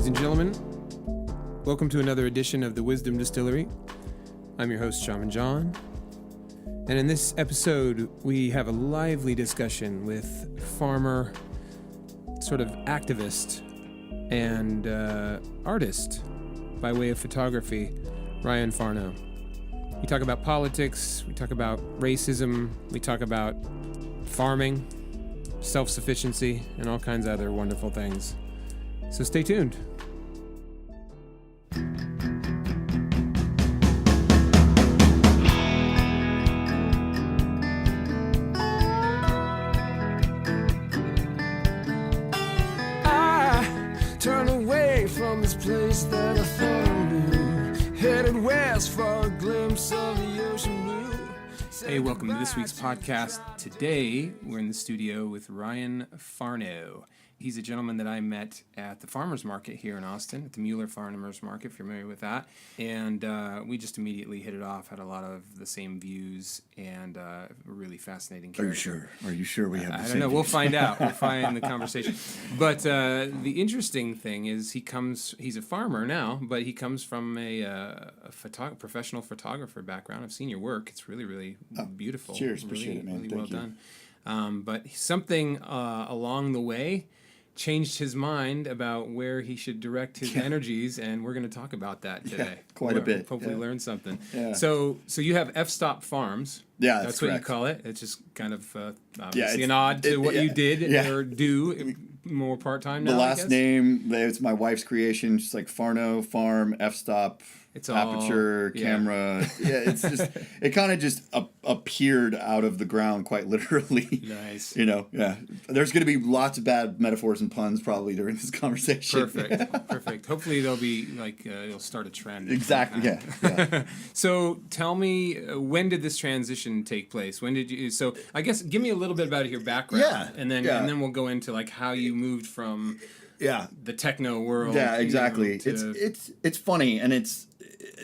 Ladies and gentlemen, welcome to another edition of the Wisdom Distillery. I'm your host, Shaman John. And in this episode, we have a lively discussion with farmer, sort of activist, and artist by way of photography, Ryan Farnau. We talk about politics, we talk about racism, we talk about farming, self-sufficiency, and all kinds of other wonderful things. So stay tuned. I turn away from this place that I thought I knew, headed west for a glimpse of the ocean blue. Hey, welcome to this week's podcast. Today, we're in the studio with Ryan Farnau. He's a gentleman that I met at the farmer's market here in Austin, at the Mueller Farmer's Market, if you're familiar with that. And we just immediately hit it off, had a lot of the same views, and a really fascinating character. Are you sure we have the same I don't know. views? We'll find out. We'll find the conversation. But the interesting thing is he's a farmer now, but he comes from a professional photographer background. I've seen your work. It's really, really beautiful. Cheers. Appreciate it, man. Really Thank well you. done. But something along the way changed his mind about where he should direct his energies, and we're going to talk about that today. Quite a bit. Hopefully learn something. Yeah. So you have F-Stop Farms. Yeah, that's what you call it. It's just kind of obviously it's- an nod to what you did yeah. or do more part-time now, The I last guess? name, it's my wife's creation. She's like Farnau, Farm, F-Stop, It's all- aperture, yeah. camera. Yeah, it's just, it kind of just appeared out of the ground quite literally. Nice. You know, yeah. There's going to be lots of bad metaphors and puns probably during this conversation. Perfect. Hopefully they'll be like, it'll start a trend. Exactly, yeah. So tell me, when did this transition take place? When did you? So I guess give me a little bit about your background, Yeah, and then yeah. and then we'll go into like how you moved from Yeah. the techno world. Yeah, you know, exactly. to- It's funny, and it's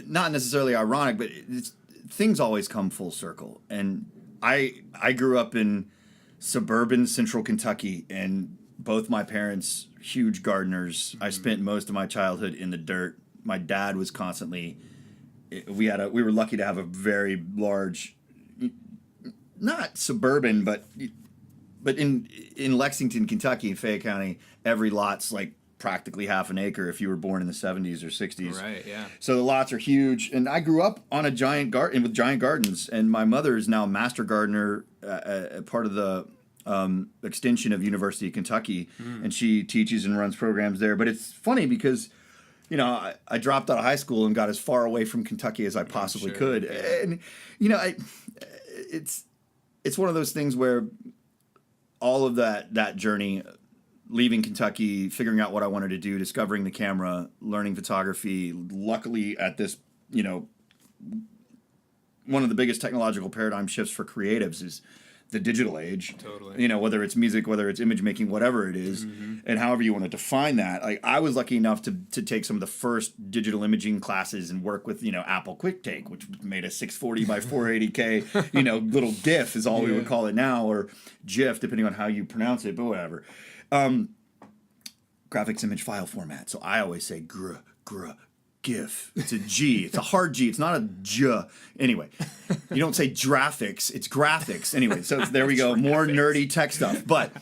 not necessarily ironic, but things always come full circle. And I grew up in suburban central Kentucky, and both my parents huge gardeners. I spent most of my childhood in the dirt. My dad was constantly. We were lucky to have a very large, not suburban, but in Lexington, Kentucky, in Fayette County, every lot's like practically half an acre if you were born in the 70s or 60s. Right, yeah. So the lots are huge. And I grew up on a giant garden with giant gardens. And my mother is now a master gardener, part of the extension of University of Kentucky. And she teaches and runs programs there. But it's funny because, you know, I dropped out of high school and got as far away from Kentucky as I possibly could. Yeah. And, you know, it's one of those things where all of that journey, leaving Kentucky, figuring out what I wanted to do, discovering the camera, learning photography, luckily at this, you know, one of the biggest technological paradigm shifts for creatives is the digital age. Totally. You know, whether it's music, whether it's image making, whatever it is, and however you want to define that. Like, I was lucky enough to take some of the first digital imaging classes and work with, you know, Apple QuickTake, which made a 640 by 480K, you know, little GIF is all we would call it now, or GIF, depending on how you pronounce it, but whatever. Graphics image file format. So I always say GIF. It's a G. It's a hard G. It's not a J. Anyway, you don't say graphics. It's graphics. Anyway, so there we go. More nerdy tech stuff. But,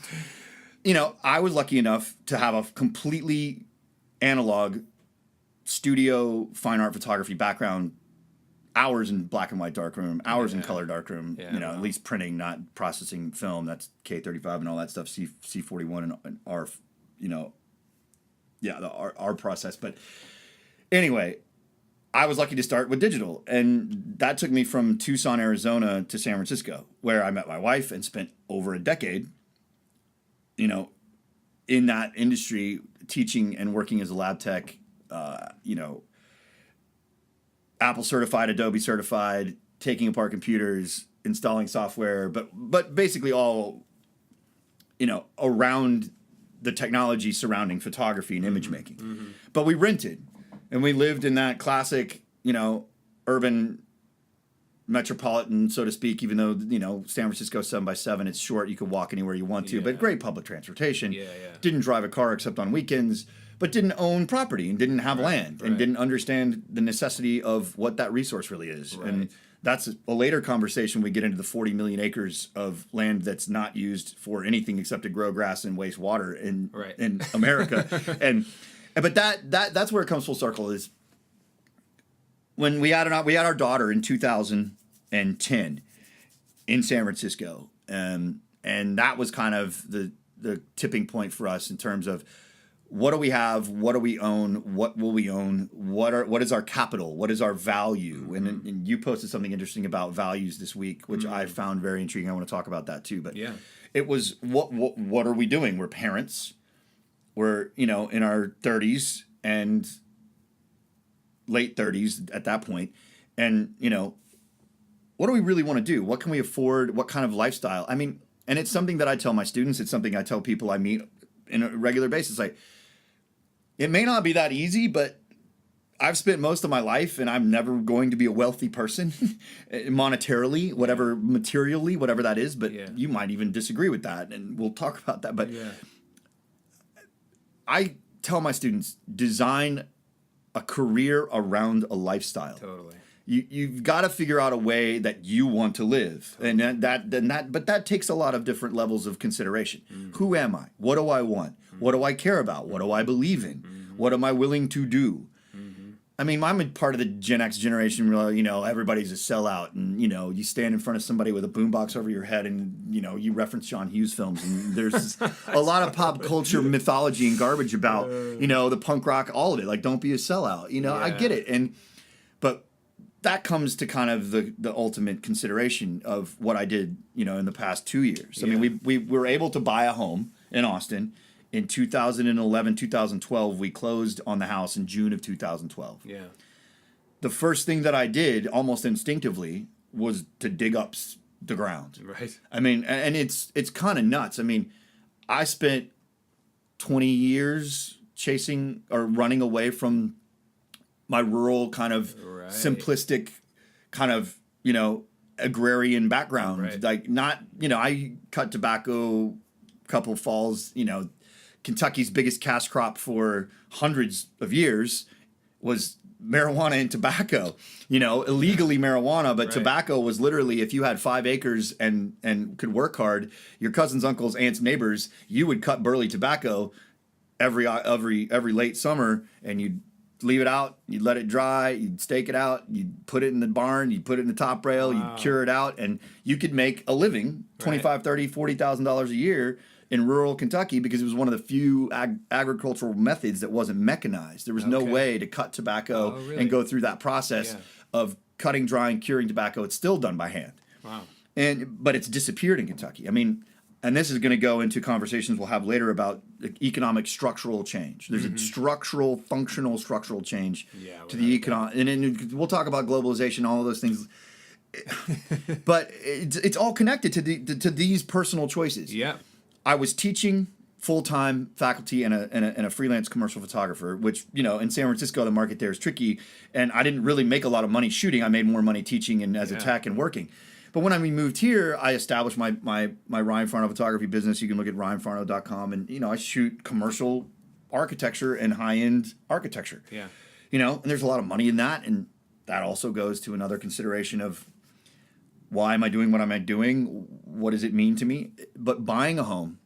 you know, I was lucky enough to have a completely analog studio fine art photography background. Hours in black and white darkroom, hours in color darkroom, you know, at least printing, not processing film. That's K35 and all that stuff, C41 and R, you know, the R process. But anyway, I was lucky to start with digital. And that took me from Tucson, Arizona to San Francisco, where I met my wife and spent over a decade, you know, in that industry, teaching and working as a lab tech, you know, Apple certified, Adobe certified, taking apart computers, installing software, but basically all, you know, around the technology surrounding photography and image making. But we rented, and we lived in that classic, you know, urban metropolitan, so to speak, even though, you know, San Francisco 7x7, it's short, you can walk anywhere you want to, but great public transportation. Yeah. Didn't drive a car except on weekends, but didn't own property and didn't have land and didn't understand the necessity of what that resource really is. Right. And that's a later conversation. We get into the 40 million acres of land that's not used for anything except to grow grass and waste water in America. But that's where it comes full circle is when we had our daughter in 2010 in San Francisco. And that was kind of the tipping point for us in terms of what do we have, what do we own, what will we own, what is our capital, what is our value, mm-hmm. and you posted something interesting about values this week, which mm-hmm. I found very intriguing. I want to talk about that too. But it was what are we doing? We're parents. We're in our 30s and late 30s at that point, and what do we really want to do? What can we afford? What kind of lifestyle? I mean, and it's something that I tell my students. It's something I tell people I meet on a regular basis. Like, it may not be that easy, but I've spent most of my life, and I'm never going to be a wealthy person monetarily, whatever, materially, whatever that is. But you might even disagree with that, and we'll talk about that. But I tell my students, design a career around a lifestyle. Totally. You've got to figure out a way that you want to live, and but that takes a lot of different levels of consideration. Mm-hmm. Who am I? What do I want? Mm-hmm. What do I care about? What do I believe in? Mm-hmm. What am I willing to do? Mm-hmm. I mean, I'm a part of the Gen X generation. Everybody's a sellout, and you stand in front of somebody with a boombox over your head, and you reference John Hughes films, and there's a lot of pop culture mythology and garbage about the punk rock, all of it. Like, don't be a sellout. I get it, but that comes to kind of the ultimate consideration of what I did, in the past 2 years. I mean, we were able to buy a home in Austin in 2011, 2012. We closed on the house in June of 2012. Yeah. The first thing that I did almost instinctively was to dig up the ground. Right. I mean, and it's kind of nuts. I mean, I spent 20 years chasing or running away from my rural kind of simplistic kind of, agrarian background. Right. Like, not, I cut tobacco a couple falls, Kentucky's biggest cash crop for hundreds of years was marijuana and tobacco, illegally marijuana, but tobacco was literally, if you had 5 acres and could work hard, your cousins, uncles, aunts, neighbors, you would cut burley tobacco every late summer, and you'd leave it out, you'd let it dry, you'd stake it out, you'd put it in the barn, you'd put it in the top rail, you'd cure it out, and you could make a living, $25,000, $30,000, $40,000 a year in rural Kentucky, because it was one of the few agricultural methods that wasn't mechanized. There was no way to cut tobacco and go through that process of cutting, drying, curing tobacco. It's still done by hand. Wow. But it's disappeared in Kentucky. I mean, and this is going to go into conversations we'll have later about economic structural change. There's a functional structural change to the economic, and we'll talk about globalization, all of those things. But it's all connected to these personal choices. Yeah, I was teaching full-time faculty and a freelance commercial photographer, which in San Francisco the market there is tricky, and I didn't really make a lot of money shooting. I made more money teaching and as a tech and working. But when we moved here, I established my Ryan Farnau photography business. You can look at ryanfarnau.com, and I shoot commercial architecture and high-end architecture. Yeah. And there's a lot of money in that, and that also goes to another consideration of why am I doing what I'm doing? What does it mean to me? But buying a home,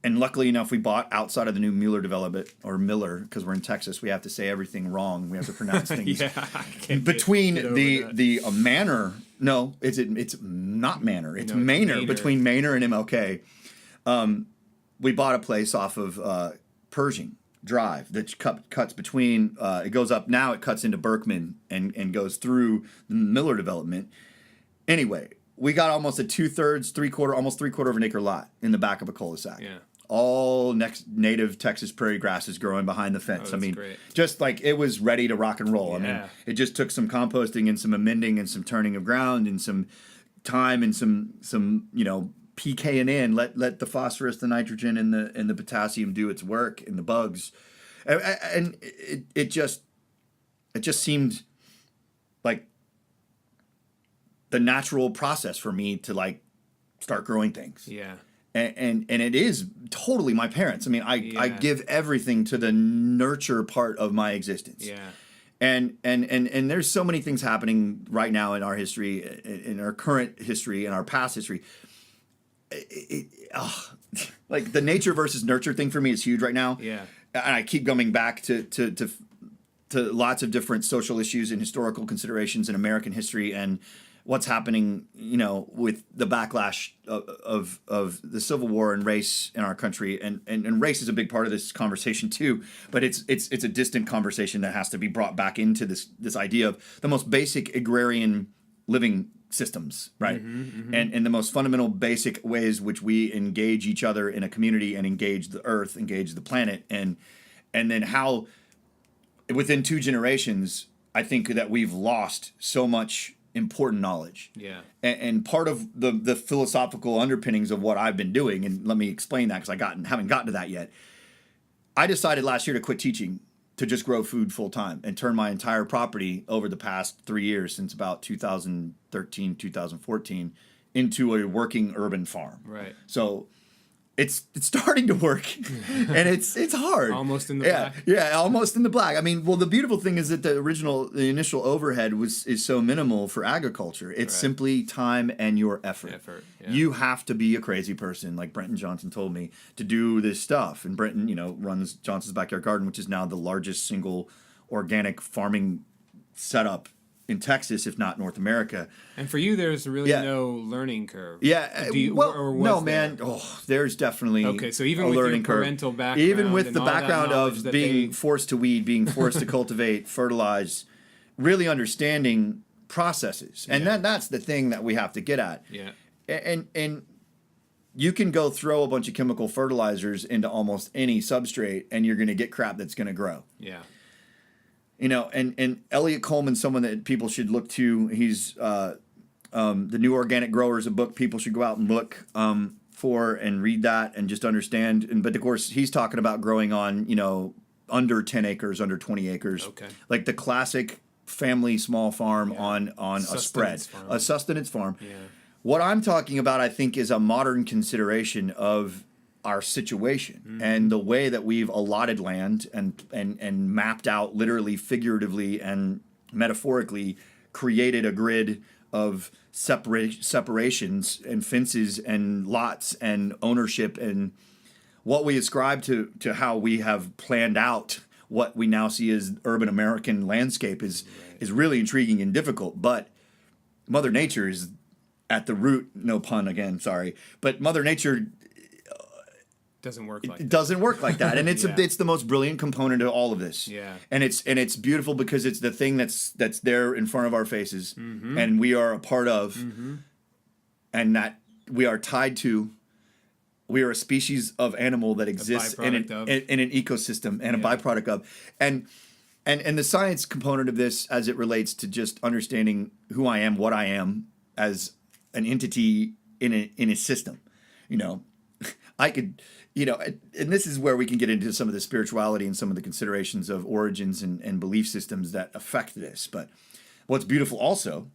and luckily enough, we bought outside of the new Mueller development, or Miller, because we're in Texas. We have to say everything wrong. We have to pronounce things. Between the manor. No, it's not Manor. It's Manor. Between Manor and MLK. We bought a place off of Pershing Drive that cuts between. It goes up now. It cuts into Berkman and goes through the Miller development. Anyway, we got almost a 2/3, almost 3/4 of an acre lot in the back of a cul-de-sac. Yeah. All native Texas prairie grasses growing behind the fence. Great. Just like it was ready to rock and roll. Yeah. I mean, it just took some composting and some amending and some turning of ground and some time and some PKing in. Let the phosphorus, the nitrogen, and the potassium do its work, and the bugs, and it just seemed like the natural process for me to start growing things. Yeah. And it is totally my parents. I mean, I give everything to the nurture part of my existence. Yeah. And there's so many things happening right now in our history, in our current history, in our past history. Like the nature versus nurture thing for me is huge right now. Yeah. And I keep coming back to lots of different social issues and historical considerations in American history and what's happening, with the backlash of the Civil War and race in our country, and race is a big part of this conversation too. But it's a distant conversation that has to be brought back into this idea of the most basic agrarian living systems, right? And the most fundamental basic ways which we engage each other in a community and engage the earth, engage the planet, and then how within 2 generations, I think that we've lost so much important knowledge. Yeah. And part of the philosophical underpinnings of what I've been doing, and let me explain that because haven't gotten to that yet. I decided last year to quit teaching, to just grow food full time and turn my entire property over the past 3 years, since about 2013, 2014, into a working urban farm. Right. So it's starting to work, and it's hard. Almost in the black. Yeah, almost in the black. I mean, well, the beautiful thing is that the initial overhead is so minimal for agriculture. It's simply time and your effort. Yeah. You have to be a crazy person, like Brenton Johnson told me, to do this stuff. And Brenton, runs Johnson's Backyard Garden, which is now the largest single organic farming setup in Texas, if not North America. And for you, there's really no learning curve. Yeah. There's definitely okay. So even a with learning your curve. parental background, even with the background of being forced to weed, being forced to cultivate, fertilize, really understanding processes, and that's the thing that we have to get at. Yeah. And you can go throw a bunch of chemical fertilizers into almost any substrate, and you're going to get crap that's going to grow. Yeah. And Elliot Coleman, someone that people should look to. He's the New Organic Grower is a book people should go out and look for and read that and just understand. But of course, he's talking about growing on under 10 acres, under 20 acres, like the classic family small farm on a spread, a sustenance farm. Yeah. What I'm talking about, I think, is a modern consideration of our situation and the way that we've allotted land and mapped out, literally, figuratively, and metaphorically created a grid of separations and fences and lots and ownership, and what we ascribe to how we have planned out what we now see as urban American landscape is really intriguing and difficult. But Mother Nature is at the root, no pun again, sorry, but Mother Nature doesn't work like that. Doesn't work like that, and it's it's the most brilliant component of all of this. Yeah, and it's beautiful because it's the thing that's there in front of our faces, and we are a part of, and that we are tied to. We are a species of animal that exists in an ecosystem and a byproduct of, and the science component of this as it relates to just understanding who I am, what I am as an entity in a system. I could, and this is where we can get into some of the spirituality and some of the considerations of origins and belief systems that affect this. But what's beautiful also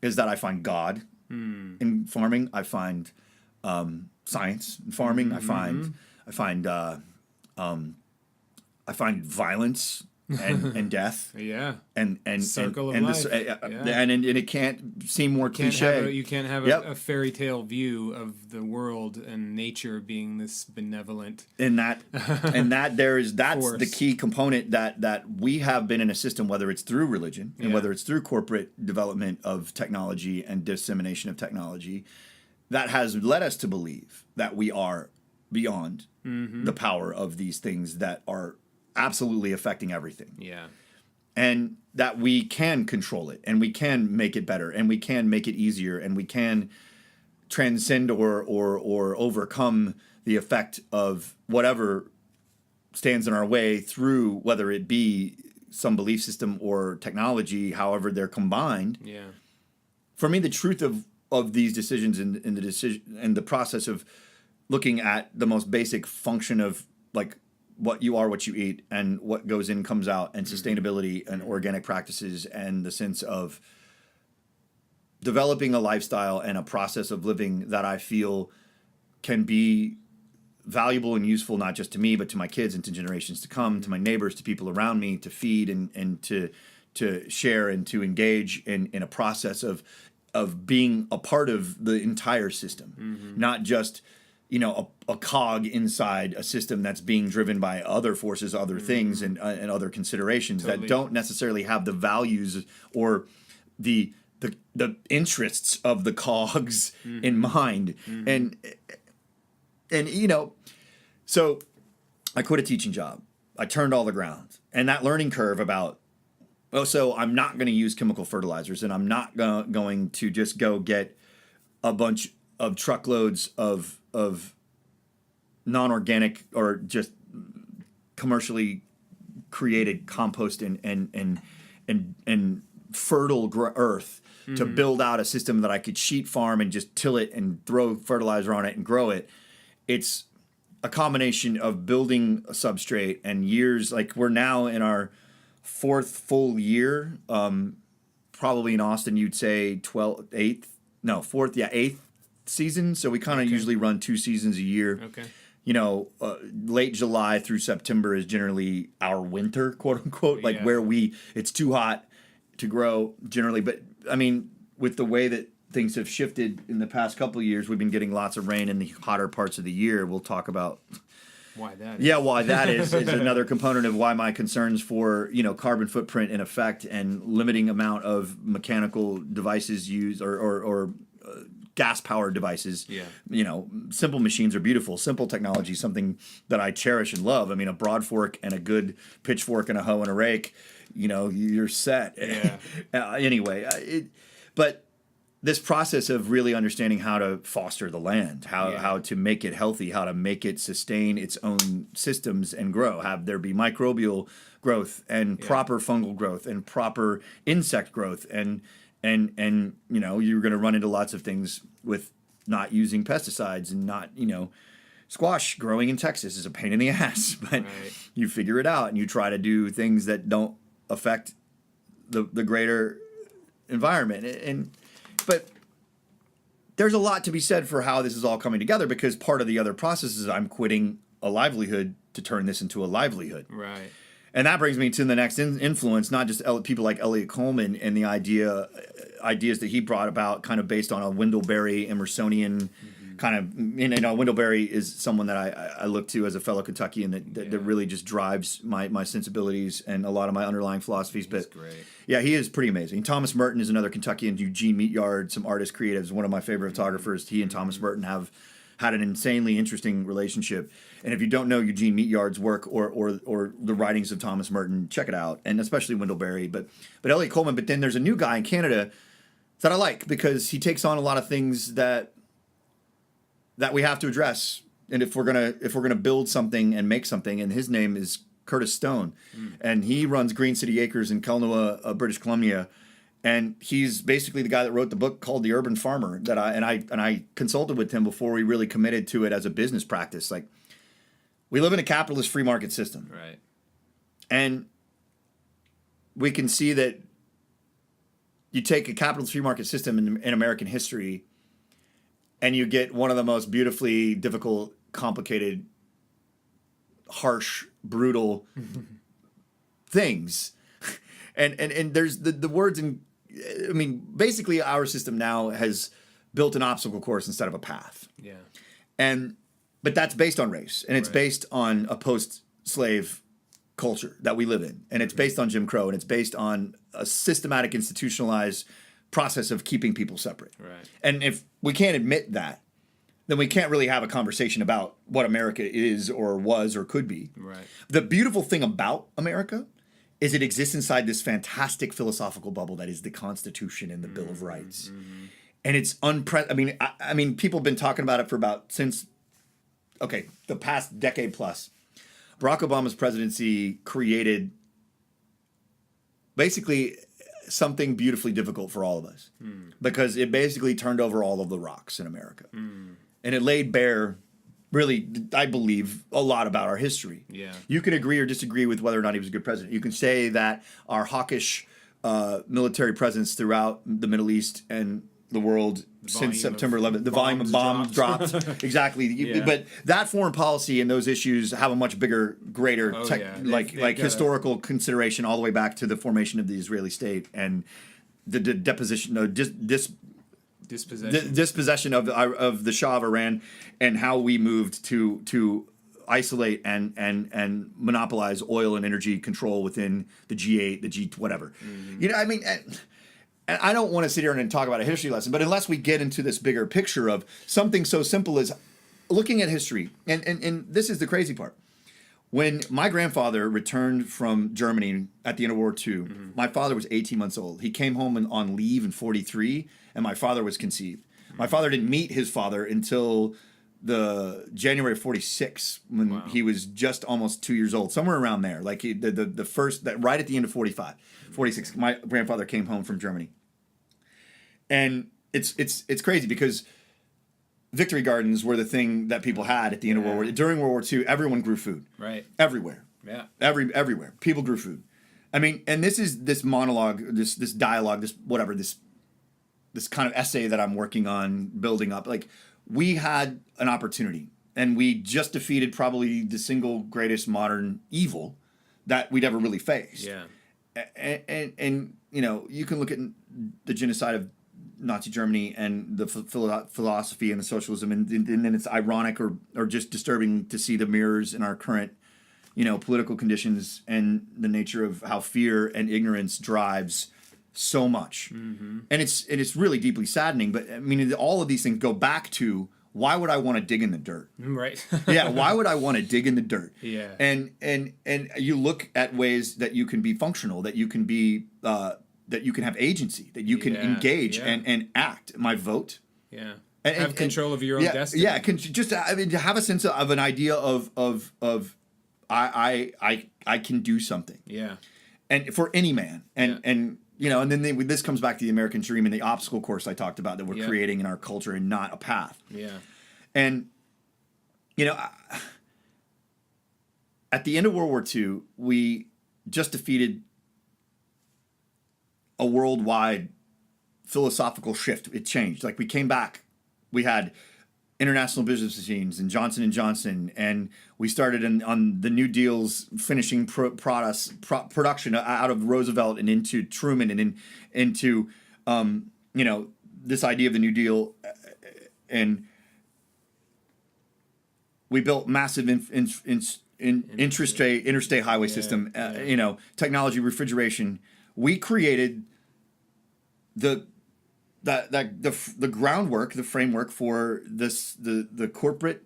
is that I find God in farming. I find science in farming. I find violence and death. Yeah. And circle and of life. And it can't seem more cliche. You can't have a fairy tale view of the world and nature being this benevolent. And that's force. The key component that we have been in a system, whether it's through religion and whether it's through corporate development of technology and dissemination of technology, that has led us to believe that we are beyond the power of these things that are absolutely affecting everything. Yeah. And that we can control it, and we can make it better, and we can make it easier, and we can transcend or overcome the effect of whatever stands in our way through, whether it be some belief system or technology, however they're combined. Yeah. For me, the truth of these decisions and the decision and the process of looking at the most basic function of like what you are, what you eat, and what goes in comes out, and sustainability and organic practices, and the sense of developing a lifestyle and a process of living that I feel can be valuable and useful, not just to me, but to my kids and to generations to come, to my neighbors, to people around me, to feed and to share and to engage in a process of being a part of the entire system, not just, you know, a cog inside a system that's being driven by other forces, other things, and other considerations that don't necessarily have the values or the interests of the cogs in mind. And you know, so I quit a teaching job. I turned all the ground, and that learning curve about, so I'm not going to use chemical fertilizers, and I'm not going to just go get a bunch of truckloads of non-organic or just commercially created compost and fertile earth to build out a system that I could sheet farm and just till it and throw fertilizer on it and grow it. It's a combination of building a substrate and years. Like, we're now in our 4th full year, probably in Austin, you'd say 8th season. So we kind of usually run 2 seasons a year. Okay. You know, late July through September is generally our winter, quote unquote, like where it's too hot to grow generally. But I mean, with the way that things have shifted in the past couple of years, we've been getting lots of rain in the hotter parts of the year. We'll talk about why that is. Yeah, why that is another component of why my concerns for, you know, carbon footprint in effect and limiting amount of mechanical devices used or gas-powered devices. Yeah. You know, simple machines are beautiful. Simple technology is something that I cherish and love. I mean, a broad fork and a good pitchfork and a hoe and a rake, you know, you're set. Yeah. Anyway, but this process of really understanding how to foster the land, how to make it healthy, how to make it sustain its own systems and grow, have there be microbial growth and proper fungal growth and proper insect growth and you know, you're going to run into lots of things with not using pesticides and not, you know, squash growing in Texas is a pain in the ass, but you figure it out and you try to do things that don't affect the greater environment. But there's a lot to be said for how this is all coming together, because part of the other process is I'm quitting a livelihood to turn this into a livelihood. Right. And that brings me to the next influence, not just people like Elliot Coleman and the ideas that he brought about, kind of based on a Wendell-Berry Emersonian kind of, you know, Wendell-Berry is someone that I look to as a fellow Kentuckian that really just drives my sensibilities and a lot of my underlying philosophies. He's great. Yeah, he is pretty amazing. Thomas Merton is another Kentuckian, Eugene Meatyard, some artist creatives, one of my favorite photographers. He and Thomas Merton have had an insanely interesting relationship. And if you don't know Eugene Meatyard's work or the writings of Thomas Merton, check it out, and especially Wendell-Berry. But Elliot Coleman. But then there's a new guy in Canada that I like because he takes on a lot of things that we have to address. And if we're gonna build something and make something, and his name is Curtis Stone, and he runs Green City Acres in Kelnoa, British Columbia. And he's basically the guy that wrote the book called The Urban Farmer that I consulted with him before we really committed to it as a business practice. Like, we live in a capitalist free market system. Right. And we can see that you take a capitalist free market system in American history and you get one of the most beautifully difficult, complicated, harsh, brutal things. And there's the words in, I mean, basically our system now has built an obstacle course instead of a path. Yeah. But that's based on race, and it's based on a post-slave culture that we live in, and it's based on Jim Crow, and it's based on a systematic, institutionalized process of keeping people separate. Right. And if we can't admit that, then we can't really have a conversation about what America is or was or could be. Right. The beautiful thing about America is it exists inside this fantastic philosophical bubble that is the Constitution and the Bill of Rights. And it's I mean, people have been talking about it for since the past decade plus. Barack Obama's presidency created basically something beautifully difficult for all of us because it basically turned over all of the rocks in America. And it laid bare, really, I believe, a lot about our history. Yeah. You can agree or disagree with whether or not he was a good president. You can say that our hawkish military presence throughout the Middle East and the world since September 11th. The volume of bombs dropped. Exactly. Yeah. But that foreign policy and those issues have a much bigger, greater, They've historical consideration all the way back to the formation of the Israeli state and the deposition, dispossession of the Shah of Iran, and how we moved to isolate and monopolize oil and energy control within the G8, the G whatever. You know, I mean, and I don't want to sit here and talk about a history lesson, but unless we get into this bigger picture of something so simple as looking at history, and this is the crazy part. When my grandfather returned from Germany at the end of World War II, my father was 18 months old. He came home on leave in 43, and my father was conceived. My father didn't meet his father until the January of 46, when he was just almost 2 years old, somewhere around there. Like the first, that right at the end of 45, 46, my grandfather came home from Germany. And it's crazy because Victory Gardens were the thing that people had at the end of World War. During World War II, everyone grew food. Right. Everywhere. Yeah. Everywhere. People grew food. I mean, and this is this monologue, this dialogue, this whatever, this kind of essay that I'm working on building up. Like, we had an opportunity, and we just defeated probably the single greatest modern evil that we'd ever really faced. Yeah. And you know, you can look at the genocide of Nazi Germany and the philosophy and the socialism, and then it's ironic or just disturbing to see the mirrors in our current, you know, political conditions and the nature of how fear and ignorance drives so much. And it's really deeply saddening. But I mean, all of these things go back to, why would I want to dig in the dirt? Right. Yeah, why would I want to dig in the dirt? Yeah. And you look at ways that you can be functional, that you can be that you can have agency, that you can engage and act. My vote. Yeah. And have control of your own destiny. Yeah, just I mean, to have a sense of an idea of I can do something. Yeah. And for any man, and you know, and then this comes back to the American dream and the obstacle course I talked about that we're creating in our culture, and not a path. Yeah. And you know, at the end of World War II, we just defeated a worldwide philosophical shift. It changed. Like, we came back. We had international business machines and Johnson & Johnson, and we started on the New Deal's finishing production out of Roosevelt and into Truman and into you know, this idea of the New Deal, and we built massive interstate highway system. You know, technology, refrigeration. We created the groundwork, the framework for the corporate,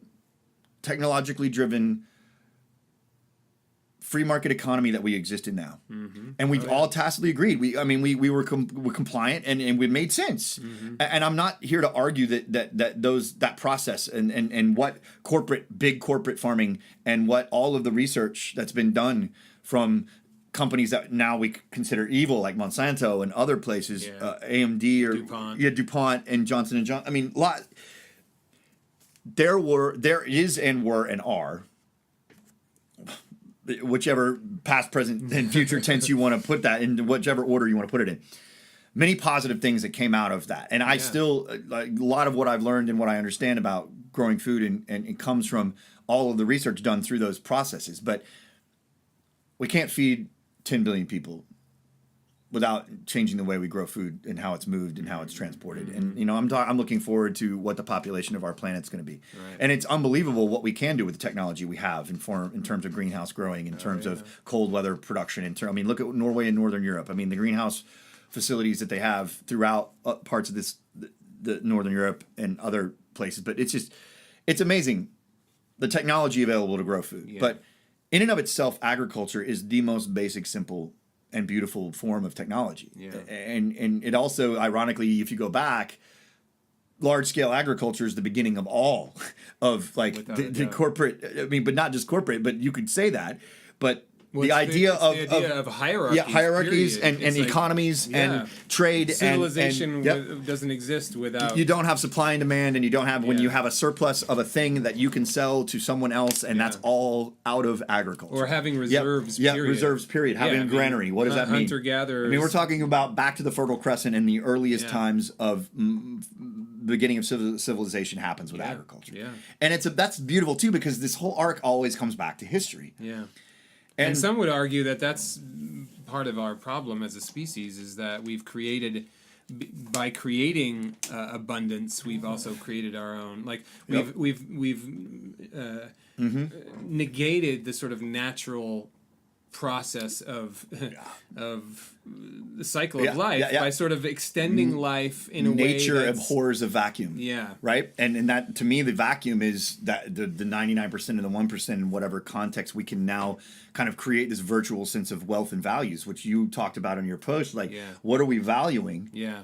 technologically driven, free market economy that we exist in now. And we all tacitly agreed. We were compliant, and it made sense. And I'm not here to argue that process and what big corporate farming and what all of the research that's been done from companies that now we consider evil, like Monsanto and other places, AMD or DuPont and Johnson & Johnson. I mean, there is and were and are, whichever past, present, and future tense you want to put that in, whichever order you want to put it in, many positive things that came out of that. And I still, like, a lot of what I've learned and what I understand about growing food, and it comes from all of the research done through those processes. But we can't feed 10 billion people without changing the way we grow food and how it's moved and how it's transported. And, you know, I'm looking forward to what the population of our planet's going to be. Right. And it's unbelievable what we can do with the technology we have in terms of greenhouse growing, in terms of cold weather production. I mean, look at Norway and Northern Europe. I mean, the greenhouse facilities that they have throughout parts of the Northern Europe and other places. But it's amazing, the technology available to grow food. Yeah. But in and of itself, agriculture is the most basic, simple, and beautiful form of technology. Yeah. And it also, ironically, if you go back, large-scale agriculture is the beginning of all of, like, the corporate, I mean, but not just corporate, but you could say that. But Well, the idea of hierarchies. hierarchies period. and Like, economies and trade civilization and doesn't exist without. You don't have supply and demand, and you don't have when Yeah. you have a surplus of a thing that you can sell to someone else, and that's all out of agriculture. Or having reserves. Yeah, period. reserves. Period. Having a granary. What does that mean? Hunter gatherers. I mean, we're talking about back to the Fertile Crescent and the earliest times of beginning of civilization happens with agriculture. Yeah, and that's beautiful too, because this whole arc always comes back to history. Yeah. And some would argue that that's part of our problem as a species, is that we've created, by creating abundance, we've also created our own. Like we've negated the sort of natural process of the cycle of life by sort of extending life in a way. Nature abhors a vacuum. Yeah. Right? And that, to me, the vacuum is that the 99% and the 1% in whatever context we can now kind of create this virtual sense of wealth and values, which you talked about in your post. Like, what are we valuing? Yeah.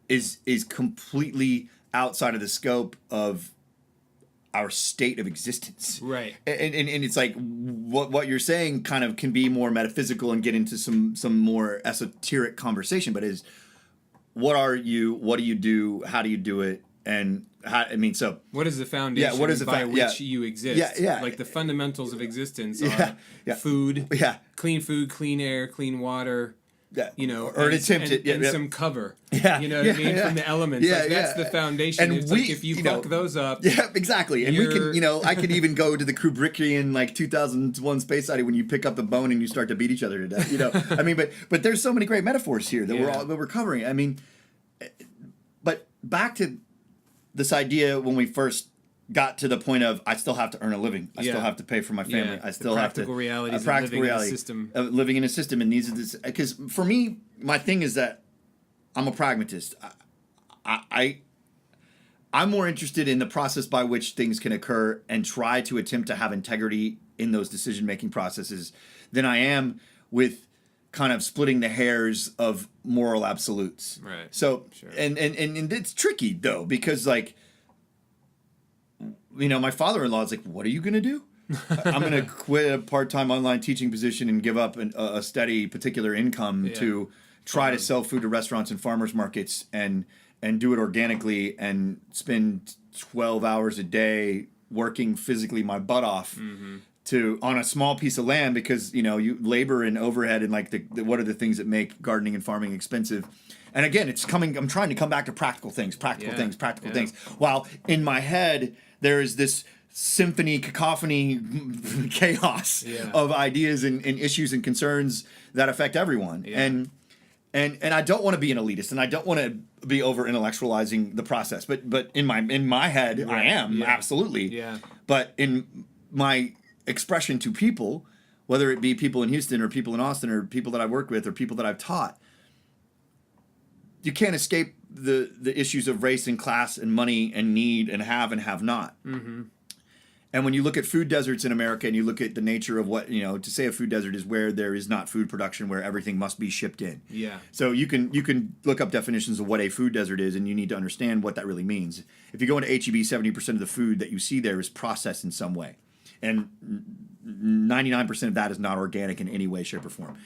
Is completely outside of the scope of our state of existence. Right. And it's like what you're saying kind of can be more metaphysical and get into some more esoteric conversation, but is what are you, what do you do, how do you do it, and how, I mean, so what is the foundation by which you exist? Like the fundamentals of existence are food, clean food, clean air, clean water. Yeah, you know, or an attempt and some cover. Yeah, you know what I mean, from the elements. Like, that's the foundation. And it's like if you fuck those up. Yeah, exactly. And we can, I could even go to the Kubrickian like 2001: Space Odyssey when you pick up the bone and you start to beat each other to death. You know, I mean, but there's so many great metaphors here that we're covering. I mean, but back to this idea when we first got to the point of I still have to earn a living. I still have to pay for my family. I still have to practical reality system. Living in a system, and these are this, because for me, my thing is that I'm a pragmatist. I'm more interested in the process by which things can occur and try to attempt to have integrity in those decision making processes than I am with kind of splitting the hairs of moral absolutes. Right. So and it's tricky though, because like, my father-in-law is like, what are you going to do? I'm going to quit a part-time online teaching position and give up a steady particular income to try to sell food to restaurants and farmers markets and do it organically and spend 12 hours a day working physically my butt off on a small piece of land, because, you labor and overhead and like what are the things that make gardening and farming expensive. And again, I'm trying to come back to practical things. While in my head, there is this symphony, cacophony, chaos of ideas and issues and concerns that affect everyone. Yeah. And I don't want to be an elitist, and I don't want to be over intellectualizing the process. But in my head, I am absolutely. Yeah. But in my expression to people, whether it be people in Houston or people in Austin or people that I've worked with or people that I've taught, you can't escape the issues of race and class and money and need and have not. Mm-hmm. And when you look at food deserts in America and you look at the nature of what, to say a food desert is where there is not food production, where everything must be shipped in. Yeah. So you can look up definitions of what a food desert is, and you need to understand what that really means. If you go into H-E-B, 70% of the food that you see there is processed in some way. And 99% of that is not organic in any way, shape, or form.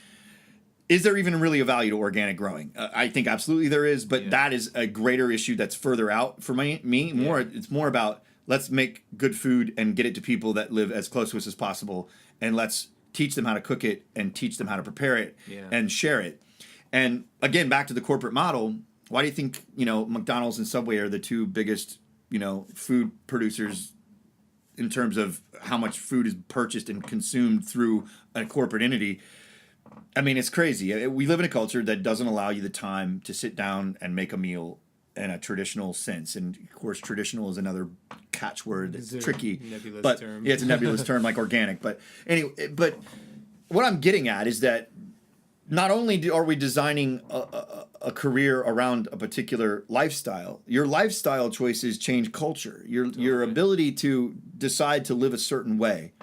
Is there even really a value to organic growing? I think absolutely there is, but that is a greater issue that's further out for me. It's more about let's make good food and get it to people that live as close to us as possible, and let's teach them how to cook it and teach them how to prepare it and share it. And again, back to the corporate model, why do you think, McDonald's and Subway are the two biggest, food producers in terms of how much food is purchased and consumed through a corporate entity? I mean, it's crazy. We live in a culture that doesn't allow you the time to sit down and make a meal in a traditional sense. And of course, traditional is another catchword that's tricky. Nebulous term. Yeah, it's a nebulous term like organic. But anyway, but what I'm getting at is that not only are we designing a career around a particular lifestyle, your lifestyle choices change culture. Your ability to decide to live a certain way.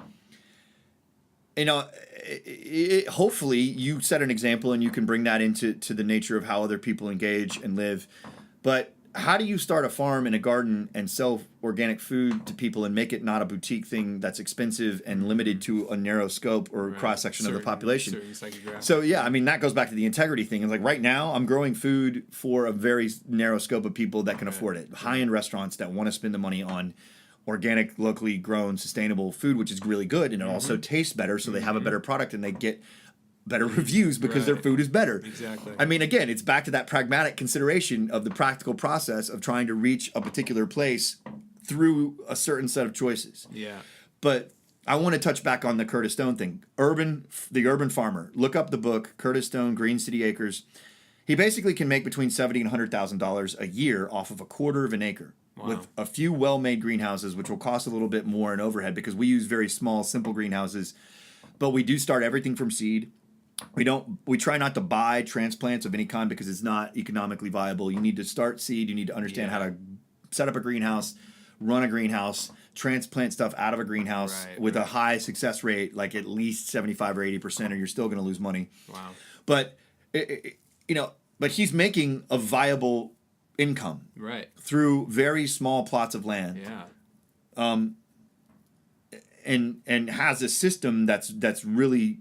Hopefully you set an example and you can bring that into the nature of how other people engage and live. But how do you start a farm and a garden and sell organic food to people and make it not a boutique thing that's expensive and limited to a narrow scope or cross section of the population? So yeah, I mean, that goes back to the integrity thing. It's like right now I'm growing food for a very narrow scope of people that can afford it. High-end restaurants that want to spend the money on organic, locally grown, sustainable food, which is really good, and it also tastes better, so they have a better product and they get better reviews because their food is better. Exactly. I mean, again, it's back to that pragmatic consideration of the practical process of trying to reach a particular place through a certain set of choices. Yeah. But I want to touch back on the Curtis Stone thing. The urban farmer. Look up the book, Curtis Stone, Green City Acres. He basically can make between $70,000 and $100,000 a year off of a quarter of an acre. Wow. With a few well-made greenhouses, which will cost a little bit more in overhead because we use very small, simple greenhouses. But we do start everything from seed. We try not to buy transplants of any kind because it's not economically viable. You need to start seed. You need to understand how to set up a greenhouse, run a greenhouse, transplant stuff out of a greenhouse with a high success rate, like at least 75 or 80%, or you're still going to lose money. Wow. But but he's making a viable income through very small plots of land. Yeah. And has a system that's really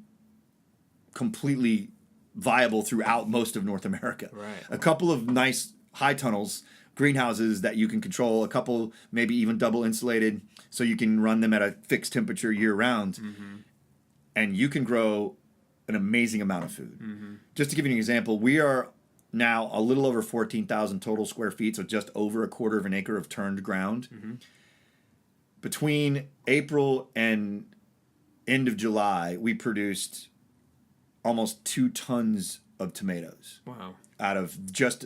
completely viable throughout most of North America. Right. A couple of nice high tunnels, greenhouses that you can control, a couple maybe even double insulated so you can run them at a fixed temperature year round. And you can grow an amazing amount of food. Just to give you an example, we are now a little over 14,000 total square feet, so just over a quarter of an acre of turned ground. Between April and end of July, we produced almost 2 tons of tomatoes. Wow. Out of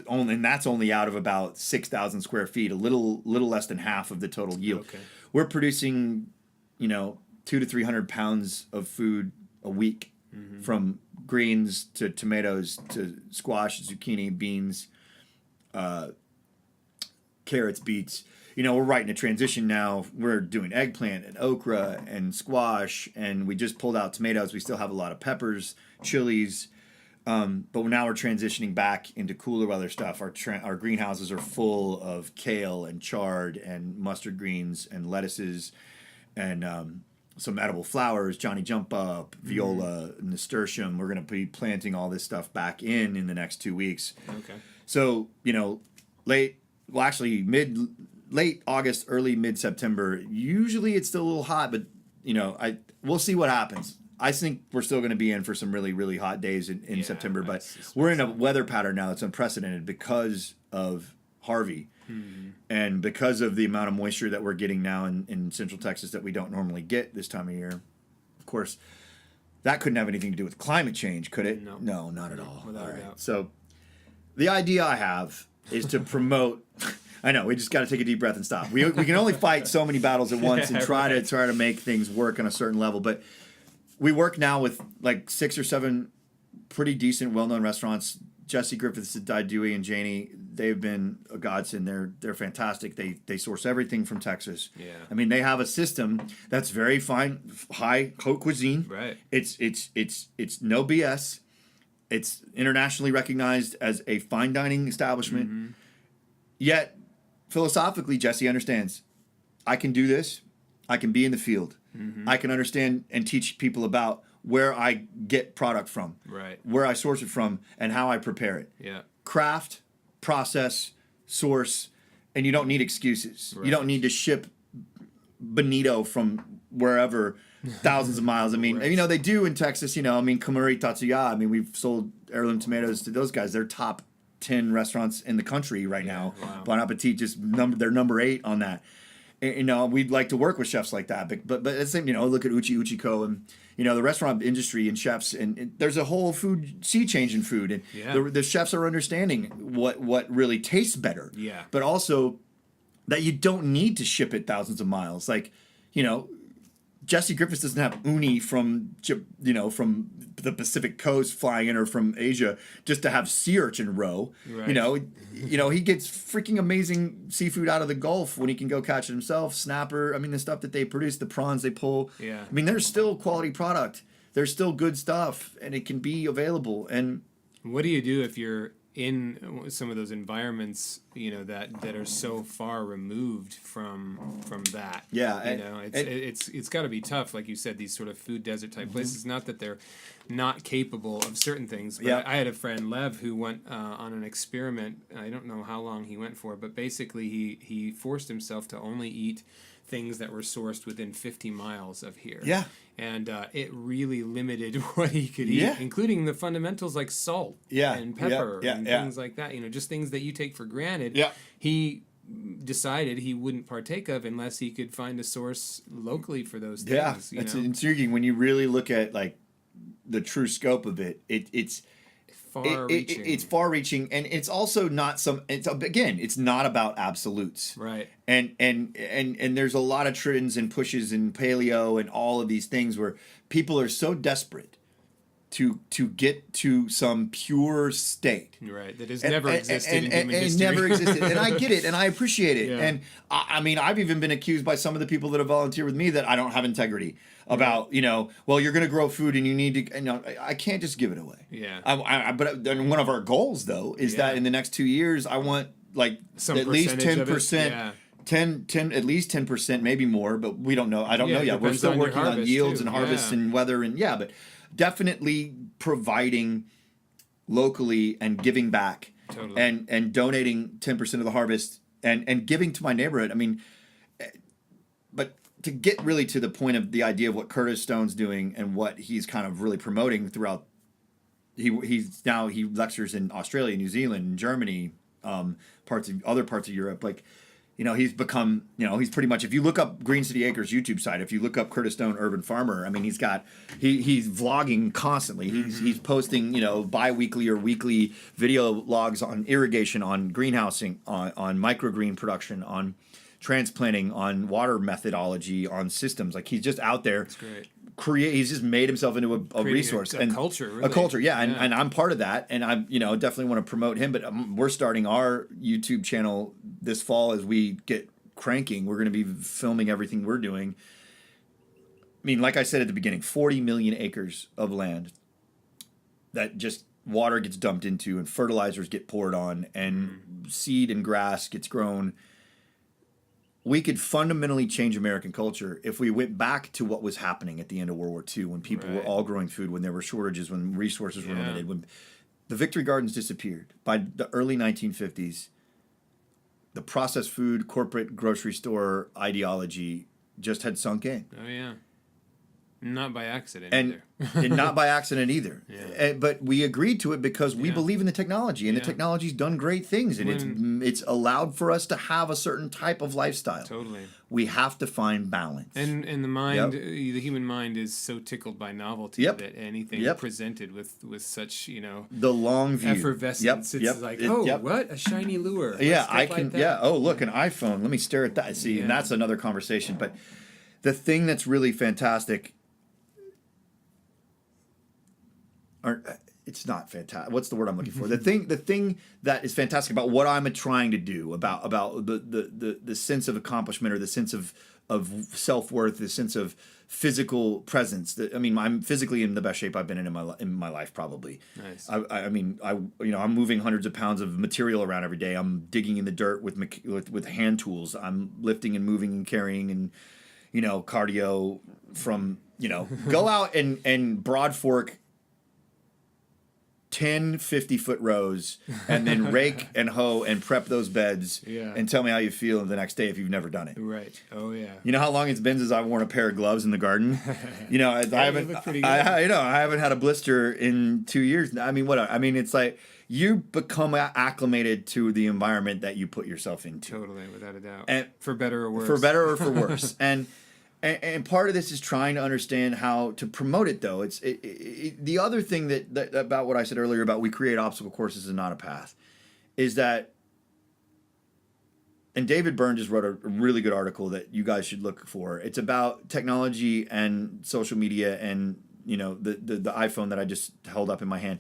and that's only out of about 6,000 square feet, a little less than half of the total yield. Okay. We're producing, 200 to 300 pounds of food a week, from greens to tomatoes to squash, zucchini, beans, carrots, beets. We're right in a transition now. We're doing eggplant and okra and squash, and we just pulled out tomatoes. We still have a lot of peppers, chilies, but now we're transitioning back into cooler weather stuff. Our greenhouses are full of kale and chard and mustard greens and lettuces and some edible flowers, Johnny Jump Up, viola, nasturtium. We're going to be planting all this stuff back in the next 2 weeks. Okay. So, late August, early mid-September. Usually it's still a little hot, but we'll see what happens. I think we're still going to be in for some really, really hot days in September, but we're in a weather pattern now that's unprecedented because of Harvey and because of the amount of moisture that we're getting now in Central Texas that we don't normally get this time of year. Of course, that couldn't have anything to do with climate change, could it? No, not at all. Without all a right. doubt. So the idea I have is to promote... I know, we just got to take a deep breath and stop. We can only fight so many battles at once and try to make things work on a certain level. But we work now with like 6 or 7 pretty decent, well-known restaurants. Jesse Griffiths at Dewey and Janie, they've been a godsend. They're fantastic. They source everything from Texas. Yeah. I mean, they have a system that's very fine, high haute cuisine. Right. It's no BS. It's internationally recognized as a fine dining establishment. Yet, philosophically, Jesse understands, I can do this. I can be in the field. I can understand and teach people about where I get product from, where I source it from, and how I prepare it. Yeah. Craft, process, source, and you don't need excuses. You don't need to ship bonito from wherever thousands of miles. I mean, they do in Texas, Kamuri Tatsuya. I mean, we've sold heirloom tomatoes to those guys. They're top 10 restaurants in the country right now. Wow. Bon Appetit they're number 8 on that. And, we'd like to work with chefs like that, but at the same, look at Uchiko and the restaurant industry and chefs, and there's a whole food sea change in food, and the chefs are understanding what really tastes better. Yeah. But also that you don't need to ship it thousands of miles. Like, Jesse Griffiths doesn't have uni from the Pacific Coast flying in or from Asia just to have sea urchin roe. Right. He gets freaking amazing seafood out of the Gulf when he can go catch it himself. Snapper. I mean, the stuff that they produce, the prawns they pull. Yeah. I mean, there's still quality product. There's still good stuff, and it can be available. And what do you do if you're in some of those environments, that are so far removed from that. Yeah, it's got to be tough, like you said, these sort of food desert type places. Not that they're not capable of certain things, but I had a friend, Lev, who went on an experiment. I don't know how long he went for, but basically he forced himself to only eat things that were sourced within 50 miles of here. Yeah. And it really limited what he could eat, including the fundamentals like salt and pepper and things like that. Just things that you take for granted. Yeah. He decided he wouldn't partake of unless he could find a source locally for those things. Yeah, it's intriguing when you really look at like the true scope of it. It's far-reaching. It's far-reaching, and it's also not it's not about absolutes, right? And there's a lot of trends and pushes in paleo and all of these things where people are so desperate to get to some pure state, right? That has never existed in human history. It never existed, and I get it, and I appreciate it. Yeah. And I mean, I've even been accused by some of the people that have volunteered with me that I don't have integrity about, well, you're going to grow food and you need to, I can't just give it away. Yeah. But one of our goals, though, is that in the next 2 years, I want like some at least 10%. Yeah. 10 at least 10%, maybe more, but we don't know. I don't know yet. We're still working on yields and harvests and weather and but definitely providing locally and giving back. Totally. And donating 10% of the harvest and giving to my neighborhood. I mean, but to get really to the point of the idea of what Curtis Stone's doing and what he's kind of really promoting throughout, he lectures in Australia, New Zealand, and Germany, other parts of Europe. Like, he's become, he's pretty much, if you look up Green City Acres YouTube site, if you look up Curtis Stone Urban Farmer, I mean, he's vlogging constantly. He's posting, bi-weekly or weekly video logs on irrigation, on greenhousing, on microgreen production, on transplanting, on water methodology, on systems. Like, he's just out there. That's great. He's just made himself into a resource. A culture, really. A culture, yeah. And I'm part of that. And I, definitely want to promote him. But we're starting our YouTube channel this fall as we get cranking. We're going to be filming everything we're doing. I mean, like I said at the beginning, 40 million acres of land that just water gets dumped into and fertilizers get poured on and seed and grass gets grown. We could fundamentally change American culture if we went back to what was happening at the end of World War II, when people were all growing food, when there were shortages, when resources were limited, when the Victory Gardens disappeared. By the early 1950s, the processed food, corporate grocery store ideology just had sunk in. Oh, yeah. Not by accident either. And not by accident either. Yeah. But we agreed to it because we believe in the technology, and the technology's done great things, and it's allowed for us to have a certain type of lifestyle. Totally. We have to find balance. And the mind, the human mind is so tickled by novelty that anything presented with such, the long view, effervescence. It's like, what? A shiny lure. I can. Like oh, look, an iPhone. Let me stare at that. See, and that's another conversation. But the thing that's really fantastic. It's not fantastic. What's the word I'm looking for? The thing that is fantastic about what I'm trying to do, about the sense of accomplishment, or the sense of self-worth, the sense of physical presence. I'm physically in the best shape I've been in my life, probably. Nice. I'm moving hundreds of pounds of material around every day. I'm digging in the dirt with hand tools. I'm lifting and moving and carrying and cardio from go out and broad fork 10 50-foot rows and then rake and hoe and prep those beds and tell me how you feel the next day if you've never done it. Right. Oh, yeah. You know how long it's been since I've worn a pair of gloves in the garden? I haven't had a blister in 2 years. It's like you become acclimated to the environment that you put yourself into. Totally, without a doubt. And for better or worse. For better or for worse. And part of this is trying to understand how to promote it, though. It's the other thing that about what I said earlier about we create obstacle courses and not a path, is that, and David Byrne just wrote a really good article that you guys should look for. It's about technology and social media and the iPhone that I just held up in my hand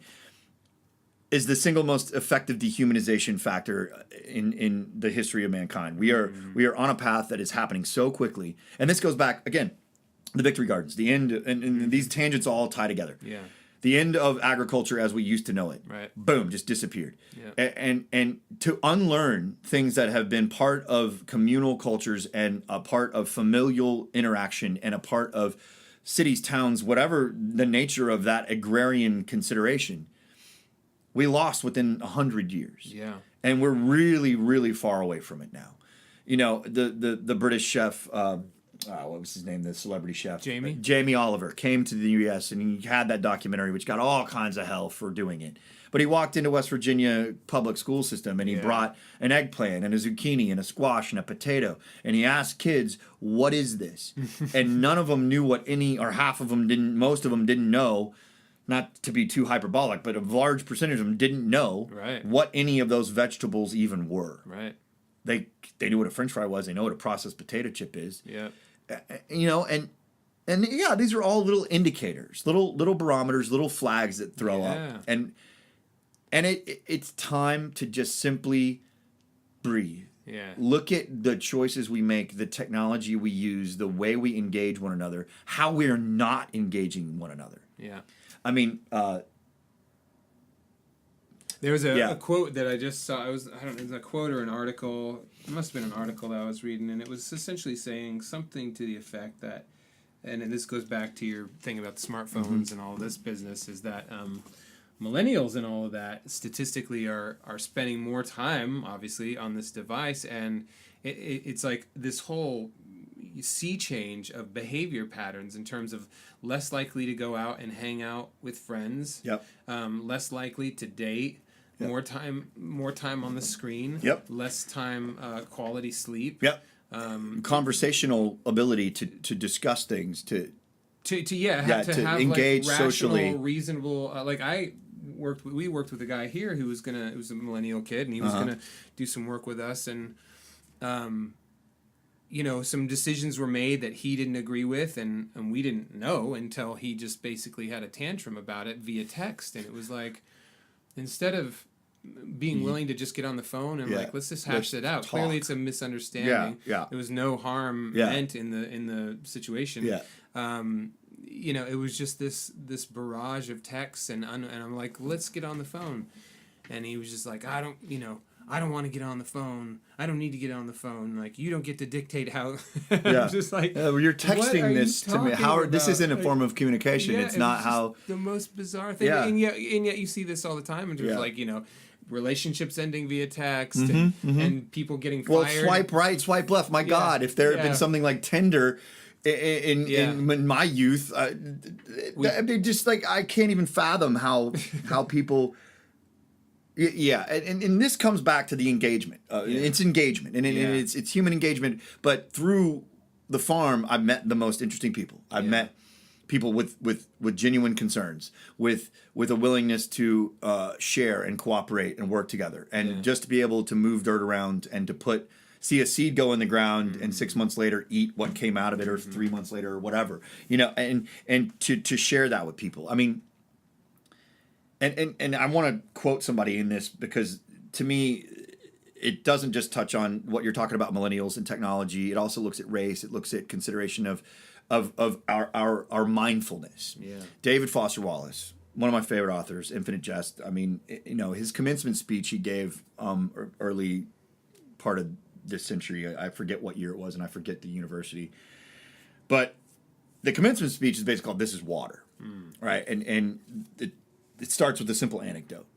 is the single most effective dehumanization factor in the history of mankind. We are on a path that is happening so quickly. And this goes back, again, the Victory Gardens, the end, and these tangents all tie together. Yeah. The end of agriculture as we used to know it. Right. Boom, just disappeared. Yeah. And to unlearn things that have been part of communal cultures and a part of familial interaction and a part of cities, towns, whatever the nature of that agrarian consideration, we lost within 100 years. Yeah. And we're really, really far away from it now. You know, the British chef, what was his name? The celebrity chef, Jamie Oliver, came to the U.S. and he had that documentary, which got all kinds of hell for doing it. But he walked into West Virginia public school system and he brought an eggplant and a zucchini and a squash and a potato. And he asked kids, what is this? And none of them knew what any, or half of them didn't, most of them didn't know, not to be too hyperbolic, but a large percentage of them didn't know what any of those vegetables even were. Right. They knew what a French fry was. They know what a processed potato chip is. Yeah. You know, and yeah, these are all little indicators, little barometers, little flags that throw up. And it's time to just simply breathe. Yeah. Look at the choices we make, the technology we use, the way we engage one another, how we're not engaging one another. Yeah. I mean, there was a quote that I just saw. I don't know, it was a quote or an article. It must have been an article that I was reading, and it was essentially saying something to the effect that, and this goes back to your thing about the smartphones and all of this business, is that millennials and all of that statistically are spending more time, obviously, on this device, and it's like this whole sea change of behavior patterns in terms of less likely to go out and hang out with friends, less likely to date, more time on the screen, less time quality sleep, conversational ability to discuss things, to have engage like rational, socially, reasonable. We worked with a guy here who was a millennial kid, and he was gonna do some work with us, and you know, some decisions were made that he didn't agree with, and we didn't know until he just basically had a tantrum about it via text. And it was like, instead of being willing to just get on the phone and like, let's just hash it out. Talk. Clearly it's a misunderstanding. There was no harm meant in the situation. You know, it was just this barrage of texts, and I'm like, let's get on the phone. And he was just like, I don't want to get on the phone. I don't need to get on the phone. Like, you don't get to dictate how. I'm just like, you're texting this to me. How this isn't a form of communication. It's not how. The most bizarre thing. And yet you see this all the time in terms of, like, you know, relationships ending via text and people getting fired. Well, swipe right, swipe left. My God, if there had been something like Tinder in my youth, just like, I can't even fathom how people. And this comes back to the engagement. It's engagement, and it's human engagement. But through the farm, I've met the most interesting people. I've met people with genuine concerns, with a willingness to share and cooperate and work together, and just to be able to move dirt around and to see a seed go in the ground and 6 months later eat what came out of it, or 3 months later, or whatever, you know, and to share that with people. I mean. And I want to quote somebody in this, because to me, it doesn't just touch on what you're talking about, millennials and technology. It also looks at race. It looks at consideration of our mindfulness. David Foster Wallace, one of my favorite authors, Infinite Jest. I mean, you know, his commencement speech he gave early part of this century. I forget what year it was, and I forget the university. But the commencement speech is basically called "This is Water," right? And it starts with a simple anecdote.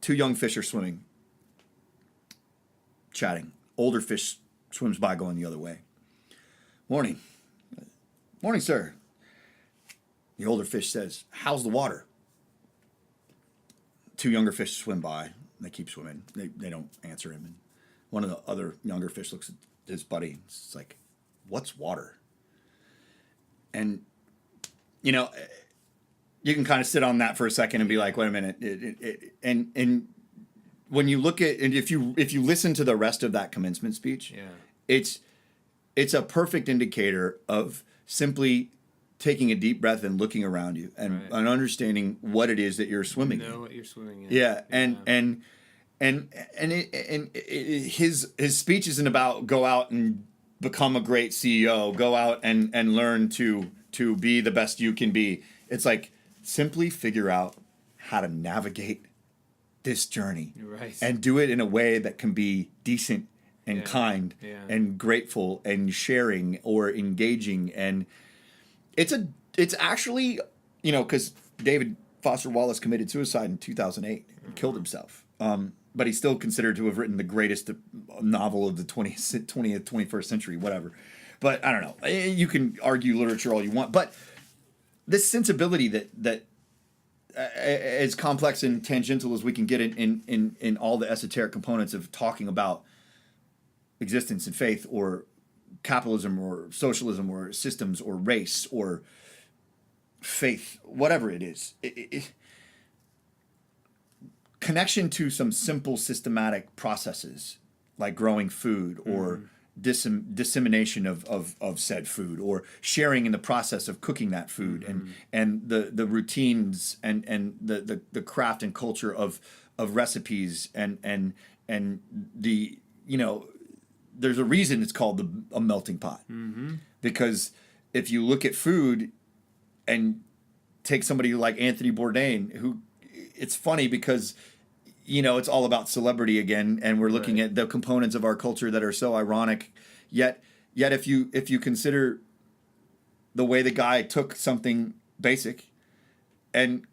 Two young fish are swimming, chatting. Older fish swims by going the other way. Morning. Morning, sir. The older fish says, how's the water? Two younger fish swim by. They keep swimming. They don't answer him. And one of the other younger fish looks at his buddy. It's like, what's water? And, you know, you can kind of sit on that for a second and be like, wait a minute. And when you look at, and if you listen to the rest of that commencement speech, it's a perfect indicator of simply taking a deep breath and looking around you and understanding what it is that you're swimming in. Know what you're swimming in. His speech isn't about go out and become a great CEO, go out and learn to be the best you can be. It's like, simply figure out how to navigate this journey, Right. and do it in a way that can be decent and kind and grateful and sharing or engaging. And it's actually, you know, because David Foster Wallace committed suicide in 2008 and killed himself. But he's still considered to have written the greatest novel of the 20th, 21st century, whatever. But I don't know. You can argue literature all you want. But this sensibility that as complex and tangential as we can get in all the esoteric components of talking about existence and faith or capitalism or socialism or systems or race or faith, whatever it is, connection to some simple systematic processes like growing food or dissemination of said food, or sharing in the process of cooking that food, and the routines and the craft and culture of recipes and the, you know, there's a reason it's called a melting pot, because if you look at food and take somebody like Anthony Bourdain, who, it's funny because, you know, it's all about celebrity again, and we're looking at the components of our culture that are so ironic. Yet if you consider the way the guy took something basic, and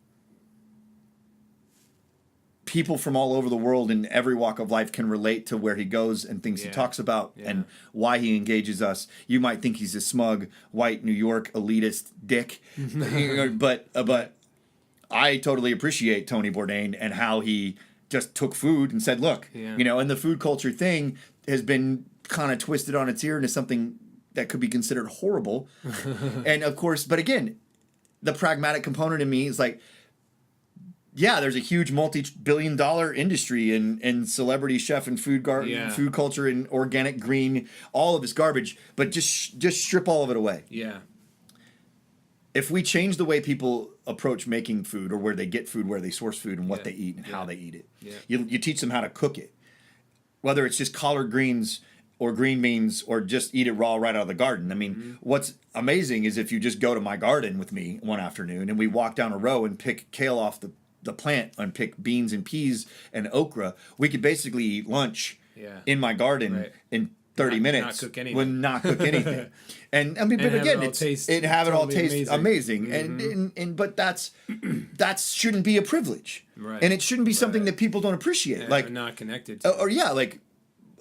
people from all over the world in every walk of life can relate to where he goes and things he talks about and why he engages us. You might think he's a smug, white, New York, elitist dick, but I totally appreciate Tony Bourdain and how he just took food and said, look, you know, and the food culture thing has been kind of twisted on its ear into something that could be considered horrible. And of course, but again, the pragmatic component in me is like, yeah, there's a huge multi-billion-dollar industry in celebrity chef and food culture and organic green, all of this garbage, but just strip all of it away. Yeah. If we change the way people approach making food, or where they get food, where they source food, and what they eat and how they eat it, you teach them how to cook it, whether it's just collard greens or green beans or just eat it raw right out of the garden. I mean, what's amazing is if you just go to my garden with me one afternoon and we walk down a row and pick kale off the plant and pick beans and peas and okra, we could basically eat lunch in my garden in 30 minutes. Not cook anything. Would not cook anything. And I mean, but again, it all taste amazing. And but that shouldn't be a privilege. Right. And it shouldn't be something that people don't appreciate. Yeah, like not connected to. Or like,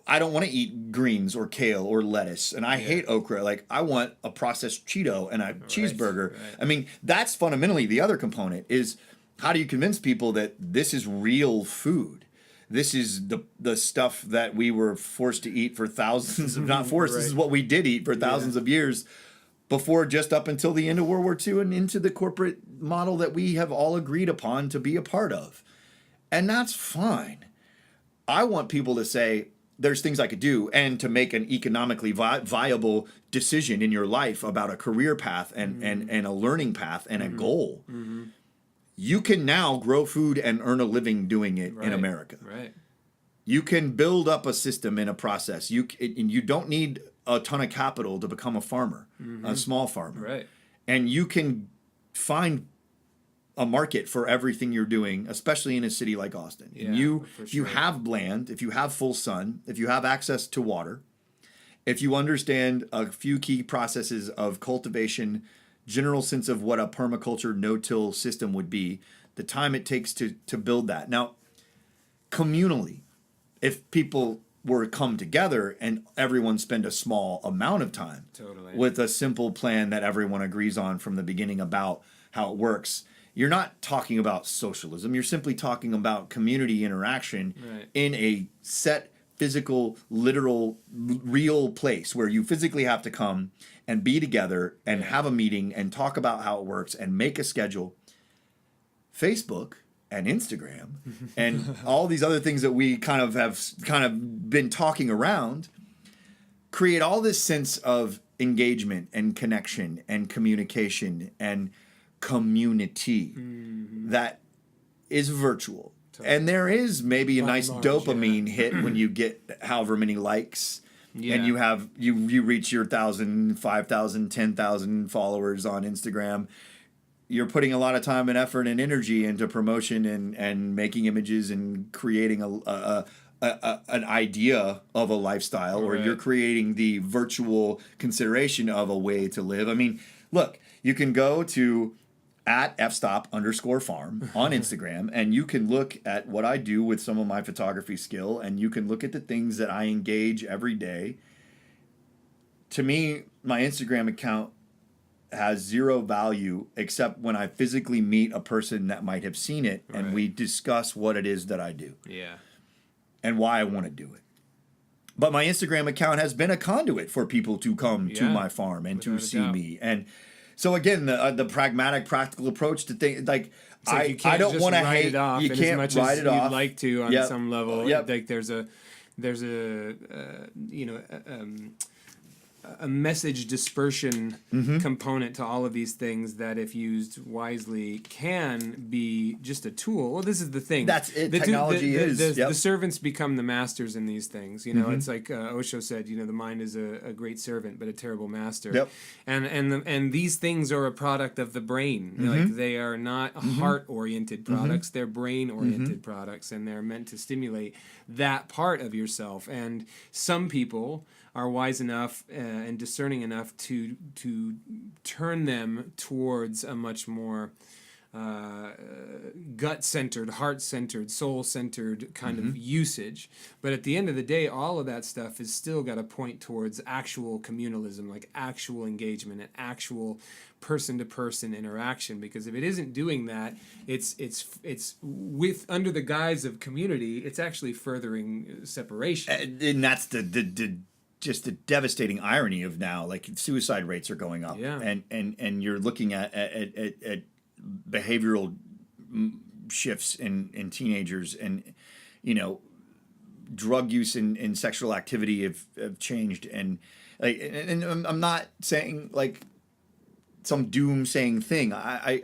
I don't want to eat greens or kale or lettuce, and I hate okra. Like, I want a processed Cheeto and a cheeseburger. Right. I mean, that's fundamentally the other component is, how do you convince people that this is real food? This is the stuff that we were forced to eat for thousands of, not forced, this is what we did eat for thousands of years before, just up until the end of World War II and into the corporate model that we have all agreed upon to be a part of. And that's fine. I want people to say, there's things I could do, and to make an economically viable decision in your life about a career path and a learning path and a goal. You can now grow food and earn a living doing it in America. Right. You can build up a system and a process. And you don't need a ton of capital to become a farmer, a small farmer. Right. And you can find a market for everything you're doing, especially in a city like Austin. Yeah, and you sure. have land, if you have full sun, if you have access to water, if you understand a few key processes of cultivation, general sense of what a permaculture no-till system would be, the time it takes to build that. Now, communally, if people were to come together and everyone spend a small amount of time with a simple plan that everyone agrees on from the beginning about how it works, you're not talking about socialism. You're simply talking about community interaction in a set, physical, literal, real place where you physically have to come and be together and have a meeting and talk about how it works and make a schedule. Facebook and Instagram and all these other things that we kind of been talking around create all this sense of engagement and connection and communication and community that is virtual. And there is maybe a nice dopamine hit when you get however many likes and you reach your 1,000, 5,000, 10,000 followers on Instagram. you're putting a lot of time and effort and energy into promotion and making images and creating an idea of a lifestyle, or you're creating the virtual consideration of a way to live. I mean, look, you can go to at F-Stop_farm on Instagram, and you can look at what I do with some of my photography skill, and you can look at the things that I engage every day. To me, my Instagram account has zero value except when I physically meet a person that might have seen it, and we discuss what it is that I do. Yeah. And why I want to do it. But my Instagram account has been a conduit for people to come to my farm and to see me. And so again, the pragmatic, practical approach to things, like I don't want to hate it off. You and can't as much write as it off. You'd like to on some level. Yep. Like there's a message dispersion component to all of these things that, if used wisely, can be just a tool. Well, this is the thing. That's it. Technology is. The servants become the masters in these things. You know, it's like Osho said. You know, the mind is a great servant, but a terrible master. Yep. And these things are a product of the brain. Like they are not heart-oriented products. They're brain-oriented products, and they're meant to stimulate that part of yourself. And some people are wise enough and discerning enough to turn them towards a much more gut-centered, heart-centered, soul-centered kind of usage. But at the end of the day, all of that stuff is still got to point towards actual communalism, like actual engagement and actual person-to-person interaction. Because if it isn't doing that, it's with under the guise of community, it's actually furthering separation. And that's the just the devastating irony of now, like suicide rates are going up, and you're looking at behavioral shifts in teenagers, and drug use and sexual activity have changed, and I'm not saying like some doom-saying thing. I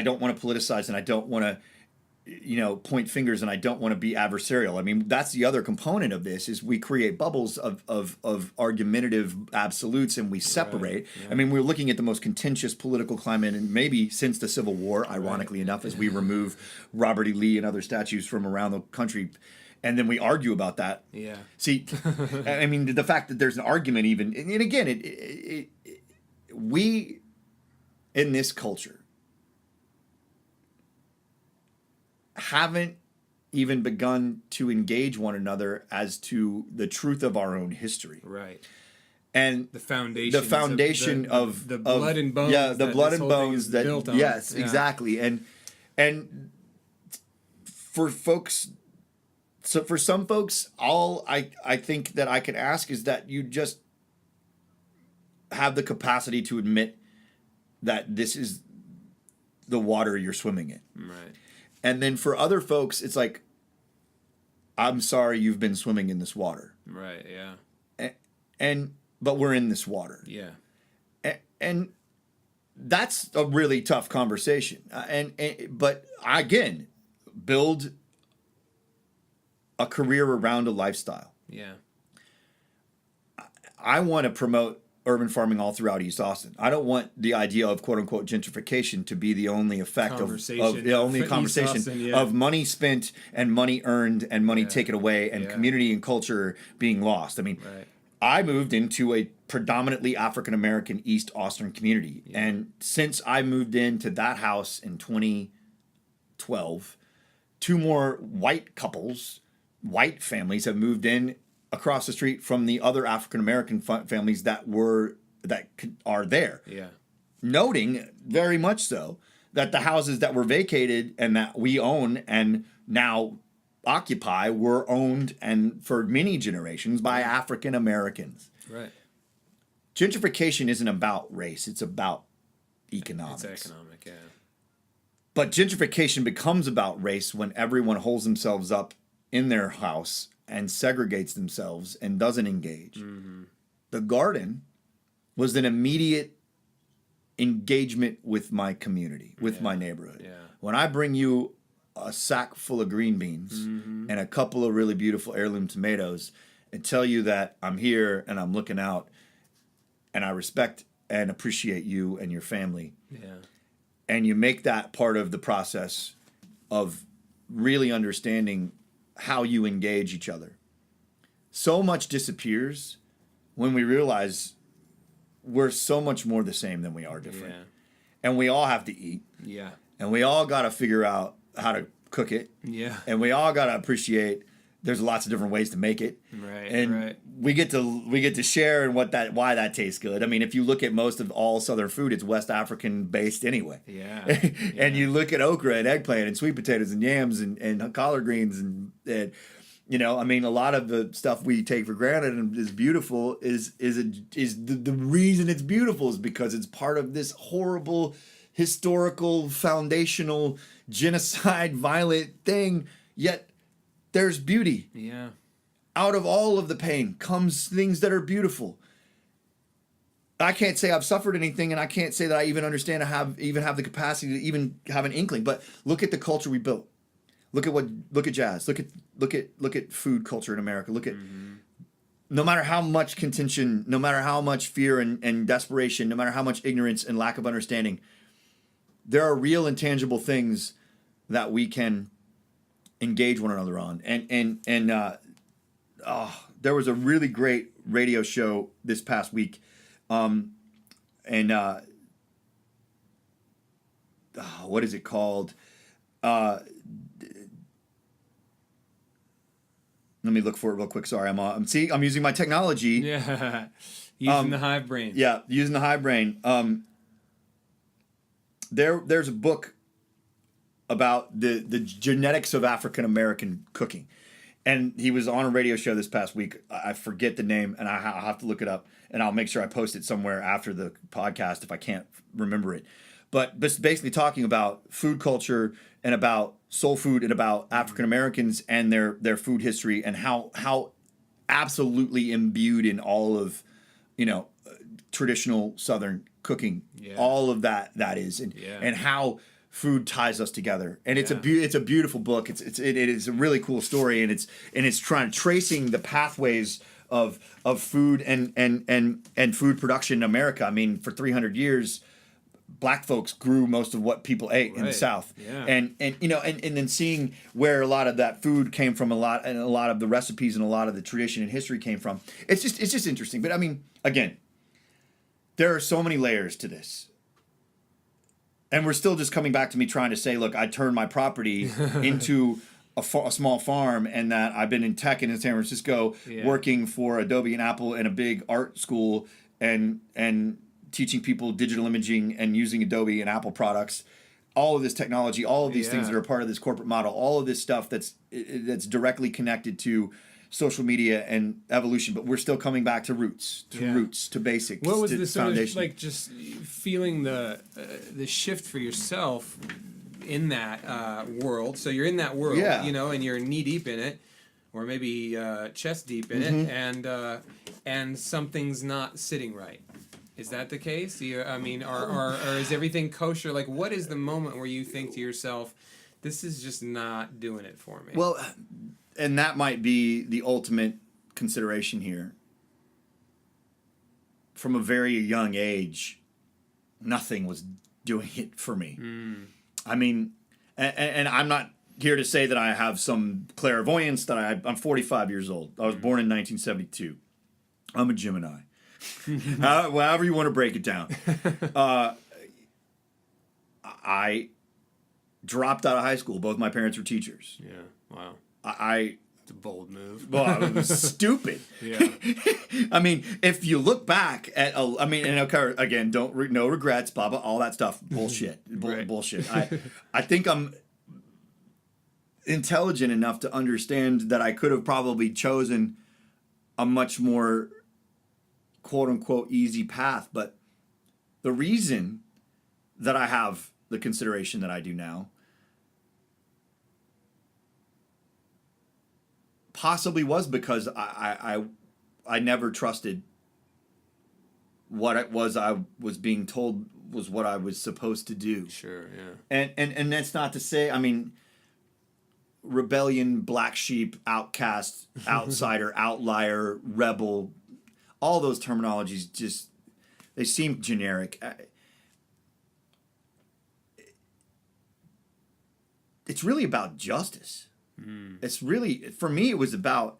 don't want to politicize, and I don't want to point fingers, and I don't want to be adversarial. I mean, that's the other component of this, is we create bubbles of argumentative absolutes, and we separate. I mean, we're looking at the most contentious political climate, and maybe since the Civil War, ironically enough, as we remove Robert E. Lee and other statues from around the country, and then we argue about that. Yeah. See, I mean, the fact that there's an argument even, and again, we, in this culture, haven't even begun to engage one another as to the truth of our own history. Right. And the foundation of the blood and bones. Yeah, the blood and bones that built on. Yes, exactly. And for folks, so for some folks, all I think that I can ask is that you just have the capacity to admit that this is the water you're swimming in. Right. And then for other folks, it's like, I'm sorry you've been swimming in this water. Right, yeah. But we're in this water. Yeah. And that's a really tough conversation. But again, build a career around a lifestyle. Yeah. I want to promote urban farming all throughout East Austin. I don't want the idea of quote unquote gentrification to be the only effect of the only conversation Austin, of money spent and money earned and money taken away and community and culture being lost. I mean, I moved into a predominantly African American East Austin community, and since I moved into that house in 2012, two more white couples, white families have moved in across the street from the other African American families that are there. Yeah. Noting very much so that the houses that were vacated and that we own and now occupy were owned and for many generations by African Americans. Right. Gentrification isn't about race, it's about economics. It's economic, yeah. But gentrification becomes about race when everyone holds themselves up in their house and segregates themselves and doesn't engage. Mm-hmm. The garden was an immediate engagement with my community, with my neighborhood. Yeah. When I bring you a sack full of green beans and a couple of really beautiful heirloom tomatoes and tell you that I'm here and I'm looking out and I respect and appreciate you and your family. Yeah. And you make that part of the process of really understanding how you engage each other. So much disappears when we realize we're so much more the same than we are different. Yeah. And we all have to eat. Yeah. And we all got to figure out how to cook it. Yeah. And we all got to appreciate there's lots of different ways to make it. Right. And right. we get to share in why that tastes good. I mean, if you look at most of all Southern food, it's West African based anyway. Yeah. And you look at okra and eggplant and sweet potatoes and yams and collard greens and you know, I mean, a lot of the stuff we take for granted and is beautiful is the reason it's beautiful is because it's part of this horrible historical foundational genocide violent thing. Yet there's beauty. Yeah. Out of all of the pain comes things that are beautiful. I can't say I've suffered anything, and I can't say that I even understand have the capacity to even have an inkling. But look at the culture we built. Look at jazz. Look at food culture in America. Look at no matter how much contention, no matter how much fear and desperation, no matter how much ignorance and lack of understanding, there are real and tangible things that we can engage one another on. And there was a really great radio show this past week, what is it called? Let me look for it real quick. Sorry, I'm using my technology. Yeah, using the hive brain. Yeah, using the hive brain. There's a book about the genetics of African American cooking, and he was on a radio show this past week. I forget the name, and I'll have to look it up, and I'll make sure I post it somewhere after the podcast if I can't remember it. But basically talking about food culture and about soul food and about African Americans and their food history and how absolutely imbued in all of, you know, traditional Southern cooking, all of that is, and how food ties us together. And it's a beautiful book. It is a really cool story, and it's tracing the pathways of food and food production in America. I mean, for 300 years. Black folks grew most of what people ate in the South, and you know, and then seeing where a lot of that food came from, a lot of the recipes and a lot of the tradition and history came from. It's just interesting. But I mean, again, there are so many layers to this, and we're still just coming back to me trying to say, look, I turned my property into a small farm, and that I've been in tech and in San Francisco working for Adobe and Apple in a big art school and teaching people digital imaging and using Adobe and Apple products, all of this technology, all of these things that are part of this corporate model, all of this stuff that's directly connected to social media and evolution. But we're still coming back to roots, to basics. What was to the sort foundation. of like just feeling the shift for yourself in that world? So you're in that world, you know, and you're knee deep in it, or maybe chest deep in it, and something's not sitting right. Is that the case? I mean, or is everything kosher? Like, what is the moment where you think to yourself, this is just not doing it for me? Well, and that might be the ultimate consideration here. From a very young age, nothing was doing it for me. I mean, and I'm not here to say that I have some clairvoyance, that I'm 45 years old. I was born in 1972. I'm a Gemini. However you want to break it down. I dropped out of high school. Both my parents were teachers. Yeah. Wow. It's a bold move. Well, it was stupid. Yeah. I mean, if you look back at, I mean, and okay, again, no regrets, blah, blah, all that stuff. Bullshit. Bullshit. I think I'm intelligent enough to understand that I could have probably chosen a much more quote unquote easy path, but the reason that I have the consideration that I do now possibly was because I never trusted what it was I was being told was what I was supposed to do. Sure, yeah. And that's not to say, I mean, rebellion, black sheep, outcast, outsider, outlier, rebel, all those terminologies just They seem generic. It's really about justice. It's really, for me, it was about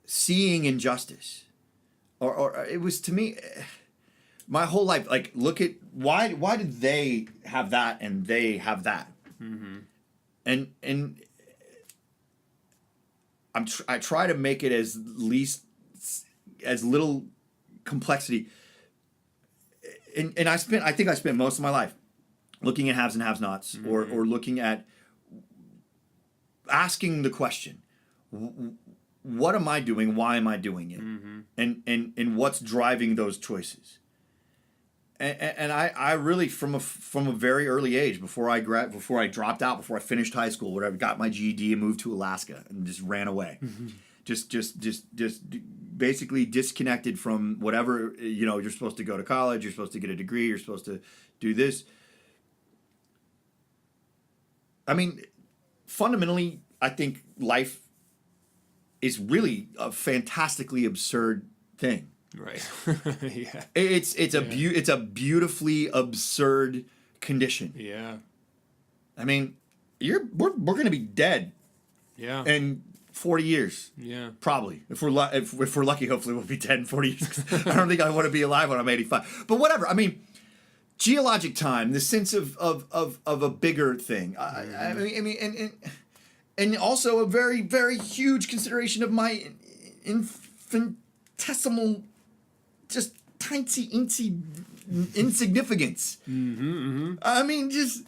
seeing injustice. Or it was, to me, my whole life, like, look at, why did they have that and they have that? And I try to make it as little complexity. And I think I spent most of my life looking at haves and have-nots, or looking at asking the question, what am I doing? Why am I doing it? And what's driving those choices? And I really, from a very early age, before I dropped out, before I finished high school, whatever, got my GED and moved to Alaska and just ran away, just basically disconnected from whatever, you're supposed to go to college, you're supposed to get a degree, you're supposed to do this. I mean, fundamentally, I think life is really a fantastically absurd thing. Right. Yeah. It's a beautifully absurd condition. Yeah. I mean, we're going to be dead. Yeah. In 40 years. Yeah. Probably. If we're lucky, hopefully we'll be dead in 40 years. I don't think I want to be alive when I'm 85. But whatever. I mean, geologic time, the sense of a bigger thing. I mean, and also a very, very huge consideration of my infinitesimal, just teensy insignificance. I mean, just.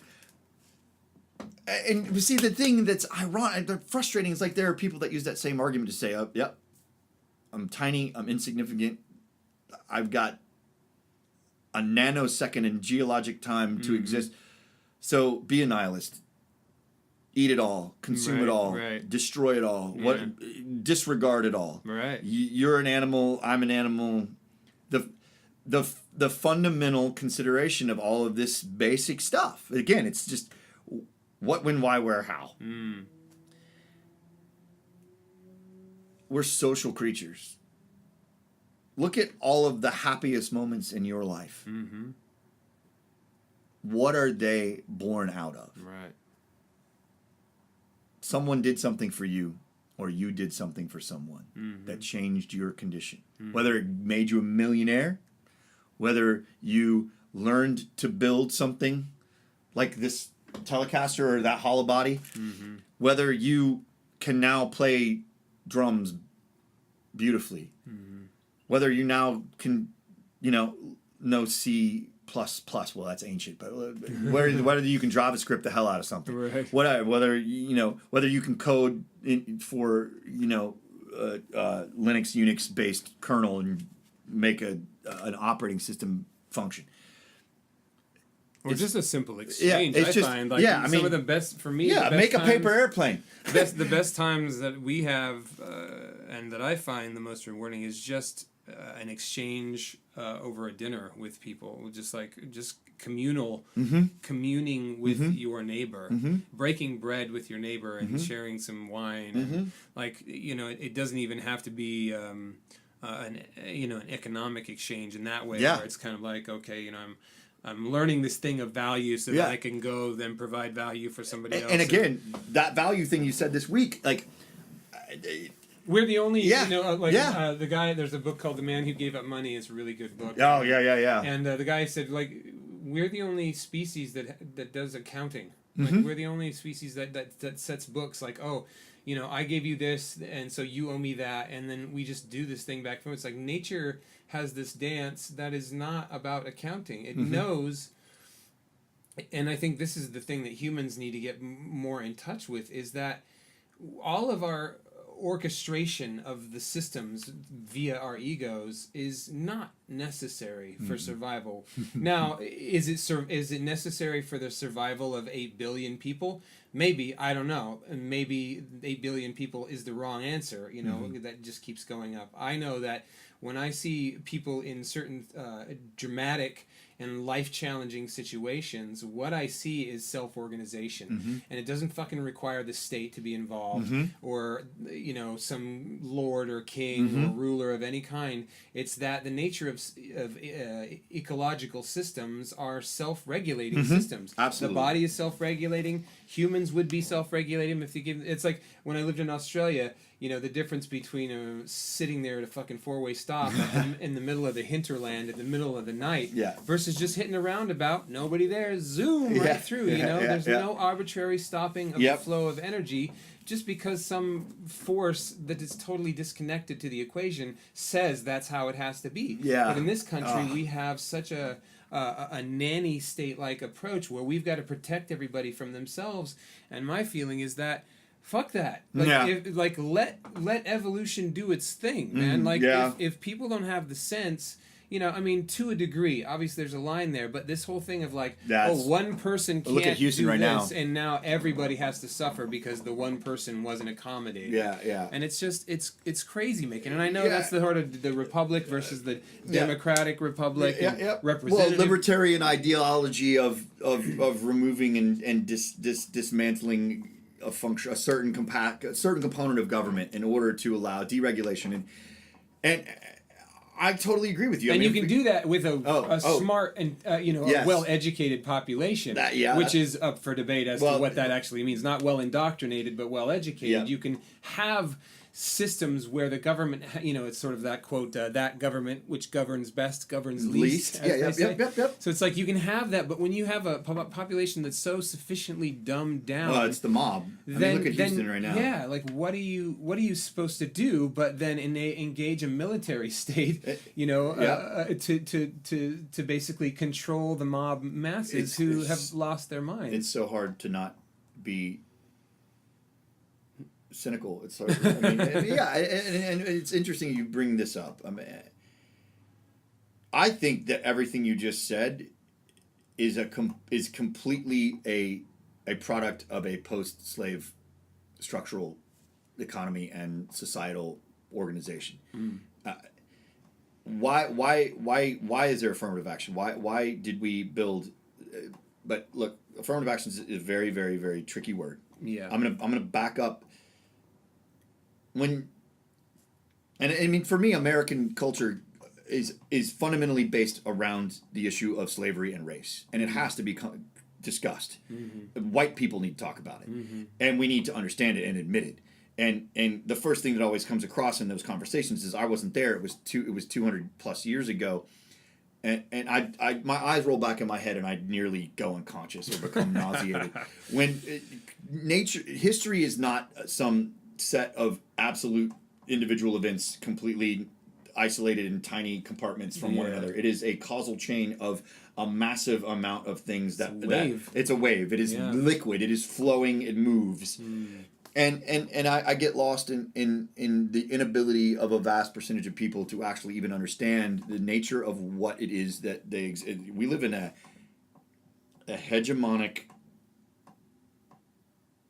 And see, the thing that's ironic, frustrating, is like there are people that use that same argument to say, yep, I'm tiny, I'm insignificant, I've got a nanosecond in geologic time to exist. So be a nihilist. Eat it all, consume it all, destroy it all, disregard it all. Right. You're an animal, I'm an animal. The fundamental consideration of all of this basic stuff. Again, it's just what, when, why, where, how. We're social creatures. Look at all of the happiest moments in your life. What are they born out of? Right. Someone did something for you, or you did something for someone that changed your condition. Whether it made you a millionaire, whether you learned to build something like this Telecaster or that hollow body, whether you can now play drums beautifully, whether you now can, know C++, well, that's ancient, but whether you can JavaScript the hell out of something, whether you can code for Linux Unix based kernel and make an operating system function. Or just a simple exchange. I find like some of the best for me. Yeah, make a paper airplane. The best times that we have and that I find the most rewarding is just an exchange over a dinner with people, just communal, communing with your neighbor, breaking bread with your neighbor, and sharing some wine. And it doesn't even have to be an economic exchange in that way, where it's kind of like, okay, I'm learning this thing of value so that I can go then provide value for somebody else. And again, that value thing you said this week, like. We're the only, the guy, there's a book called The Man Who Gave Up Money. It's a really good book. Oh, yeah. And the guy said, we're the only species that does accounting. We're the only species that sets books like, I gave you this, and so you owe me that, and then we just do this thing back and forth. It's like nature has this dance that is not about accounting. It knows, and I think this is the thing that humans need to get more in touch with, is that all of our orchestration of the systems via our egos is not necessary for survival. Now, is it necessary for the survival of 8 billion people? Maybe, I don't know. Maybe 8 billion people is the wrong answer, that just keeps going up. I know that when I see people in certain dramatic and life-challenging situations, what I see is self-organization. And it doesn't fucking require the state to be involved or, you know, some lord or king or ruler of any kind. It's that the nature of ecological systems are self-regulating systems. Absolutely. The body is self-regulating. Humans would be self-regulating if you give. It's like when I lived in Australia. You know, the difference between sitting there at a fucking four-way stop in the middle of the hinterland in the middle of the night versus just hitting a roundabout, nobody there, zoom right through. You know, there's no arbitrary stopping of the flow of energy. Just because some force that is totally disconnected to the equation says that's how it has to be. Yeah. But in this country, we have such a nanny state-like approach where we've got to protect everybody from themselves. And my feeling is that fuck that. Like, let evolution do its thing, man. If people don't have the sense. You know, I mean, to a degree, obviously there's a line there, but this whole thing of like, one person can't look at Houston do right this, now. and now everybody has to suffer because the one person wasn't accommodated. Yeah. And it's just, it's crazy making. And I know that's the heart of the republic versus the democratic republic representative. Well, libertarian ideology of removing and dismantling a function, a certain component of government in order to allow deregulation and I totally agree with you. And you can do that with a smart and a well-educated population, which is up for debate as to what that actually means. Not well-indoctrinated, but well-educated. Yeah. You can have systems where the government, you know, it's sort of that quote, that government which governs best governs least. Yep. So it's like you can have that, but when you have a population that's so sufficiently dumbed down, well, it's the mob. Then, look at Houston right now. Yeah, like what are you supposed to do? But then engage a military state, you know, to basically control the mob masses who have lost their minds. It's so hard to not be cynical. It's hard. I mean, and it's interesting you bring this up. I mean, I think that everything you just said is completely a product of a post-slave structural economy and societal organization. Why is there affirmative action? Why did we build? But look, affirmative action is a very, very, very tricky word. Yeah, I'm gonna back up. And I mean, for me, American culture is fundamentally based around the issue of slavery and race, and it has to be discussed. White people need to talk about it, and we need to understand it and admit it. And the first thing that always comes across in those conversations is I wasn't there. It was 200 plus years ago, and I my eyes roll back in my head and I nearly go unconscious or become nauseated. When history is not some set of absolute individual events completely isolated in tiny compartments from one another. It is a causal chain of a massive amount of things that it's a wave. It is liquid. It is flowing. It moves. And I get lost in the inability of a vast percentage of people to actually even understand the nature of what it is that we live in a hegemonic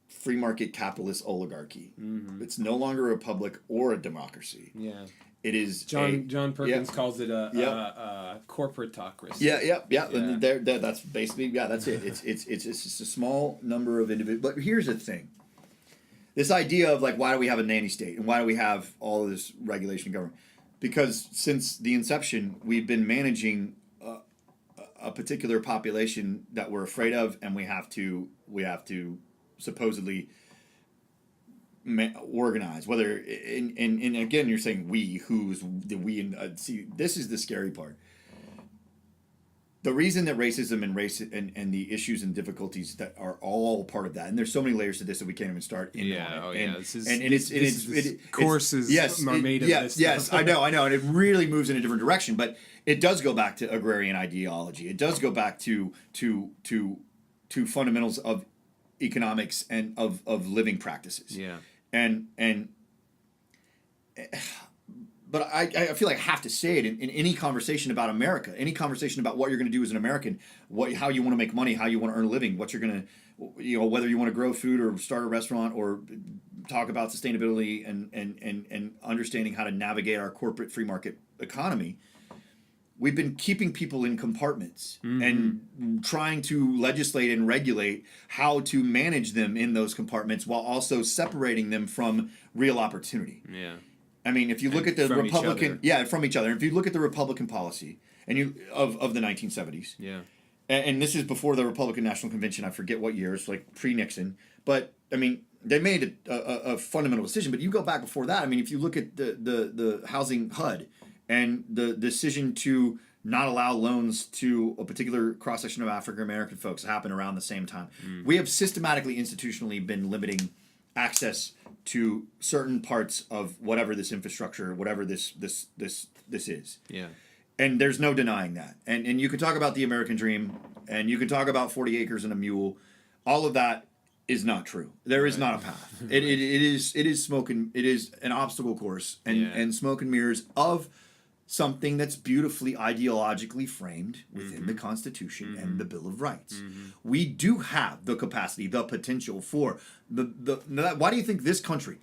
free market capitalist oligarchy. It's no longer a republic or a democracy. Yeah. It is John Perkins calls it a corporatocracy. Yeah. And that's basically that's it. It's just a small number of individuals. But here's the thing. This idea of like why do we have a nanny state and why do we have all of this regulation and government? Because since the inception, we've been managing a particular population that we're afraid of, and we have to supposedly organize. Whether and again, you're saying who's the we, and see, this is the scary part. The reason that racism and race and the issues and difficulties that are all part of that, and there's so many layers to this that we can't even start. Courses are made of this. Yes, I know, and it really moves in a different direction. But it does go back to agrarian ideology. It does go back to fundamentals of economics and of living practices. Yeah. But I feel like I have to say it in any conversation about America, any conversation about what you're going to do as an American, how you want to make money, how you want to earn a living, what you're going to, whether you want to grow food or start a restaurant or talk about sustainability and understanding how to navigate our corporate free market economy. we've been keeping people in compartments and trying to legislate and regulate how to manage them in those compartments while also separating them from real opportunity. Yeah. I mean, if you look at the from Republican, each other. from each other. If you look at the Republican policy and of the 1970s, and this is before the Republican National Convention. I forget what year. It's like pre-Nixon, but I mean, they made a fundamental decision. But you go back before that. I mean, if you look at the housing HUD and the decision to not allow loans to a particular cross-section of African American folks happen around the same time, we have systematically, institutionally been limiting access to certain parts of whatever this infrastructure, whatever this is. Yeah. And there's no denying that. And you can talk about the American dream, and you can talk about 40 acres and a mule. All of that is not true. There is not a path. It is smoke and it is an obstacle course and smoke and mirrors of something that's beautifully ideologically framed within the Constitution and the Bill of Rights. We do have the capacity, the potential for why do you think this country,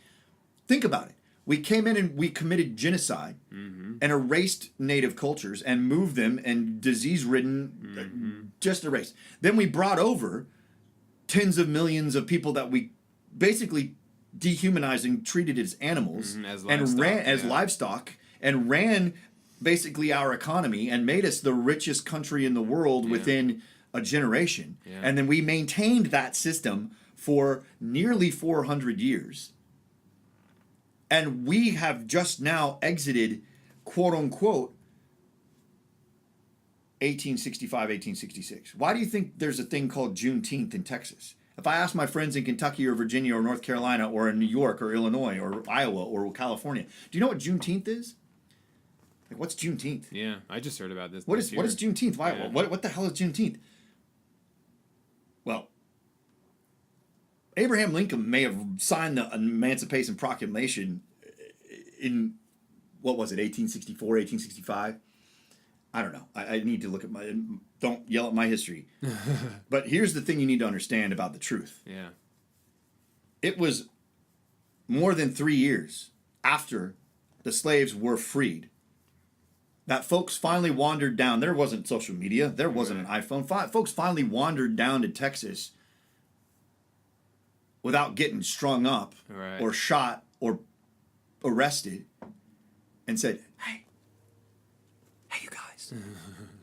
think about it, we came in and we committed genocide and erased native cultures and moved them and disease-ridden, just erased. Then we brought over tens of millions of people that we basically dehumanized and treated as animals as livestock and ran basically our economy and made us the richest country in the world within a generation. And then we maintained that system for nearly 400 years. And we have just now exited, quote unquote, 1865, 1866. Why do you think there's a thing called Juneteenth in Texas? If I ask my friends in Kentucky or Virginia or North Carolina or in New York or Illinois or Iowa or California, do you know what Juneteenth is? Like, what's Juneteenth? Yeah, I just heard about this. What is Juneteenth? Why? Yeah. What the hell is Juneteenth? Well, Abraham Lincoln may have signed the Emancipation Proclamation in, what was it, 1864, 1865? I don't know. I need to look at my, don't yell at my history. But here's the thing you need to understand about the truth. Yeah. It was more than 3 years after the slaves were freed that folks finally wandered down. There wasn't social media. There wasn't an iPhone. Folks finally wandered down to Texas without getting strung up or shot or arrested and said, hey, you guys,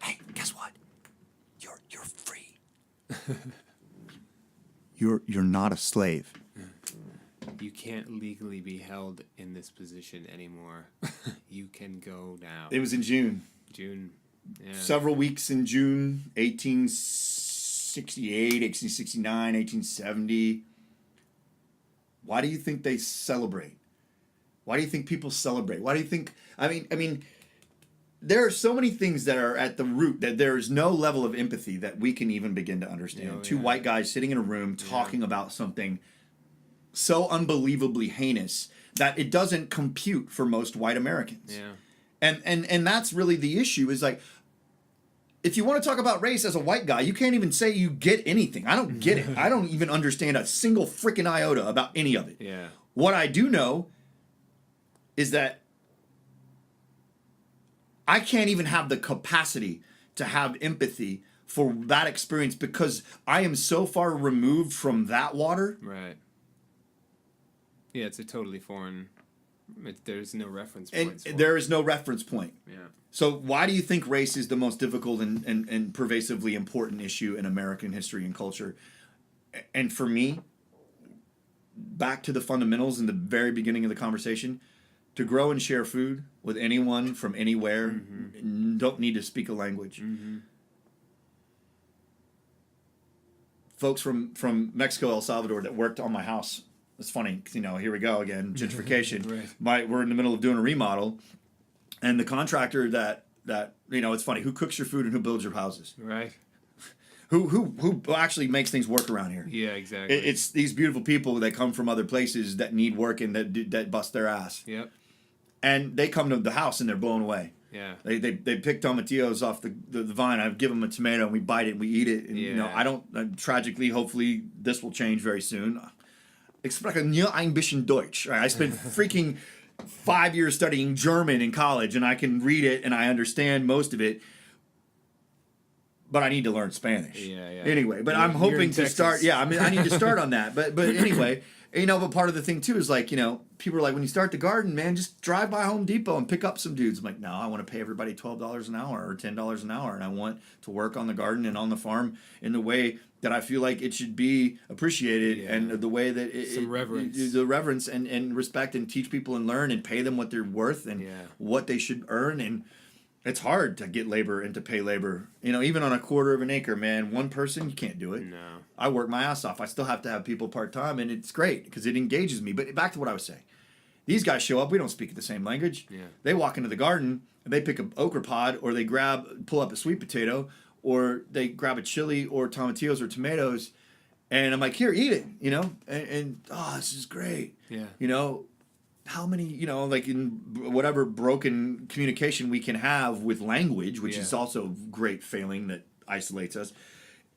hey, guess what? You're free. You're not a slave. You can't legally be held in this position anymore. You can go now. It was in June. Yeah. Several weeks in June, 1868, 1869, 1870. Why do you think they celebrate? Why do you think people celebrate? Why do you think, I mean, there are so many things that are at the root that there is no level of empathy that we can even begin to understand. Two white guys sitting in a room talking about something so unbelievably heinous that it doesn't compute for most white Americans. Yeah. And that's really the issue, is like, if you want to talk about race as a white guy, you can't even say you get anything. I don't get it. I don't even understand a single freaking iota about any of it. Yeah. What I do know is that I can't even have the capacity to have empathy for that experience because I am so far removed from that water. Right. Yeah, it's a totally foreign. There's no reference point. There is no reference point. Yeah. So why do you think race is the most difficult and pervasively important issue in American history and culture? And for me, back to the fundamentals in the very beginning of the conversation, to grow and share food with anyone from anywhere, don't need to speak a language. Folks from Mexico, El Salvador that worked on my house. It's funny, 'cause, here we go again, gentrification. We're in the middle of doing a remodel, and the contractor that it's funny, who cooks your food and who builds your houses? Right. Who actually makes things work around here? Yeah, exactly. It's these beautiful people that come from other places that need work and that bust their ass. Yep. And they come to the house and they're blown away. Yeah. They pick tomatillos off the vine. I give them a tomato and we bite it and we eat it. And I don't. Tragically, hopefully, this will change very soon. Ich spreche nur ein bisschen Deutsch. I spent freaking 5 years studying German in college, and I can read it and I understand most of it. But I need to learn Spanish. Yeah. Anyway, but You're I'm hoping to Texas. start. Yeah, I mean, I need to start on that. But anyway, but part of the thing too is like, people are like, when you start the garden, man, just drive by Home Depot and pick up some dudes. I'm like, no, I want to pay everybody $12 an hour or $10 an hour, and I want to work on the garden and on the farm in the way that I feel like it should be appreciated, and the way that Some reverence, the reverence and respect, and teach people and learn and pay them what they're worth and what they should earn. And it's hard to get labor and to pay labor. Even on a quarter of an acre, man, one person, you can't do it. No. I work my ass off. I still have to have people part-time, and it's great because it engages me. But back to what I was saying. These guys show up. We don't speak the same language. Yeah. They walk into the garden, and they pick an okra pod, or they pull up a sweet potato, or they grab a chili or tomatillos or tomatoes, and I'm like, here, eat it, and this is great. Yeah. How many, like in whatever broken communication we can have with language, which is also a great failing that isolates us.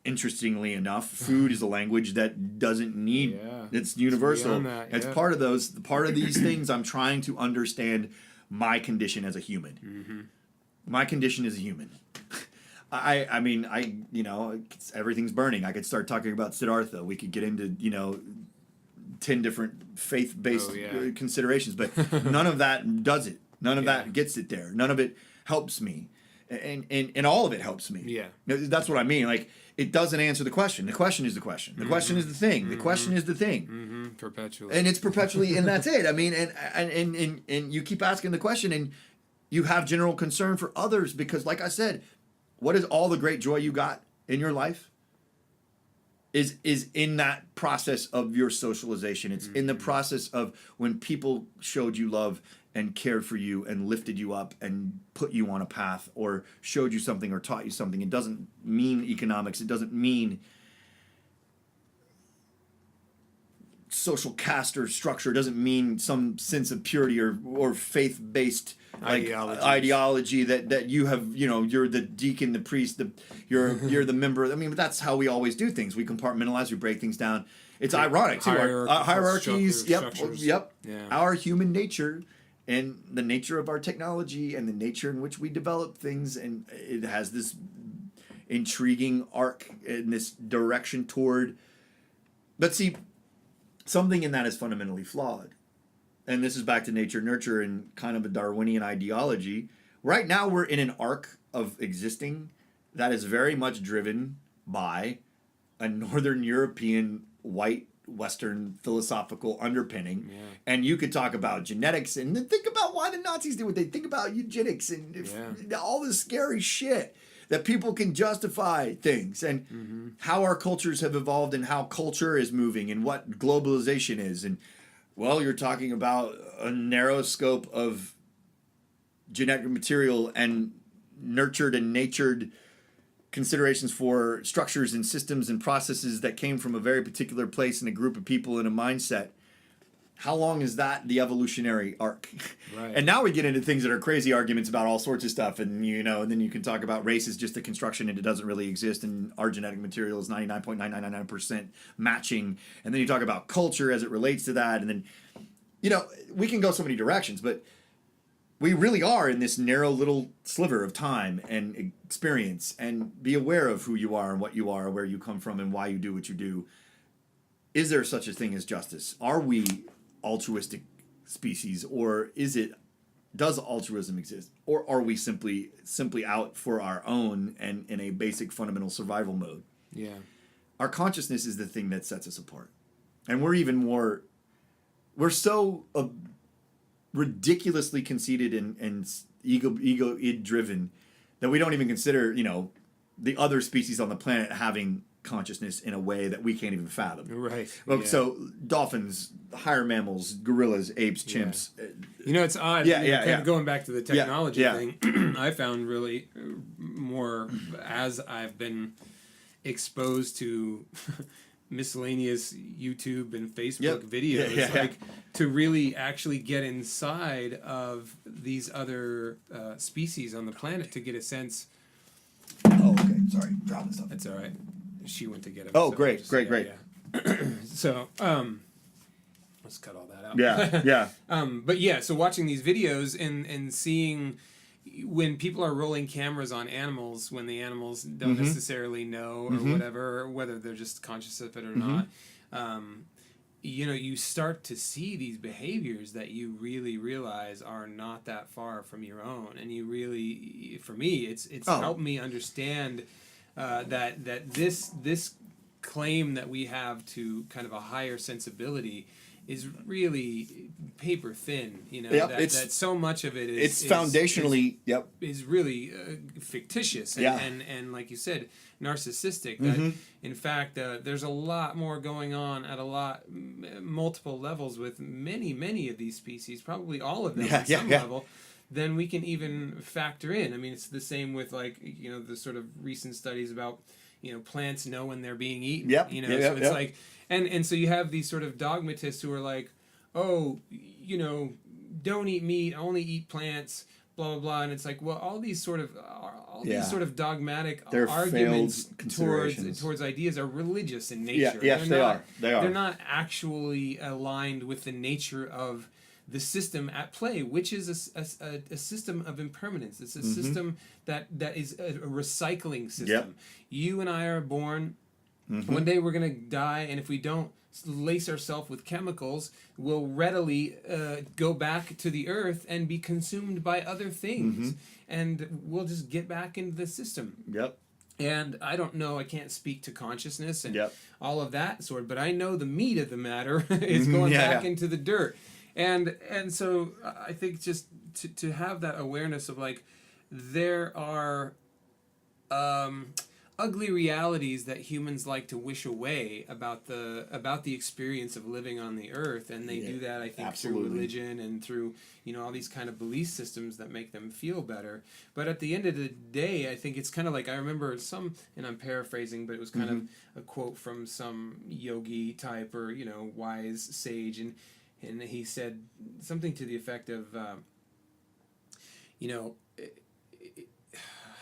Interestingly enough, food is a language that doesn't need, it's universal. It's part of these things. I'm trying to understand my condition as a human. Mm-hmm. My condition as a human. I mean, everything's burning. I could start talking about Siddhartha. We could get into, 10 different faith-based considerations, but none of that does it. None of that gets it there. None of it helps me. And all of it helps me. Yeah. That's what I mean. Like, it doesn't answer the question. The question is the question. The question is the thing. The question is the thing. Mm-hmm. Perpetually. And it's perpetually, and that's it. I mean, and you keep asking the question, and you have general concern for others because, like I said, what is all the great joy you got in your life? Is in that process of your socialization. It's in the process of when people showed you love and cared for you and lifted you up and put you on a path or showed you something or taught you something. It doesn't mean economics. It doesn't mean social caste or structure. It doesn't mean some sense of purity or faith-based ideology that you have, you're the deacon, the priest, you're the member. I mean, that's how we always do things. We compartmentalize, we break things down. It's ironic too. Our hierarchies, structures. Yep. Yeah. Our human nature and the nature of our technology and the nature in which we develop things, and it has this intriguing arc in this direction toward. But see, something in that is fundamentally flawed. And this is back to nature nurture and kind of a Darwinian ideology. Right now we're in an arc of existing that is very much driven by a Northern European white Western philosophical underpinning. Yeah. And you could talk about genetics and think about why the Nazis did what they think about eugenics and all this scary shit that people can justify things and how our cultures have evolved and how culture is moving and what globalization is. And well, you're talking about a narrow scope of genetic material and nurtured and natured considerations for structures and systems and processes that came from a very particular place and a group of people and a mindset. How long is that the evolutionary arc? Right. And now we get into things that are crazy arguments about all sorts of stuff, and and then you can talk about race is just a construction and it doesn't really exist, and our genetic material is 99.999% matching. And then you talk about culture as it relates to that, and then we can go so many directions, but we really are in this narrow little sliver of time and experience, and be aware of who you are and what you are, where you come from, and why you do what you do. Is there such a thing as justice? Are we altruistic species, or does altruism exist, or are we simply out for our own and in a basic fundamental survival mode? Yeah. Our consciousness is the thing that sets us apart, and we're so ridiculously conceited and ego driven that we don't even consider the other species on the planet having consciousness in a way that we can't even fathom. Right. Well, so dolphins, higher mammals, gorillas, apes, chimps. It's odd. Kind of going back to the technology thing, I found really more as I've been exposed to miscellaneous YouTube and Facebook videos, like to really actually get inside of these other species on the planet to get a sense. Oh, okay. Sorry, dropping stuff. That's all right. She went to get him. Oh, so great. So, Let's cut all that out. Yeah. But yeah, so watching these videos and seeing when people are rolling cameras on animals when the animals don't necessarily know or whatever, or whether they're just conscious of it or not, you start to see these behaviors that you really realize are not that far from your own, and you really, for me, it's helped me understand that this claim that we have to kind of a higher sensibility is really paper thin, that so much of it is foundationally is really fictitious and like you said, narcissistic. That in fact there's a lot more going on at multiple levels with many of these species, probably all of them at some level, than we can even factor in. I mean, it's the same with the sort of recent studies about plants know when they're being eaten. So it's like, and so you have these sort of dogmatists who are like, oh, don't eat meat, only eat plants, blah blah blah, and it's like, well, all these sort of dogmatic arguments towards ideas are religious in nature. They are. They're not actually aligned with the nature of the system at play, which is a system of impermanence. It's a system that is a recycling system. You and I are born. One day we're going to die, and if we don't lace ourselves with chemicals, we'll readily go back to the earth and be consumed by other things. And we'll just get back into the system. And I don't know, I can't speak to consciousness and all of that sort, but I know the meat of the matter is going back into the dirt. And so I think just to have that awareness of like, there are ugly realities that humans like to wish away about the experience of living on the earth, and they do that, I think, through religion and through all these kind of belief systems that make them feel better. But at the end of the day, I think it's kind of like, I remember and I'm paraphrasing, but it was kind of a quote from some yogi type or wise sage, and he said something to the effect of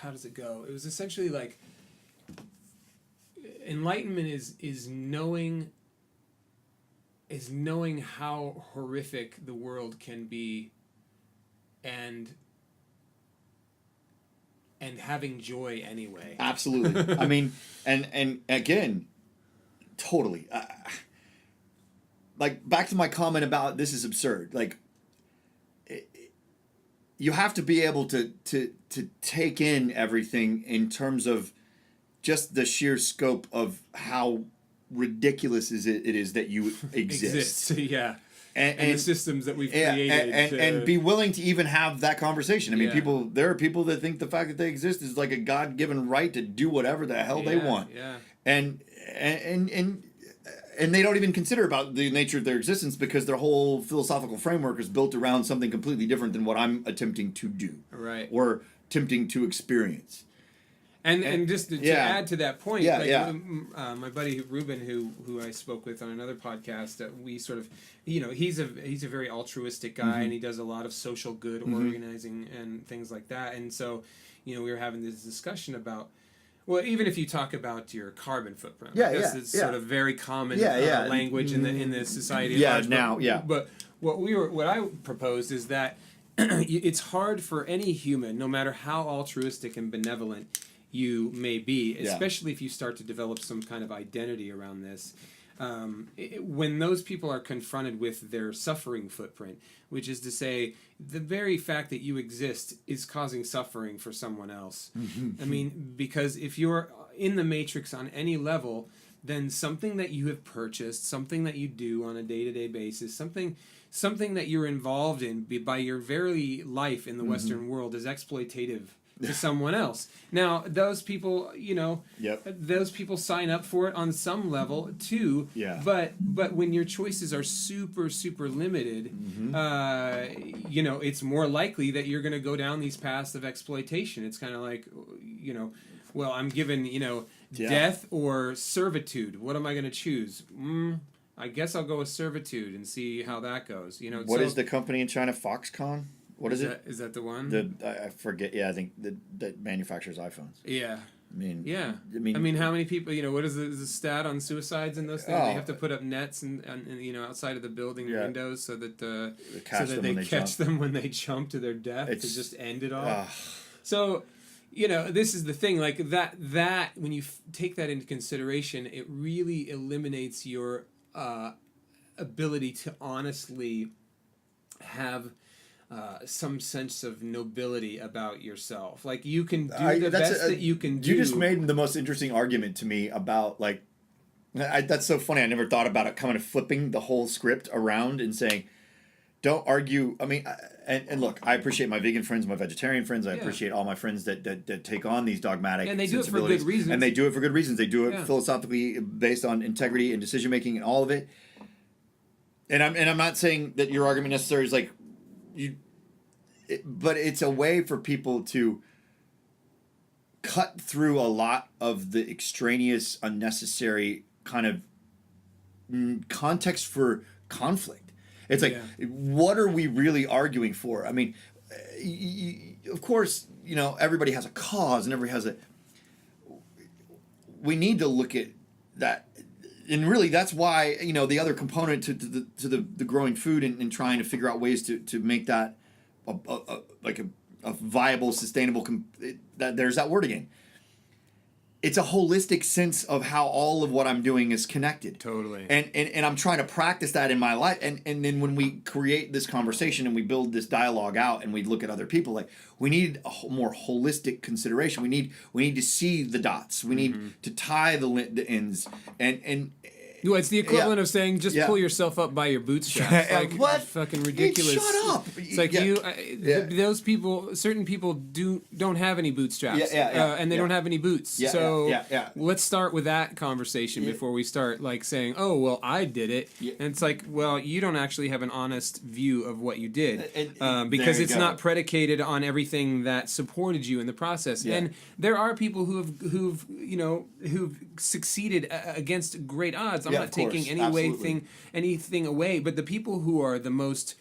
how does it go? It was essentially like, enlightenment is knowing how horrific the world can be, and having joy anyway. Absolutely. I mean, and again, totally. Like, back to my comment about this is absurd. Like, you have to be able to take in everything in terms of just the sheer scope of how ridiculous it is that you exist. And the systems that we've created. And be willing to even have that conversation. I mean, there are people that think the fact that they exist is like a God-given right to do whatever the hell they want. And they don't even consider about the nature of their existence, because their whole philosophical framework is built around something completely different than what I'm attempting to do. Or attempting to experience. And just to add to that point, my buddy Ruben, who I spoke with on another podcast, we sort of, he's a very altruistic guy, and he does a lot of social good organizing and things like that. And so, we were having this discussion about, well, even if you talk about your carbon footprint, it's sort of very common language in the society. But what I proposed is that it's hard for any human, no matter how altruistic and benevolent you may be, especially if you start to develop some kind of identity around this, when those people are confronted with their suffering footprint, which is to say, the very fact that you exist is causing suffering for someone else. I mean, because if you're in the matrix on any level, then something that you have purchased, something that you do on a day-to-day basis, something that you're involved in by your very life in the Western world is exploitative to someone else. Now, those people, those people sign up for it on some level too. But when your choices are super, super limited, it's more likely that you're going to go down these paths of exploitation. It's kind of like, well, I'm given, death or servitude. What am I going to choose? I guess I'll go with servitude and see how that goes. What is the company in China? Foxconn? What is it? Is that the one? I forget. Yeah, I think that manufactures iPhones. Yeah. Yeah. I mean, how many people, what is the stat on suicides and those things? They have to put up nets and outside of the building windows so that they catch them when they jump to their death to just end it all. So, this is the thing, like that when you take that into consideration, it really eliminates your ability to honestly have some sense of nobility about yourself. Like, you can do the best that you can do. You just made the most interesting argument to me about, like, that's so funny. I never thought about it, kind of flipping the whole script around and saying, don't argue. I mean, and look, I appreciate my vegan friends, my vegetarian friends. I appreciate all my friends that take on these dogmatic and they do it for good reasons. And they do it for good reasons. They do it philosophically based on integrity and decision making and all of it. And I'm not saying that your argument necessarily is like, but it's a way for people to cut through a lot of the extraneous, unnecessary kind of context for conflict. It's like, what are we really arguing for? I mean, of course, everybody has a cause and everybody has a. We need to look at that. And really, that's why the other component to the growing food and trying to figure out ways to make that a viable, sustainable. There's that word again. It's a holistic sense of how all of what I'm doing is connected. Totally. And I'm trying to practice that in my life. And then when we create this conversation and we build this dialogue out and we look at other people, like, we need a more holistic consideration. We need to see the dots. We need to tie the ends. And well, it's the equivalent of saying just pull yourself up by your bootstraps. Like, what? Fucking ridiculous. Shut up. It's like those people, certain people don't have any bootstraps. And they don't have any boots. Let's start with that conversation before we start like saying, oh, well, I did it. And it's like, well, you don't actually have an honest view of what you did because it's not predicated on everything that supported you in the process. And there are people who've succeeded against great odds. I'm not taking anything away, but the people who are the most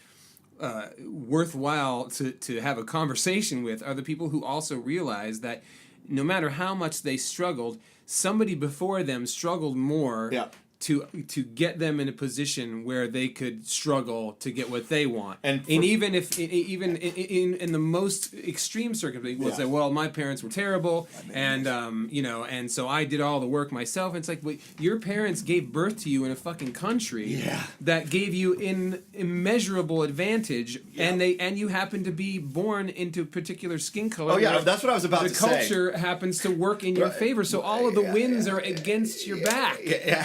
worthwhile to have a conversation with are the people who also realize that no matter how much they struggled, somebody before them struggled more to get them in a position where they could struggle to get what they want. And even if in the most extreme circumstances, we'll say, well, my parents were terrible, and and so I did all the work myself. And it's like, well, your parents gave birth to you in a fucking country that gave you immeasurable advantage, and you happen to be born into a particular skin color. Oh yeah, that's what I was about to say. The culture happens to work in your favor, so all of the winds are against your back.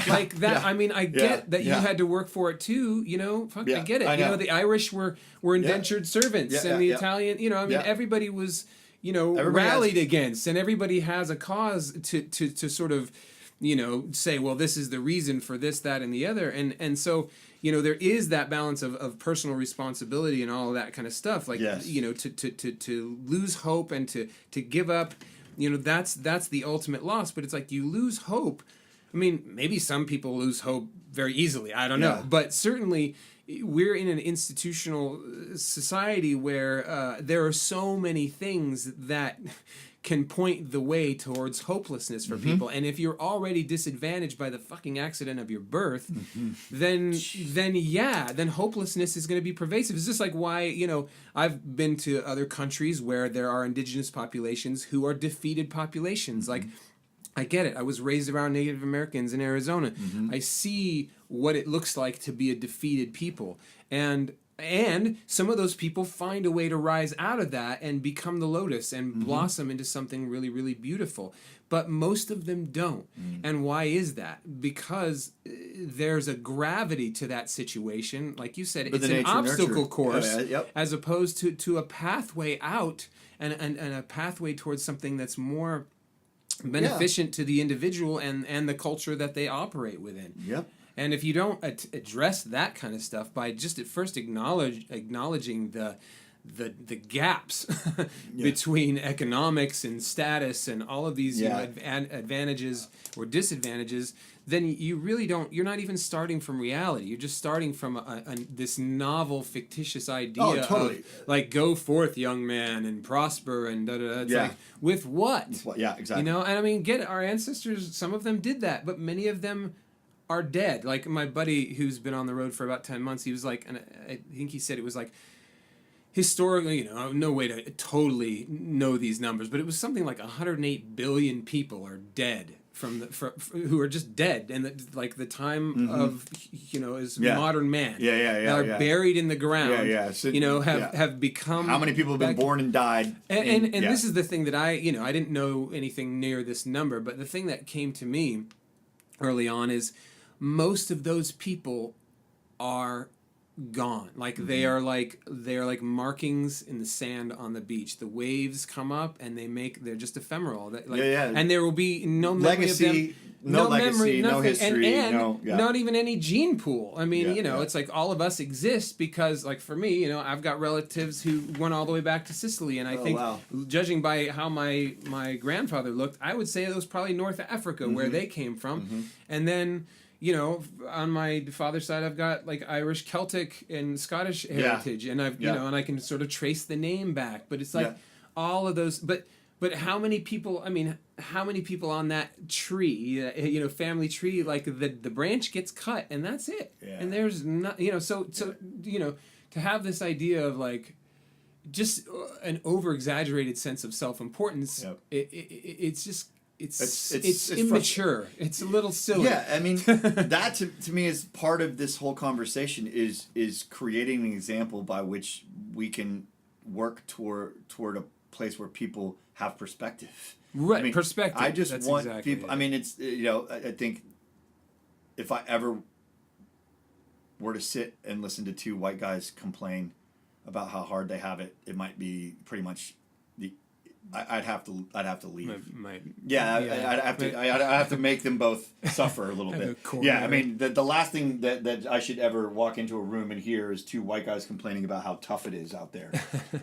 Like that. I mean, I get that you had to work for it too. I get it. The Irish were indentured servants, and the Italian. Everybody was rallied against, and everybody has a cause to sort of say, well, this is the reason for this, that, and the other, and so there is that balance of personal responsibility and all of that kind of stuff. Like to lose hope and to give up. That's the ultimate loss. But it's like you lose hope. I mean, maybe some people lose hope very easily. I don't know. But certainly we're in an institutional society where there are so many things that can point the way towards hopelessness for people. And if you're already disadvantaged by the fucking accident of your birth, then hopelessness is going to be pervasive. It's just like why, I've been to other countries where there are indigenous populations who are defeated populations. Like, I get it. I was raised around Native Americans in Arizona. I see what it looks like to be a defeated people. And some of those people find a way to rise out of that and become the lotus and blossom into something really, really beautiful. But most of them don't. And why is that? Because there's a gravity to that situation. Like you said, it's an obstacle course as opposed to a pathway out and a pathway towards something that's more beneficent to the individual and the culture that they operate within. And if you don't address that kind of stuff by just at first acknowledging the gaps between economics and status and all of these advantages or disadvantages, then you really don't. You're not even starting from reality. You're just starting from this novel, fictitious idea of like, go forth, young man, and prosper, and da da da. It's like, with what? Yeah, exactly. You know, and I mean, get our ancestors. Some of them did that, but many of them are dead. Like my buddy who's been on the road for about 10 months, he was like, and I think he said it was like, historically, you know, no way to totally know these numbers, but it was something like 108 billion people are dead who are just dead, and the time of, you know, is modern man. Are buried in the ground. So, you know, have become. How many people have been born and died? And this is the thing that I didn't know anything near this number, but the thing that came to me early on is most of those people are gone. Like they're like markings in the sand on the beach. The waves come up and they're just ephemeral. And there will be no legacy, memory of them. No legacy, memory, no history, and not even any gene pool. I mean, it's like all of us exist because, like, for me, you know, I've got relatives who went all the way back to Sicily, and I think, judging by how my grandfather looked, I would say it was probably North Africa where they came from, and then, you know, on my father's side, I've got like Irish, Celtic, and Scottish heritage, and I've you know, and I can sort of trace the name back. But it's like all of those. But how many people? I mean, how many people on that tree? You know, family tree. Like the branch gets cut, and that's it. And there's not. You know, so you know, to have this idea of like just an over exaggerated sense of self importance. It's just. It's immature. It's a little silly. Yeah, I mean, that to me is part of this whole conversation is creating an example by which we can work toward a place where people have perspective. Right, I mean, perspective. I just want exactly people. I mean, it's, you know, I think if I ever were to sit and listen to two white guys complain about how hard they have it, it might be pretty much I'd have to leave. I'd have to make them both suffer a little bit. I mean, the last thing that I should ever walk into a room and hear is two white guys complaining about how tough it is out there.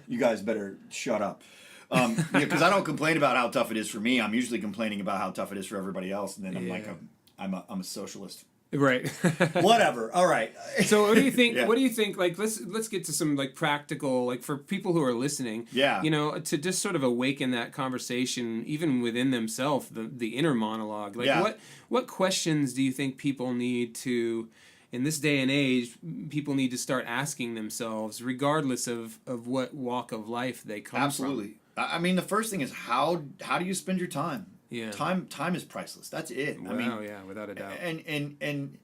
You guys better shut up. Because I don't complain about how tough it is for me. I'm usually complaining about how tough it is for everybody else, and then I'm a socialist. Right. Whatever. All right. So what do you think? What do you think? Like, let's get to some like practical, like for people who are listening. You know, to just sort of awaken that conversation, even within themselves, the inner monologue. Like, what questions do you think people need to, in this day and age, people need to start asking themselves, regardless of what walk of life they come from? Absolutely. I mean, the first thing is how do you spend your time? Time is priceless. That's it. Wow, I mean, without a doubt. And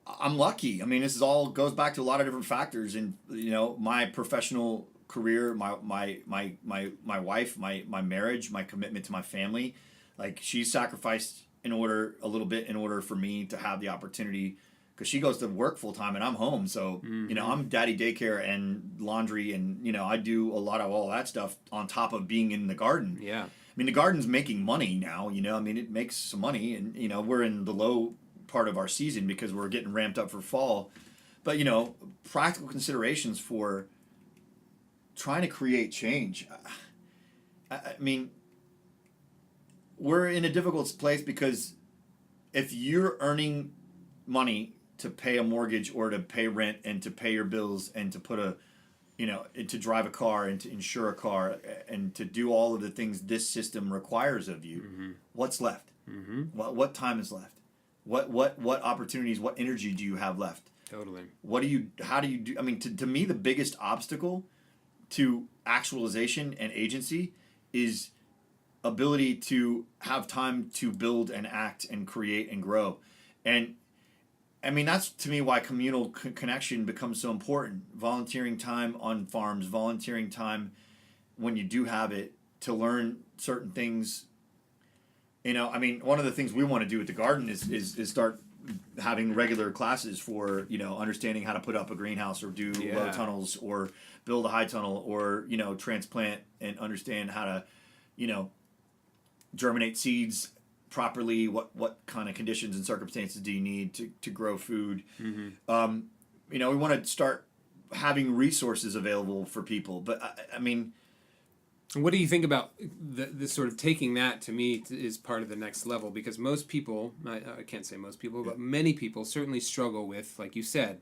I'm lucky. I mean, this is all goes back to a lot of different factors. And you know, my professional career, my wife, my marriage, my commitment to my family. Like, she sacrificed a little bit in order for me to have the opportunity, because she goes to work full time and I'm home. So you know, I'm daddy daycare and laundry, and you know, I do a lot of all that stuff on top of being in the garden. I mean, the garden's making money now, you know. I mean, it makes some money, and, you know, we're in the low part of our season because we're getting ramped up for fall. But, you know, practical considerations for trying to create change. I mean, we're in a difficult place because if you're earning money to pay a mortgage or to pay rent and to pay your bills and to put to drive a car and to insure a car and to do all of the things this system requires of you, what's left? What time is left? What opportunities, what energy do you have left? Totally. How do you do? I mean, to me, the biggest obstacle to actualization and agency is ability to have time to build and act and create and grow. And I mean, that's to me why communal connection becomes so important. Volunteering time on farms, volunteering time when you do have it to learn certain things. You know, I mean, one of the things we want to do at the garden is start having regular classes for, you know, understanding how to put up a greenhouse or do low tunnels or build a high tunnel or, you know, transplant and understand how to, you know, germinate seeds properly. What kind of conditions and circumstances do you need to grow food? You know, we want to start having resources available for people. But I mean, what do you think about the sort of taking that, to me, is part of the next level? Because most people, I can't say most people, but many people certainly struggle with, like you said,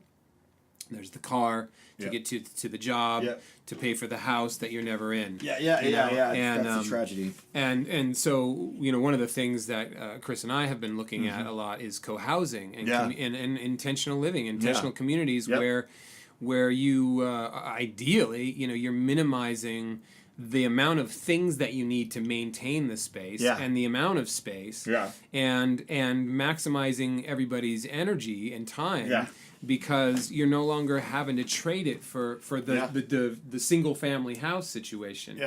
there's the car to get to the job, to pay for the house that you're never in. And, that's a tragedy. And so, one of the things that Chris and I have been looking at a lot is co-housing and intentional living, intentional communities where you ideally, you're minimizing the amount of things that you need to maintain the space and the amount of space and maximizing everybody's energy and time because you're no longer having to trade it for the single family house situation.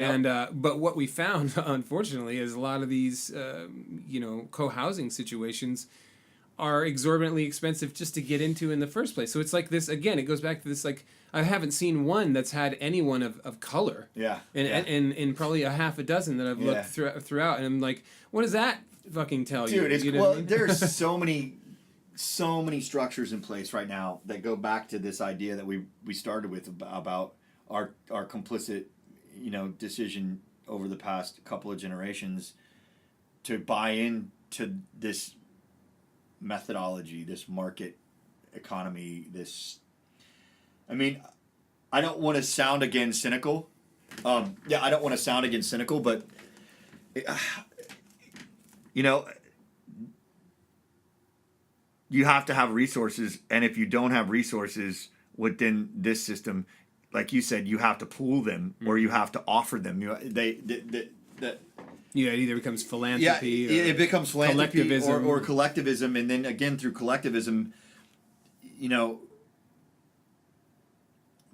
And but what we found, unfortunately, is a lot of these co-housing situations are exorbitantly expensive just to get into in the first place. So it's like this, again, it goes back to this, like, I haven't seen one that's had anyone of color. And probably a half a dozen that I've looked throughout, and I'm like, what does that fucking tell you? Dude, there's so many structures in place right now that go back to this idea that we started with about our complicit, decision over the past couple of generations to buy into this methodology, this market economy, I mean, I don't want to sound again cynical. I don't want to sound again cynical, but you have to have resources, and if you don't have resources within this system, like you said, you have to pool them or you have to offer them. It either becomes philanthropy. It becomes philanthropy or collectivism, and then again through collectivism,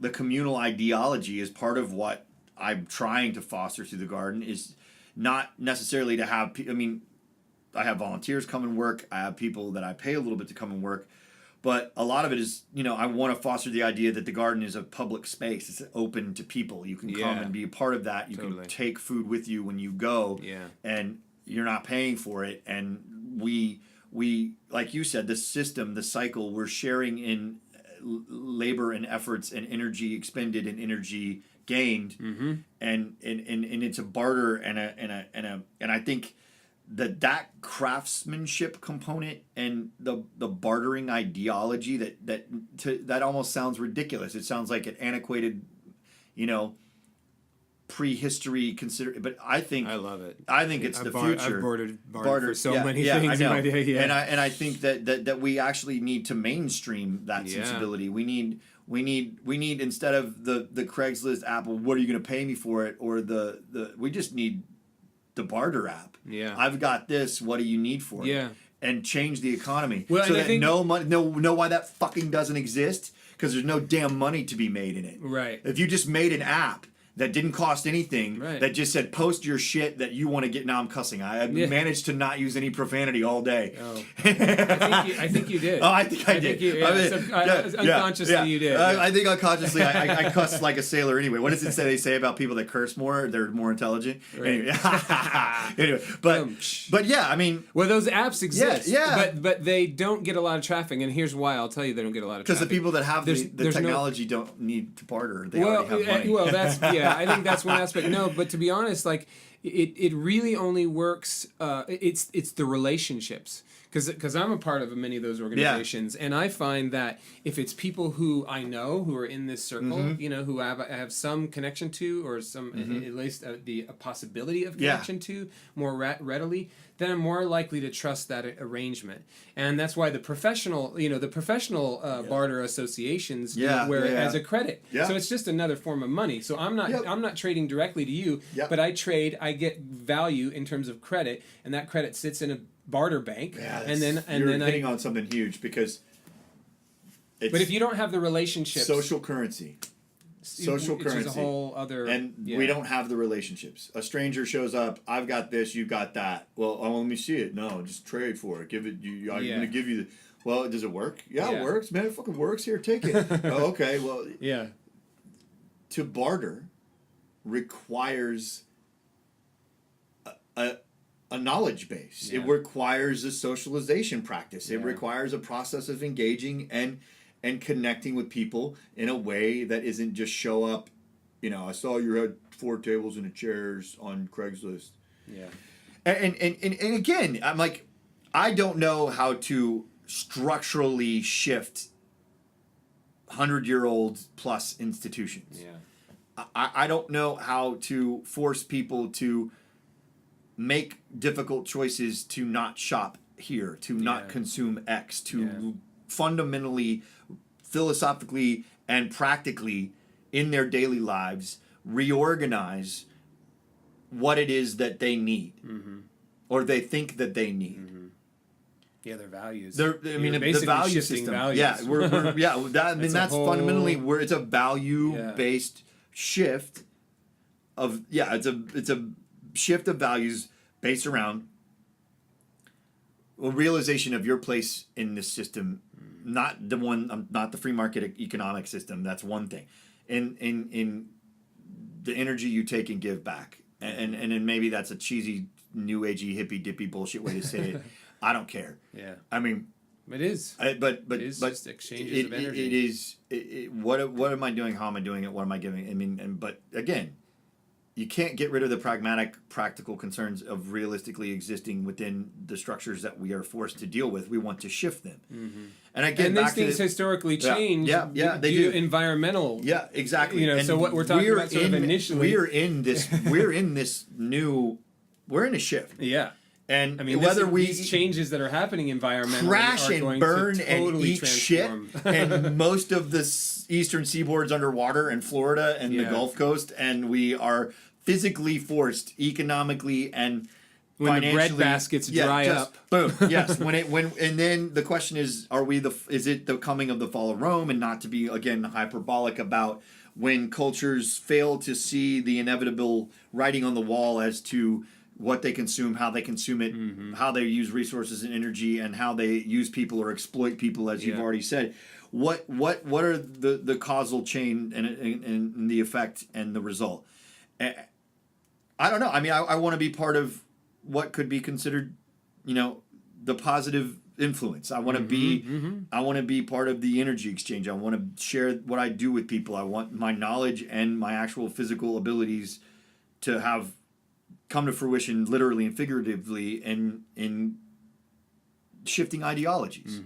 the communal ideology is part of what I'm trying to foster through the garden. Is not necessarily to have. I mean, I have volunteers come and work. I have people that I pay a little bit to come and work. But a lot of it is, I want to foster the idea that the garden is a public space. It's open to people. You can come and be a part of that. You can take food with you when you go. And you're not paying for it. And we like you said, the system, the cycle, we're sharing in labor and efforts and energy expended and energy gained. And it's a barter and I think that craftsmanship component and the bartering ideology that almost sounds ridiculous. It sounds like an antiquated, prehistory but I love it. I think it's the future. I've bartered for so many things. I know. And I think that we actually need to mainstream that sensibility. We need instead of the Craigslist app, well, what are you going to pay me for it, or we just need the barter app. I've got this. What do you need for it? And change the economy. Well, so that no money. Know why that fucking doesn't exist? Because there's no damn money to be made in it. Right. If you just made an app that didn't cost anything, that just said post your shit that you want to get. Now I'm cussing. I managed to not use any profanity all day. Oh. I think you did. Oh, I think I did. Unconsciously you did. I think unconsciously I cuss like a sailor anyway. What does it say? They say about people that curse more, they're more intelligent. Right. Anyway, but yeah, I mean, well, those apps exist. But they don't get a lot of traffic, and here's why. I'll tell you, they don't get a lot of traffic. Because the people that have the technology don't need to barter. They already have money. Well, that's I think that's one aspect. No, but to be honest, like it really only works. It's the relationships, because I'm a part of many of those organizations, and I find that if it's people who I know who are in this circle, who I have some connection to, or some at least a possibility of connection to more readily, then I'm more likely to trust that arrangement. And that's why the professional barter associations as a credit. So it's just another form of money. So I'm not trading directly to you, but I get value in terms of credit, and that credit sits in a barter bank. You're hitting on something huge, because but if you don't have the relationships, social currency. Social currency. Is a whole other, we don't have the relationships. A stranger shows up. I've got this. You got that. Well, let me see it. No, just trade for it. Give it. I'm going to give you the. Well, does it work? Yeah, it works, man. It fucking works. Here, take it. Oh, okay. Well, to barter requires a knowledge base. It requires a socialization practice. It requires a process of engaging and connecting with people in a way that isn't just show up, I saw you had 4 tables and chairs on Craigslist. Yeah. And again, I'm like, I don't know how to structurally shift 100-year-old plus institutions. Yeah. I don't know how to force people to make difficult choices to not shop here, to not consume X, to fundamentally, philosophically, and practically in their daily lives reorganize what it is that they need or they think that they need. Yeah, their values. The value system. Values. Yeah, that's fundamentally where it's a value-based shift of it's a shift of values based around a realization of your place in this system, not the free market economic system. That's one thing, in the energy you take and give back, and then maybe that's a cheesy new agey hippy dippy bullshit way to say it. I don't care. Yeah. I mean, it is. But it's just exchanges of energy. It is. What am I doing? How am I doing it? What am I giving? I mean, but again, you can't get rid of the pragmatic, practical concerns of realistically existing within the structures that we are forced to deal with. We want to shift them. And again, these things historically change. Yeah, they do. Environmental. Yeah, exactly. And so what we're talking about sort of initially. We're in a shift. Yeah. And I mean, whether these changes that are happening environmentally crash are going and burn to totally and eat shit, and most of the eastern seaboard's underwater, and Florida and the Gulf Coast, and we are physically forced, economically and when financially. The bread baskets dry up. Boom. Yes. And then the question is, is it the coming of the fall of Rome, and not to be again hyperbolic about when cultures fail to see the inevitable writing on the wall as to what they consume, how they consume it, how they use resources and energy, and how they use people or exploit people, as you've already said. What are the causal chain and the effect and the result? I don't know. I mean, I want to be part of what could be considered, the positive influence. I want to be. I want to be part of the energy exchange. I want to share what I do with people. I want my knowledge and my actual physical abilities to have come to fruition, literally and figuratively, in shifting ideologies.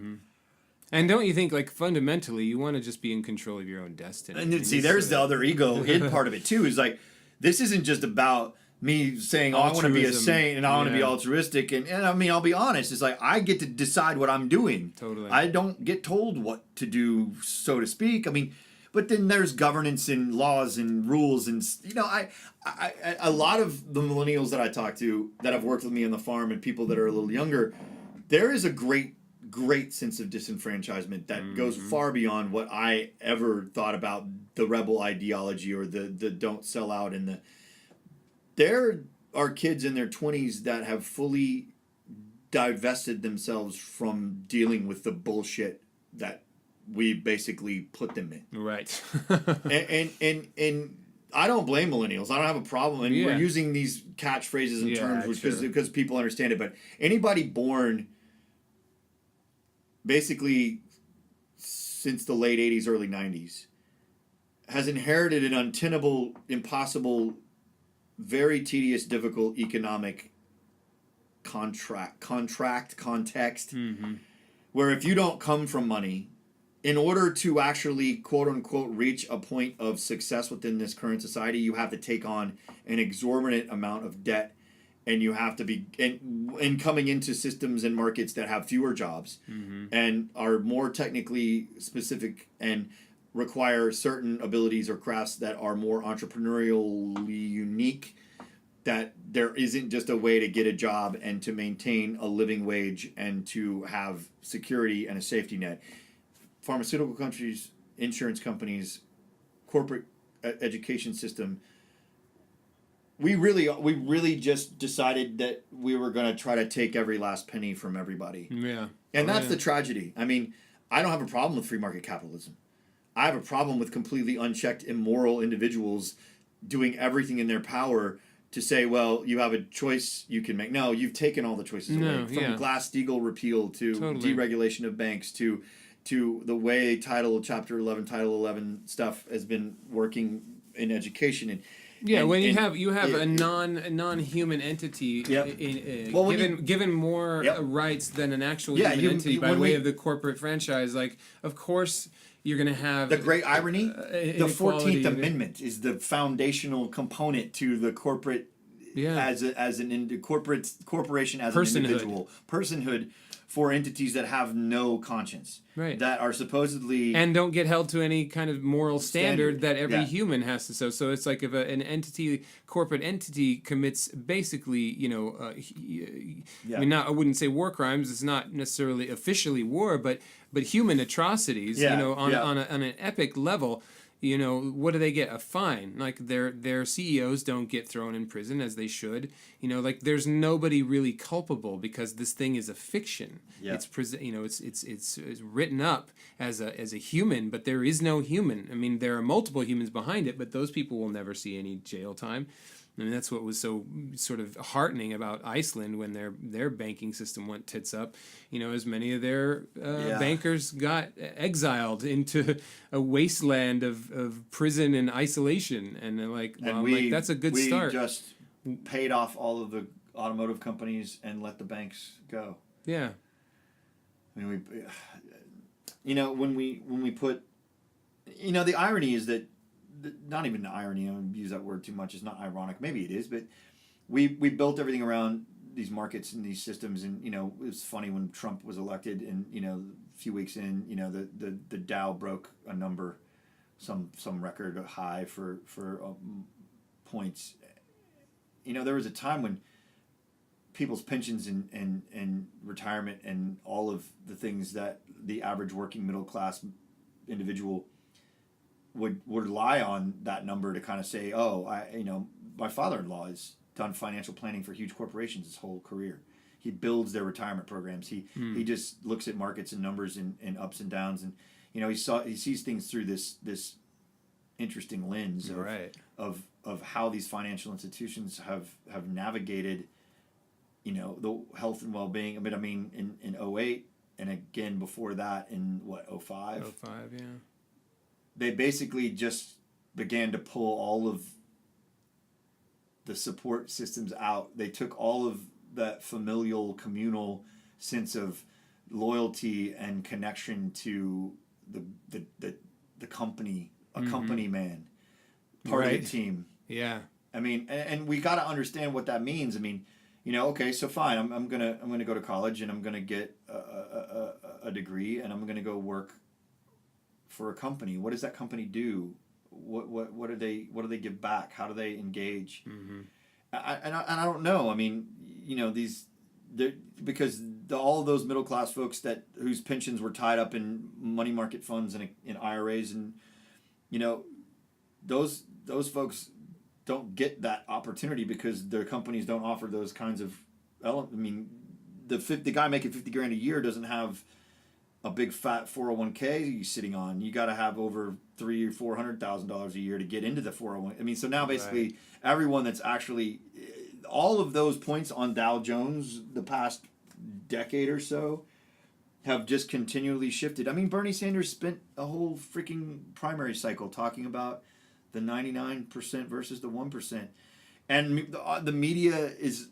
And don't you think, like, fundamentally, you want to just be in control of your own destiny? And see, there's the other ego hid part of it too. Is like, this isn't just about me saying, I want to be a saint and I want to be altruistic. And I mean, I'll be honest. It's like, I get to decide what I'm doing. Totally. I don't get told what to do, so to speak. I mean, but then there's governance and laws and rules, and I a lot of the millennials that I talk to that have worked with me on the farm and people that are a little younger, there is a great sense of disenfranchisement that goes far beyond what I ever thought about the rebel ideology or the don't sell out and there are kids in their 20s that have fully divested themselves from dealing with the bullshit that we basically put them in. Right. and I don't blame millennials. I don't have a problem. And we're using these catchphrases and terms because people understand it. But anybody born basically since the late 80s, early 90s has inherited an untenable, impossible, very tedious, difficult economic context where if you don't come from money, in order to actually, quote unquote, reach a point of success within this current society, you have to take on an exorbitant amount of debt, and you have to be and coming into systems and markets that have fewer jobs and are more technically specific and require certain abilities or crafts that are more entrepreneurially unique, that there isn't just a way to get a job and to maintain a living wage and to have security and a safety net. Pharmaceutical countries, insurance companies, corporate education system. We really just decided that we were going to try to take every last penny from everybody. Yeah. And that's the tragedy. I mean, I don't have a problem with free market capitalism. I have a problem with completely unchecked, immoral individuals doing everything in their power to say, well, you have a choice you can make. No, you've taken all the choices away. From Glass-Steagall repeal to deregulation of banks to to the way Title Chapter 11, Title 11 stuff has been working in education. When you have a non-human entity given more rights than an actual human entity by way of the corporate franchise, like, of course you're going to have the great irony. The 14th Amendment is the foundational component to the corporate corporation as an individual personhood for entities that have no conscience, that are supposedly and don't get held to any kind of moral standard that every human has to. So it's like if an corporate entity commits basically, I mean, I wouldn't say war crimes. It's not necessarily officially war, but human atrocities. On an epic level. What do they get? A fine. Like their CEOs don't get thrown in prison as they should. Like there's nobody really culpable because this thing is a fiction. Yeah. It's written up as a human, but there is no human. I mean, there are multiple humans behind it, but those people will never see any jail time. I mean, that's what was so sort of heartening about Iceland when their banking system went tits up. As many of their bankers got exiled into a wasteland of prison and isolation. And they're like, that's a good start. We just paid off all of the automotive companies and let the banks go. Yeah. I mean, when we put, the irony is that, not even the irony, I don't use that word too much, it's not ironic, maybe it is, but we built everything around these markets and these systems, and it was funny when Trump was elected, and a few weeks in, the Dow broke a number, some record high for points. There was a time when people's pensions and retirement and all of the things that the average working middle class individual would rely on that number to kind of say, my father-in-law has done financial planning for huge corporations his whole career. He builds their retirement programs. He just looks at markets and numbers and ups and downs, and he sees things through this interesting lens of how these financial institutions have navigated the health and well-being. I mean in 2008 and again before that in 2005. 2005, yeah. They basically just began to pull all of the support systems out. They took all of that familial, communal sense of loyalty and connection to the company, company man, part of the team. Yeah. I mean, and we got to understand what that means. I mean, okay, so fine. I'm gonna go to college and I'm gonna get a degree and I'm gonna go work for a company. What does that company do? What do they give back? How do they engage? Mm-hmm. I don't know. I mean, because all of those middle class folks whose pensions were tied up in money market funds and in IRAs, and those folks don't get that opportunity because their companies don't offer those kinds of. I mean, the guy making $50,000 a year doesn't have a big fat 401k he's sitting on. You got to have over $300,000 or $400,000 a year to get into the 401. I mean, so now basically everyone that's actually all of those points on Dow Jones the past decade or so have just continually shifted. I mean, Bernie Sanders spent a whole freaking primary cycle talking about the 99% versus the 1%, and the media is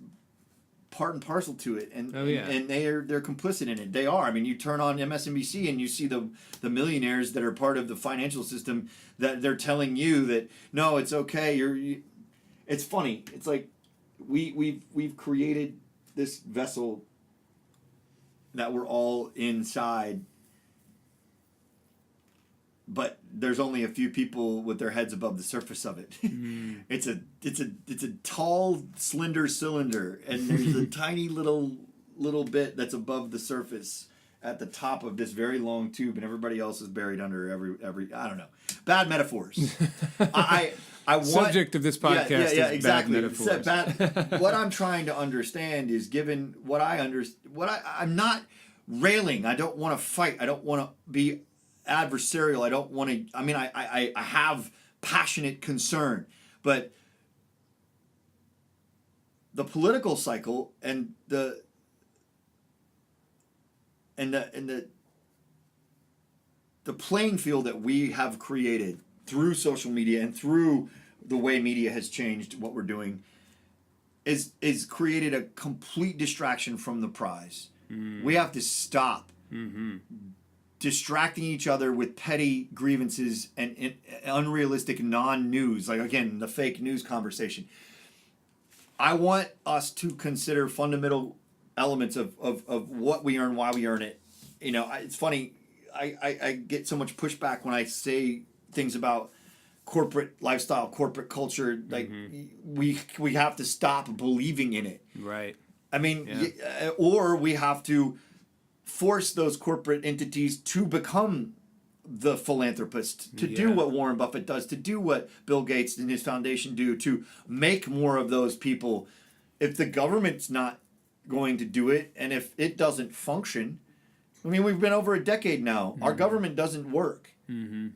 part and parcel to it, and they're complicit in it. They are. I mean, you turn on MSNBC and you see the millionaires that are part of the financial system that they're telling you that no, it's okay. It's funny. It's like we've created this vessel that we're all inside, but there's only a few people with their heads above the surface of it. Mm. It's a tall, slender cylinder, and there's a tiny little bit that's above the surface at the top of this very long tube, and everybody else is buried under every. I don't know. Bad metaphors. I want, subject of this podcast. Yeah, is exactly. Bad metaphors. What I'm trying to understand is, given what I understand, I'm not railing. I don't want to fight. I don't want to be adversarial. I don't want to. I mean, I have passionate concern, but the political cycle and the the playing field that we have created through social media and through the way media has changed what we're doing is created a complete distraction from the prize. We have to stop distracting each other with petty grievances and unrealistic non-news, like again the fake news conversation. I want us to consider fundamental elements of what we earn, why we earn it. You know, it's funny, I get so much pushback when I say things about corporate lifestyle, corporate culture. Like we have to stop believing in it. Right. I mean, or we have to force those corporate entities to become the philanthropist, to do what Warren Buffett does, to do what Bill Gates and his foundation do, to make more of those people. If the government's not going to do it, and if it doesn't function, I mean, we've been over a decade now. Our government doesn't work. And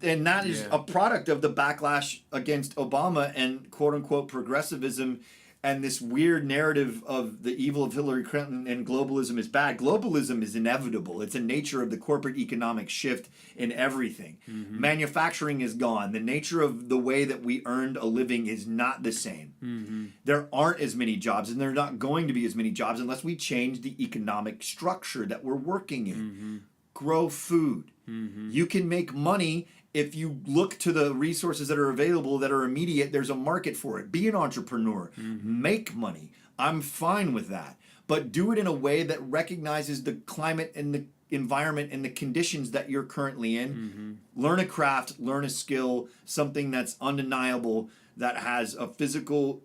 that is a product of the backlash against Obama and quote unquote progressivism and this weird narrative of the evil of Hillary Clinton and globalism is bad. Globalism is inevitable. It's a nature of the corporate economic shift in everything. Manufacturing is gone. The nature of the way that we earned a living is not the same. There aren't as many jobs, and there are not going to be as many jobs unless we change the economic structure that we're working in. Grow food. You can make money if you look to the resources that are available that are immediate. There's a market for it. Be an entrepreneur. Make money. I'm fine with that. But do it in a way that recognizes the climate and the environment and the conditions that you're currently in. Learn a craft, learn a skill, something that's undeniable, that has a physical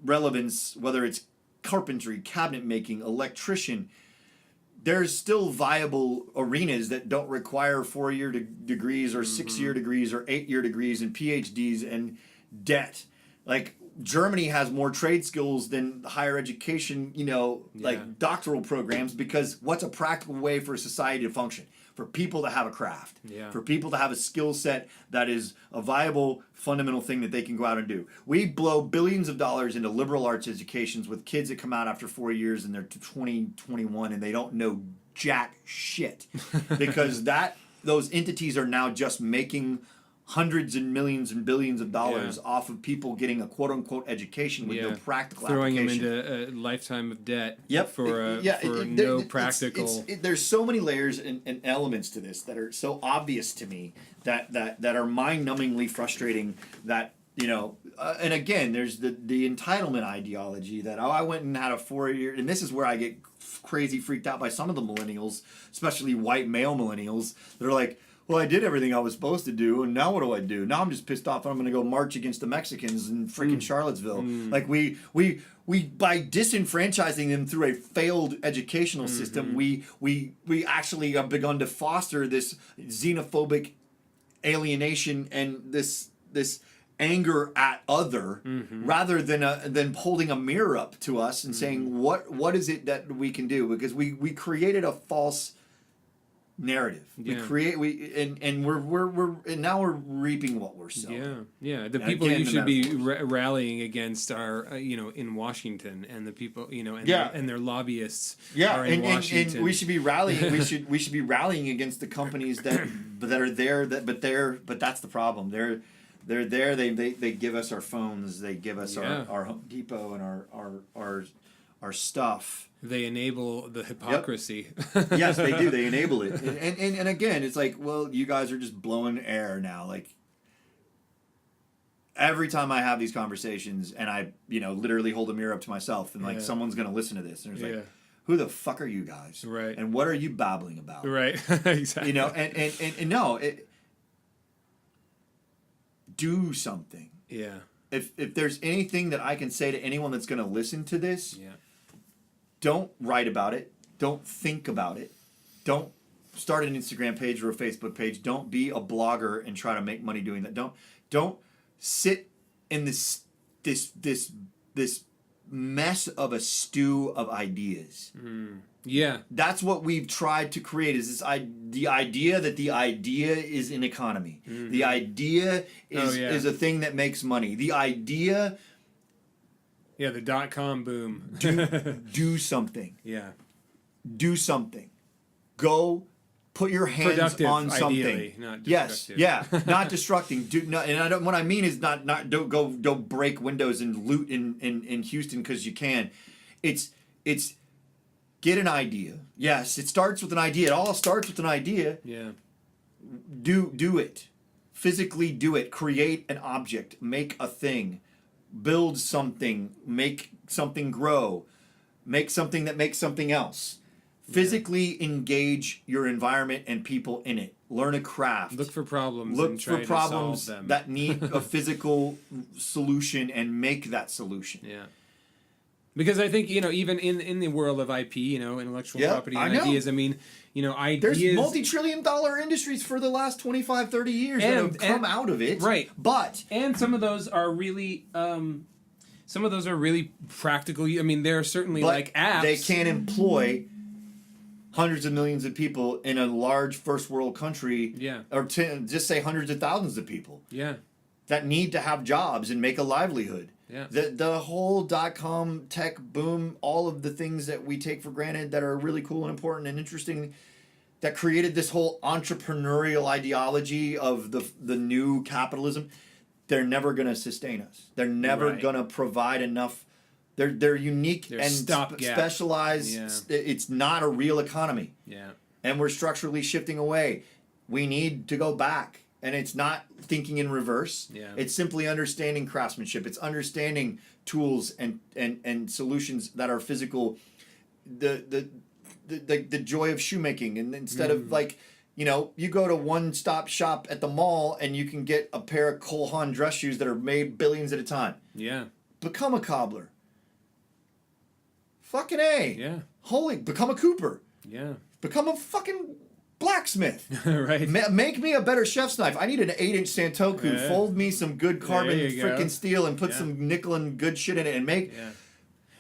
relevance, whether it's carpentry, cabinet making, electrician. There's still viable arenas that don't require 4-year degrees or 6-year degrees or 8-year degrees and PhDs and debt. Like Germany has more trade skills than higher education, you know, like doctoral programs, because what's a practical way for a society to function? For people to have a craft, for people to have a skill set that is a viable, fundamental thing that they can go out and do. We blow billions of dollars into liberal arts educations with kids that come out after 4 years and they're 20, 21 and they don't know jack shit because those entities are now just making hundreds and millions and billions of dollars off of people getting a quote-unquote education with no practical throwing application. them into a lifetime of debt for no practical... There's so many layers and elements to this that are so obvious to me that are mind-numbingly frustrating that, you know, and again, there's the entitlement ideology that, I went and had a 4-year, and this is where I get crazy freaked out by some of the millennials, especially white male millennials, that are like, well, I did everything I was supposed to do, and now what do? Now I'm just pissed off and I'm going to go march against the Mexicans in freaking Charlottesville. Like we by disenfranchising them through a failed educational system, we actually have begun to foster this xenophobic alienation and this anger at other, rather than holding a mirror up to us and saying what is it that we can do, because we created a false narrative. And now we're reaping what we're sowing. The people you should be rallying against are in Washington, and the people and their lobbyists are in Washington. And we should be rallying. we should be rallying against the companies that are there. But that's the problem. They're there. They give us our phones. They give us our Home Depot and our stuff. They enable the hypocrisy. Yes, they do. They enable it. And again, it's like, well, you guys are just blowing air now. Like, every time I have these conversations and I, literally hold a mirror up to myself and like someone's going to listen to this and it's like, who the fuck are you guys? Right. And what are you babbling about? Right. Exactly. And no, do something. Yeah. If there's anything that I can say to anyone that's going to listen to this, don't write about it. Don't think about it. Don't start an Instagram page or a Facebook page. Don't be a blogger and try to make money doing that. Don't sit in this mess of a stew of ideas. Yeah. That's what we've tried to create, is the idea that the idea is an economy. The idea is a thing that makes money. The idea... Yeah, the .com boom. Do something. Yeah. Do something. Go put your hands productive, on something. Ideally, not yes, destructive. yeah, not destructing. And I don't. What I mean is not don't break windows and loot in Houston because you can. It's get an idea. Yes, it starts with an idea. It all starts with an idea. Yeah. Do it. Physically do it. Create an object. Make a thing. Build something. Make something grow. Make something that makes something else. Physically engage your environment and people in it. Learn a craft. Look for problems. Look and try for problems to solve them. that need a physical solution and make that solution. Yeah. Because I think, even in the world of IP, intellectual property and ideas, I mean, ideas... There's multi-trillion-dollar industries for the last 25, 30 years that have come out of it. Right. But... And some of those are really... practical. I mean, there are certainly apps. They can't employ hundreds of millions of people in a large first world country. Yeah. Or just say hundreds of thousands of people. Yeah. That need to have jobs and make a livelihood. Yeah. The whole .com tech boom, all of the things that we take for granted that are really cool and important and interesting, that created this whole entrepreneurial ideology of the new capitalism, they're never going to sustain us. They're never going to provide enough. They're unique and specialized. Yeah. It's not a real economy. Yeah. And we're structurally shifting away. We need to go back. And it's not thinking in reverse. Yeah. It's simply understanding craftsmanship. It's understanding tools and solutions that are physical. The joy of shoemaking. And instead of you go to one-stop shop at the mall and you can get a pair of Cole Haan dress shoes that are made billions at a time. Yeah. Become a cobbler. Fucking A. Yeah. Become a cooper. Yeah. Become a fucking blacksmith. Right. Make me a better chef's knife. I need an 8-inch Santoku. Yeah. Fold me some good carbon freaking steel and put Yeah. some nickel and good shit in it and make... Yeah.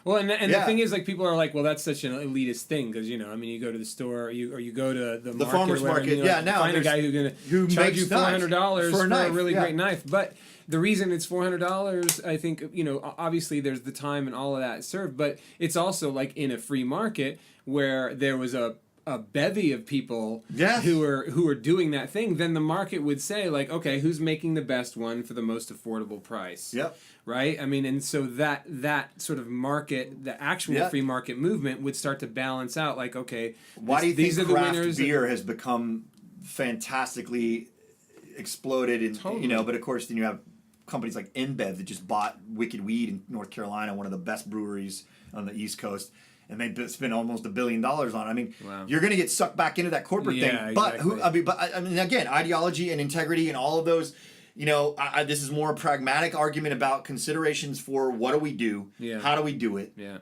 Well, and the thing is, people are like, well, that's such an elitist thing because you go to the store or you go to the market farmer's or whatever, market. Now find a guy who charge you $400 for a really great knife. But the reason it's $400, I think, obviously there's the time and all of that served, but it's also like in a free market where there was a bevy of people who are doing that thing, then the market would say like, okay, who's making the best one for the most affordable price? Yep. Right? I mean, and so that sort of market, the actual free market movement would start to balance out like, okay, why do you these think are the craft winners beer has become fantastically exploded? And but of course then you have companies like InBev that just bought Wicked Weed in North Carolina, one of the best breweries on the East Coast. And they spent almost $1 billion on it. I mean, you're going to get sucked back into that corporate thing. But exactly. Again, ideology and integrity and all of those. This is more a pragmatic argument about considerations for what do we do, how do we do it. Yeah.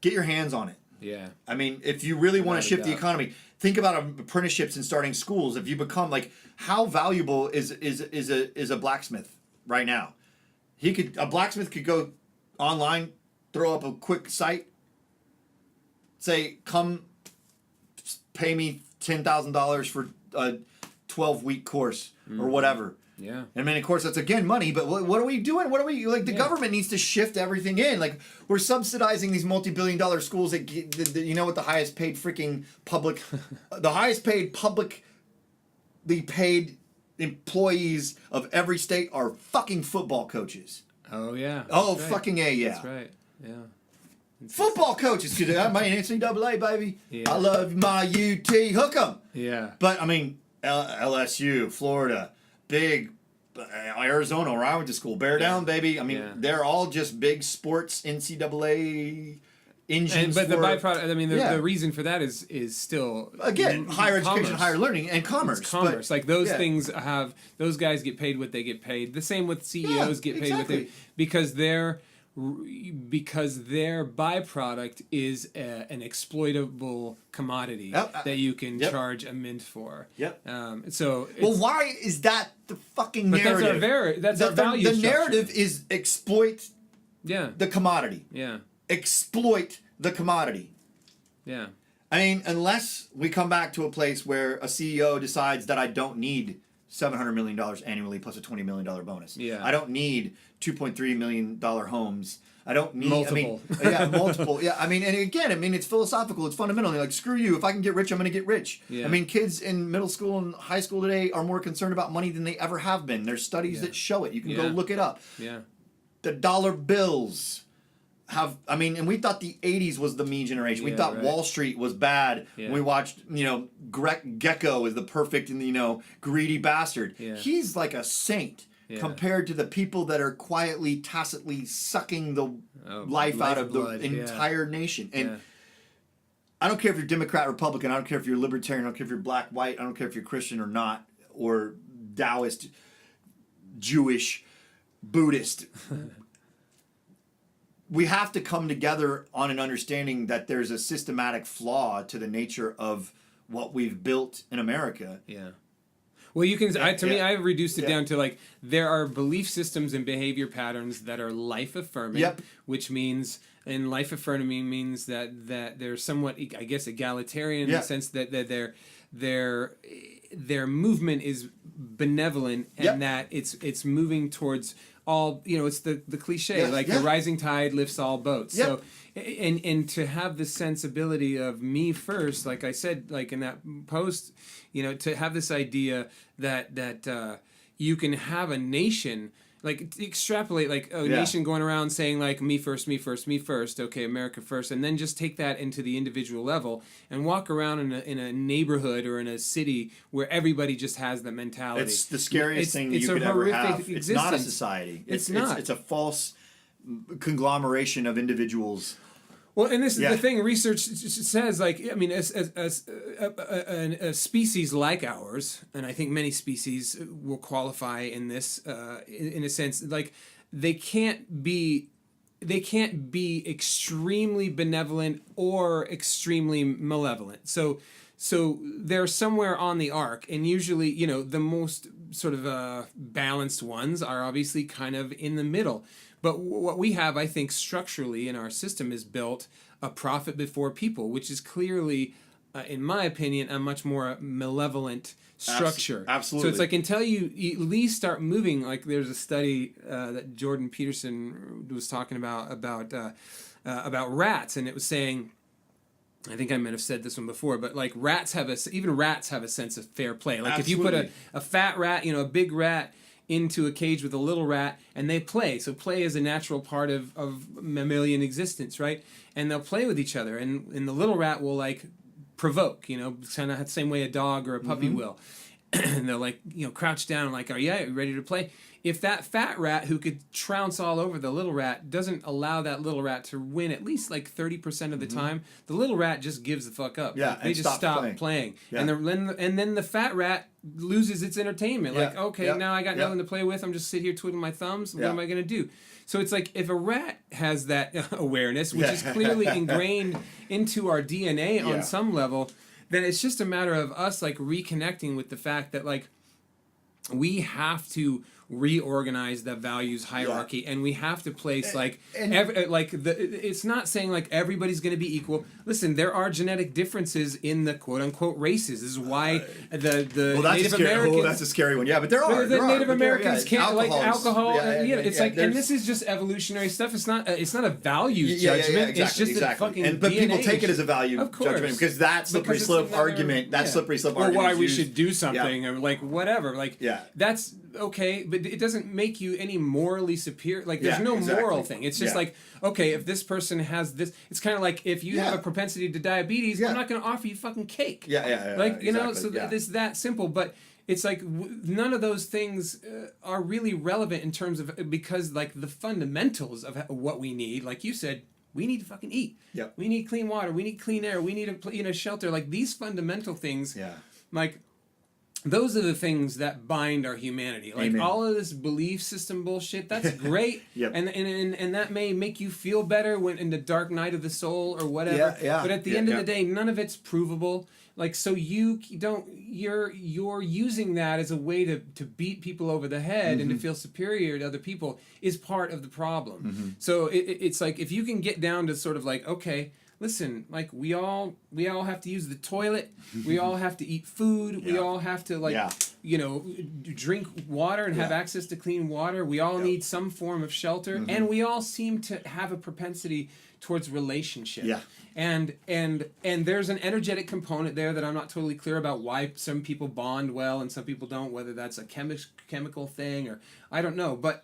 Get your hands on it. Yeah. I mean, if you really want to shift the economy, think about apprenticeships and starting schools. If you become how valuable is a blacksmith right now? A blacksmith could go online, throw up a quick site. Say, come pay me $10,000 for a 12-week course or whatever. Yeah. I mean, of course, that's again money, but what are we doing? What are we the government needs to shift everything in. We're subsidizing these multi-billion-dollar schools that what the highest paid freaking public, the highest paid publicly paid employees of every state are fucking football coaches. Oh yeah. Oh fucking A, yeah. That's right. Yeah. Football coaches, because I'm my NCAA, baby. Yeah. I love my UT. Hook 'em. Yeah. But, I mean, LSU, Florida, big Arizona, where I went to school. Bear down, baby. I mean, they're all just big sports NCAA engines. But the byproduct, I mean, the reason for that is still... Again, higher education, higher learning, and commerce. It's commerce. Those things have... Those guys get paid what they get paid. The same with CEOs get paid what they... Because their byproduct is an exploitable commodity that you can charge a mint for. Yep. Why is that the fucking narrative? That's our value The narrative is exploit the commodity. Yeah. Exploit the commodity. Yeah. I mean, unless we come back to a place where a CEO decides that I don't need $700 million annually plus a $20 million bonus. Yeah. I don't need $2.3 million homes. I don't need multiple. Multiple. Yeah, I mean, and again, I mean, it's philosophical. It's fundamental. They're like, screw you. If I can get rich, I'm going to get rich. Yeah. I mean, kids in middle school and high school today are more concerned about money than they ever have been. There's studies that show it. You can go look it up. Yeah. The dollar bills and we thought the 80s was the me generation. We thought Wall Street was bad. Yeah. We watched, Greg Gecko is the perfect and, greedy bastard. Yeah. He's like a saint compared to the people that are quietly, tacitly sucking the life out of the entire nation. And I don't care if you're Democrat, Republican. I don't care if you're libertarian. I don't care if you're black, white. I don't care if you're Christian or not, or Taoist, Jewish, Buddhist. We have to come together on an understanding that there's a systematic flaw to the nature of what we've built in America. Yeah. Well, you can. To me, I've reduced it down to like there are belief systems and behavior patterns that are life affirming, which means, and life affirming means that they're somewhat, I guess, egalitarian in the sense that their movement is benevolent and that it's moving towards all, it's the cliche, the rising tide lifts all boats. So, and to have the sensibility of me first, like I said, like in that post, to have this idea that you can have a nation, like extrapolate, like a nation going around saying like me first, me first, me first, okay, America first, and then just take that into the individual level and walk around in a neighborhood or in a city where everybody just has that mentality. It's the scariest thing you could ever have. Existence. It's not a society. It's not. It's a false conglomeration of individuals. Well, and this is the thing. Research says, like, I mean, as a species like ours, and I think many species will qualify in this, in a sense, like they can't be extremely benevolent or extremely malevolent. So they're somewhere on the arc, and usually, the most sort of balanced ones are obviously kind of in the middle. But what we have, I think, structurally in our system is built a profit before people, which is clearly, in my opinion, a much more malevolent structure. Absolutely. So it's like until you at least start moving, like there's a study that Jordan Peterson was talking about rats, and it was saying, I think I might have said this one before, but like even rats have a sense of fair play. Like if you put a fat rat, a big rat, into a cage with a little rat, and they play. So play is a natural part of mammalian existence, right? And they'll play with each other, and the little rat will like provoke, kind of the same way a dog or a puppy will. And they'll like, crouch down and like, are you ready to play? If that fat rat who could trounce all over the little rat doesn't allow that little rat to win at least like 30% of the time, the little rat just gives the fuck up. Yeah, like, they just stop playing. Yeah. And then the fat rat loses its entertainment. Like, okay, now I got nothing to play with. I'm just sit here twiddling my thumbs. What am I going to do? So it's like if a rat has that awareness, which is clearly ingrained into our DNA on some level, then it's just a matter of us like reconnecting with the fact that like we have to reorganize the values hierarchy, and we have to place it's not saying like everybody's going to be equal. Listen, there are genetic differences in the quote unquote races. This is why the Native Americans. That's a scary one. Yeah, but there are. The Native Americans can't like alcohol. It's like, and this is just evolutionary stuff. It's not a value judgment. Exactly, it's just a fucking. But people DNA take it as a value judgment because that slippery slope argument. That slippery slope argument. Or why we should do something, or like whatever. Like that's okay, but it doesn't make you any morally superior. Like there's no moral thing. It's just like, okay, if this person has this, it's kind of like if you have a propensity to diabetes, I'm not going to offer you fucking cake. Like it's that simple. But it's like none of those things are really relevant in terms of, because like the fundamentals of what we need, like you said, we need to fucking eat. We need clean water. We need clean air. We need a shelter. Like these fundamental things. Like. Those are the things that bind our humanity. Like all of this belief system bullshit, that's great. And that may make you feel better when in the dark night of the soul or whatever. But at the end of the day, none of it's provable. Like, so you're using that as a way to beat people over the head and to feel superior to other people is part of the problem. So it's like if you can get down to sort of like, okay, listen, like we all have to use the toilet, we all have to eat food, we all have to drink water and have access to clean water. We all need some form of shelter, and we all seem to have a propensity towards relationship. Yeah. And there's an energetic component there that I'm not totally clear about why some people bond well and some people don't, whether that's a chemical thing or I don't know, but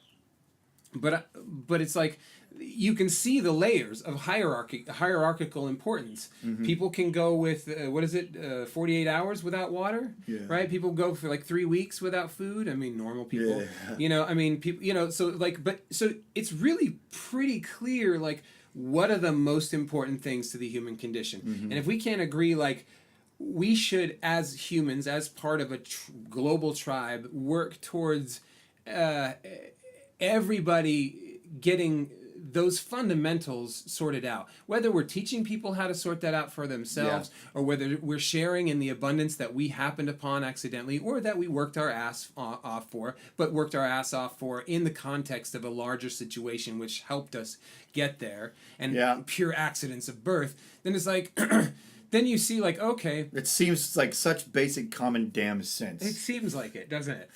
it's like you can see the layers of hierarchical importance. People can go with 48 hours without water, right? People go for like 3 weeks without food. I mean, normal people, people, so it's really pretty clear, like, what are the most important things to the human condition? And if we can't agree, like, we should, as humans, as part of a global tribe, work towards everybody getting those fundamentals sorted out. Whether we're teaching people how to sort that out for themselves, or whether we're sharing in the abundance that we happened upon accidentally, or that we worked our ass off for in the context of a larger situation which helped us get there, and pure accidents of birth, then it's like, then you see, like, okay. It seems like such basic common damn sense. It seems like it, doesn't it?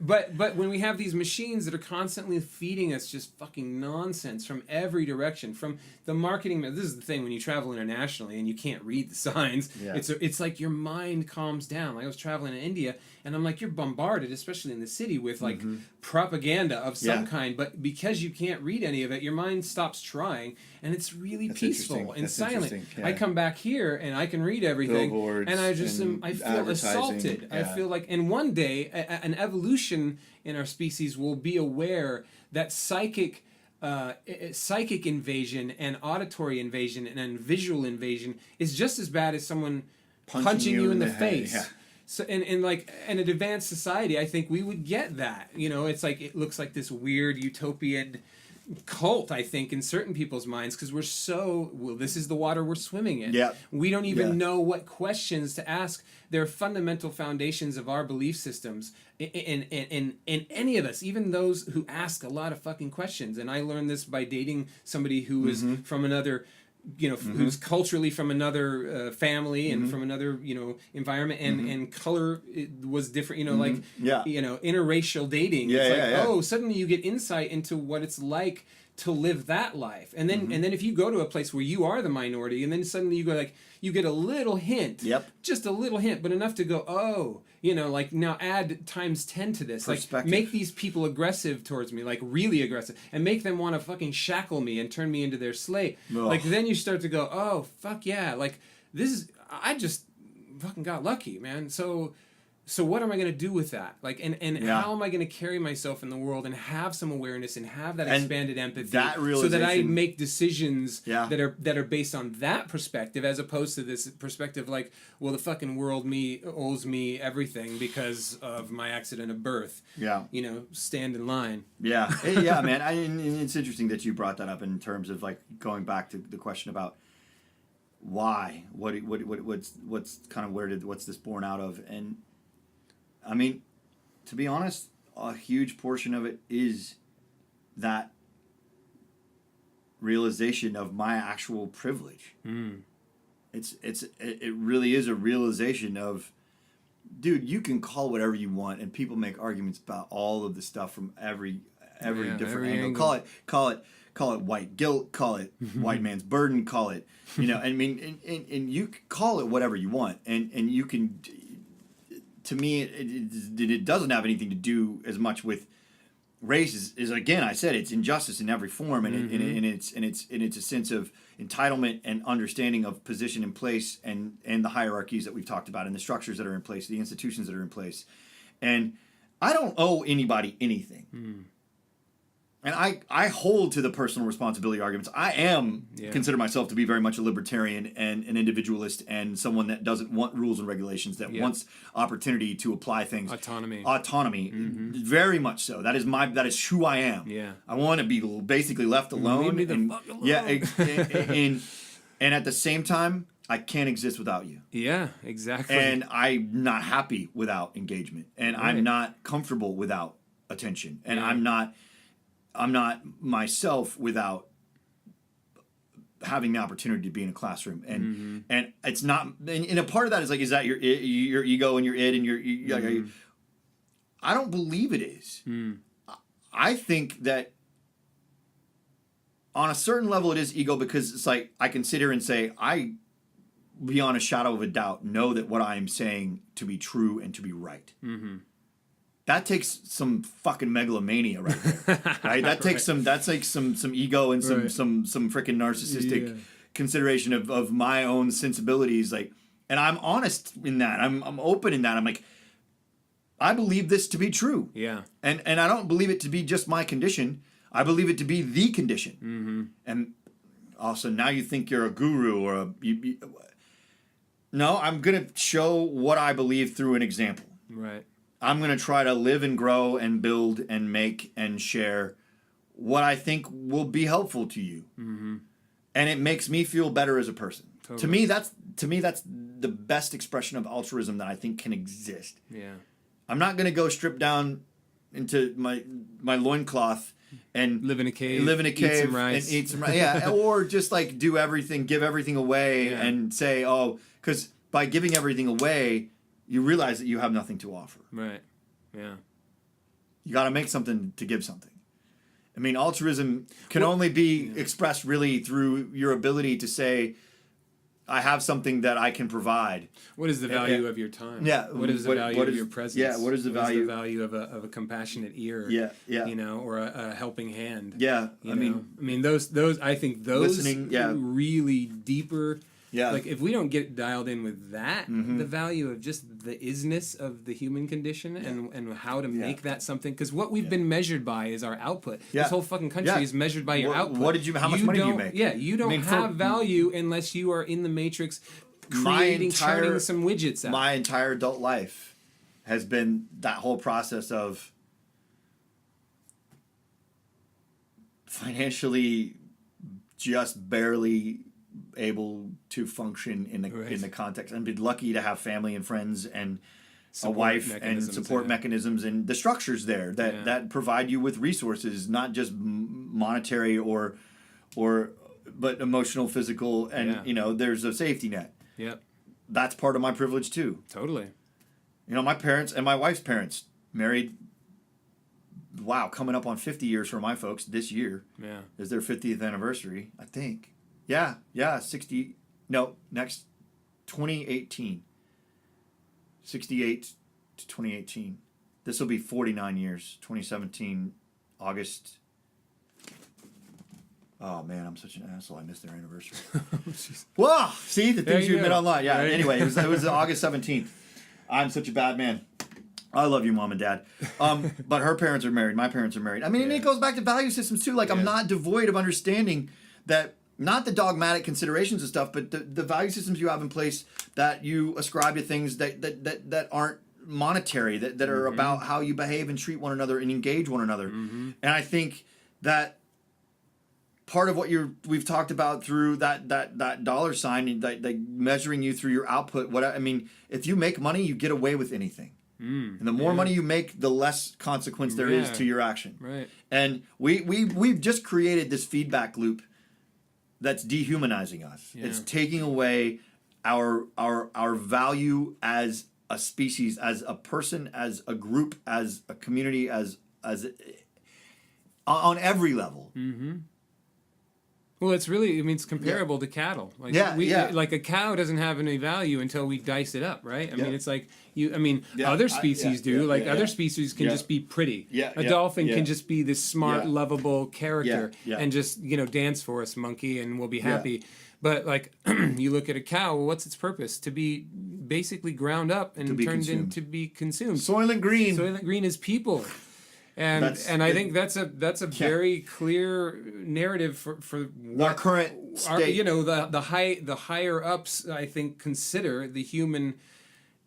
But when we have these machines that are constantly feeding us just fucking nonsense from every direction, from the marketing, this is the thing when you travel internationally and you can't read the signs, it's like your mind calms down. Like I was traveling in India and I'm like, you're bombarded, especially in the city, with like propaganda of some kind, but because you can't read any of it, your mind stops trying, and it's really peaceful and silent. Yeah. I come back here and I can read everything, billboards, and I just I feel assaulted. I feel like, and one day an evolution in our species will be aware that psychic invasion and auditory invasion and visual invasion is just as bad as someone punching you in the face. Yeah. So in like in an advanced society, I think we would get that. You know, it's like, it looks like this weird utopian cult, I think, in certain people's minds, because we're so, well, this is the water we're swimming in. Yeah. We don't even know what questions to ask. They're fundamental foundations of our belief systems in any of us, even those who ask a lot of fucking questions. And I learned this by dating somebody who was from another, who's culturally from another family and from another, environment, and color was different, interracial dating. Suddenly you get insight into what it's like to live that life. And then and then if you go to a place where you are the minority, and then suddenly you go, like, you get a little hint, just a little hint, but enough to go, now add times 10 to this. Like, make these people aggressive towards me, like really aggressive, and make them want to fucking shackle me and turn me into their slave. Ugh. Like, then you start to go, oh, fuck yeah, like, I just fucking got lucky, man. So what am I going to do with that? Like, and how am I going to carry myself in the world and have some awareness and have that expanded empathy, so that I make decisions that are based on that perspective, as opposed to this perspective like, well, the fucking world owes me everything because of my accident of birth. Yeah. Stand in line. Yeah. Yeah, man. It's interesting that you brought that up in terms of, like, going back to the question about why, what's kind of what's this born out of? And I mean, to be honest, a huge portion of it is that realization of my actual privilege. It really is a realization of, dude, you can call whatever you want, and people make arguments about all of the stuff from every different angle. Call it white guilt, call it white man's burden, call it, I mean, and you can call it whatever you want, and you can. To me, it doesn't have anything to do as much with race as again, I said, it's injustice in every form, and it's a sense of entitlement and understanding of position in place, and the hierarchies that we've talked about, and the structures that are in place, the institutions that are in place. And I don't owe anybody anything. And I hold to the personal responsibility arguments. I consider myself to be very much a libertarian and an individualist, and someone that doesn't want rules and regulations, that wants opportunity to apply things. Autonomy. Very much so. That is who I am. Yeah. I want to be basically left alone. Leave me the fuck alone. Yeah. And at the same time, I can't exist without you. Yeah, exactly. And I'm not happy without engagement. And I'm not comfortable without attention. And I'm not myself without having the opportunity to be in a classroom, and it's not, and a part of that is like, is that your ego and your id and your I don't believe it is. I think that on a certain level it is ego, because it's like I can sit here and say, I, beyond a shadow of a doubt, know that what I am saying to be true and to be right. That takes some fucking megalomania right there, right? That takes that's like some ego and some freaking narcissistic consideration of my own sensibilities, like, and I'm honest in that. I'm open in that. I'm like, I believe this to be true. Yeah. And I don't believe it to be just my condition. I believe it to be the condition. And also, now you think you're a guru or no, I'm going to show what I believe through an example. Right. I'm going to try to live and grow and build and make and share what I think will be helpful to you. And it makes me feel better as a person. Totally. To me that's the best expression of altruism that I think can exist. Yeah. I'm not going to go strip down into my loincloth and live in a cave, eat some rice. And eat some rice. Yeah, or just like do everything, give everything away, and say, oh, because by giving everything away, you realize that you have nothing to offer. Right. Yeah. You got to make something to give something. I mean, altruism can only be expressed really through your ability to say, I have something that I can provide. What is the value of your time? Yeah. What is the value of your presence? Yeah. What is the value of a compassionate ear? Yeah. Yeah. You know, or a helping hand. Yeah. I mean, those. I think those listening. Yeah. Really deeper. Yeah. Like if we don't get dialed in with that, the value of just the isness of the human condition and how to make that something, because what we've been measured by is our output. This whole fucking country is measured by your output. How much money do you make? Yeah, you don't have value unless you are in the matrix churning some widgets out. My entire adult life has been that whole process of financially just barely able to function in the context, and been lucky to have family and friends and support a wife and support mechanisms and the structures there that provide you with resources, not just monetary or but emotional, physical, and there's a safety net. Yep. That's part of my privilege too. Totally. My parents and my wife's parents married. Wow, coming up on 50 years for my folks this year. Yeah. Is their 50th anniversary, I think. Yeah, 60, no, next 2018. 68 to 2018. This will be 49 years, 2017, August. Oh, man, I'm such an asshole. I missed their anniversary. Whoa! See, the things you admit online. Yeah, anyway, it was August 17th. I'm such a bad man. I love you, Mom and Dad. But her parents are married. My parents are married. I mean, and it goes back to value systems, too. Like, I'm not devoid of understanding that, not the dogmatic considerations and stuff, but the value systems you have in place that you ascribe to things that aren't monetary, that are about how you behave and treat one another and engage one another. And I think that part of what we've talked about through that dollar sign, that measuring you through your output. If you make money, you get away with anything. And the more money you make, the less consequence there is to your action. Right. And we've just created this feedback loop that's dehumanizing us. Yeah. It's taking away our value as a species, as a person, as a group, as a community, as on every level. Well, it's really, it's comparable to cattle. Like like a cow doesn't have any value until we dice it up, right? I mean, it's like other species do. Other species can just be pretty. A dolphin can just be this smart, lovable character and just, dance for us, monkey, and we'll be happy. But like, you look at a cow, well, what's its purpose? To be basically ground up and turned into be consumed. Soylent Green. Soylent Green is people. And I think that's a very clear narrative for what our current state. The higher ups, I think, consider the human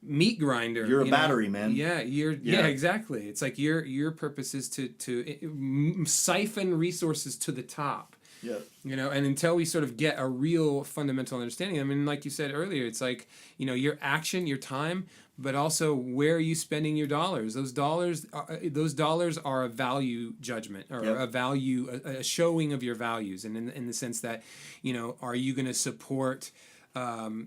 meat grinder. You're a battery, man. Yeah, exactly. It's like your purpose is to siphon resources to the top. Yeah. You know, and until we sort of get a real fundamental understanding, I mean, like you said earlier, it's like, you know, your action, your time, but also where are you spending your dollars? Those dollars are a value judgment, or Yep. a value, a showing of your values, and in the sense that, you know, are you going to support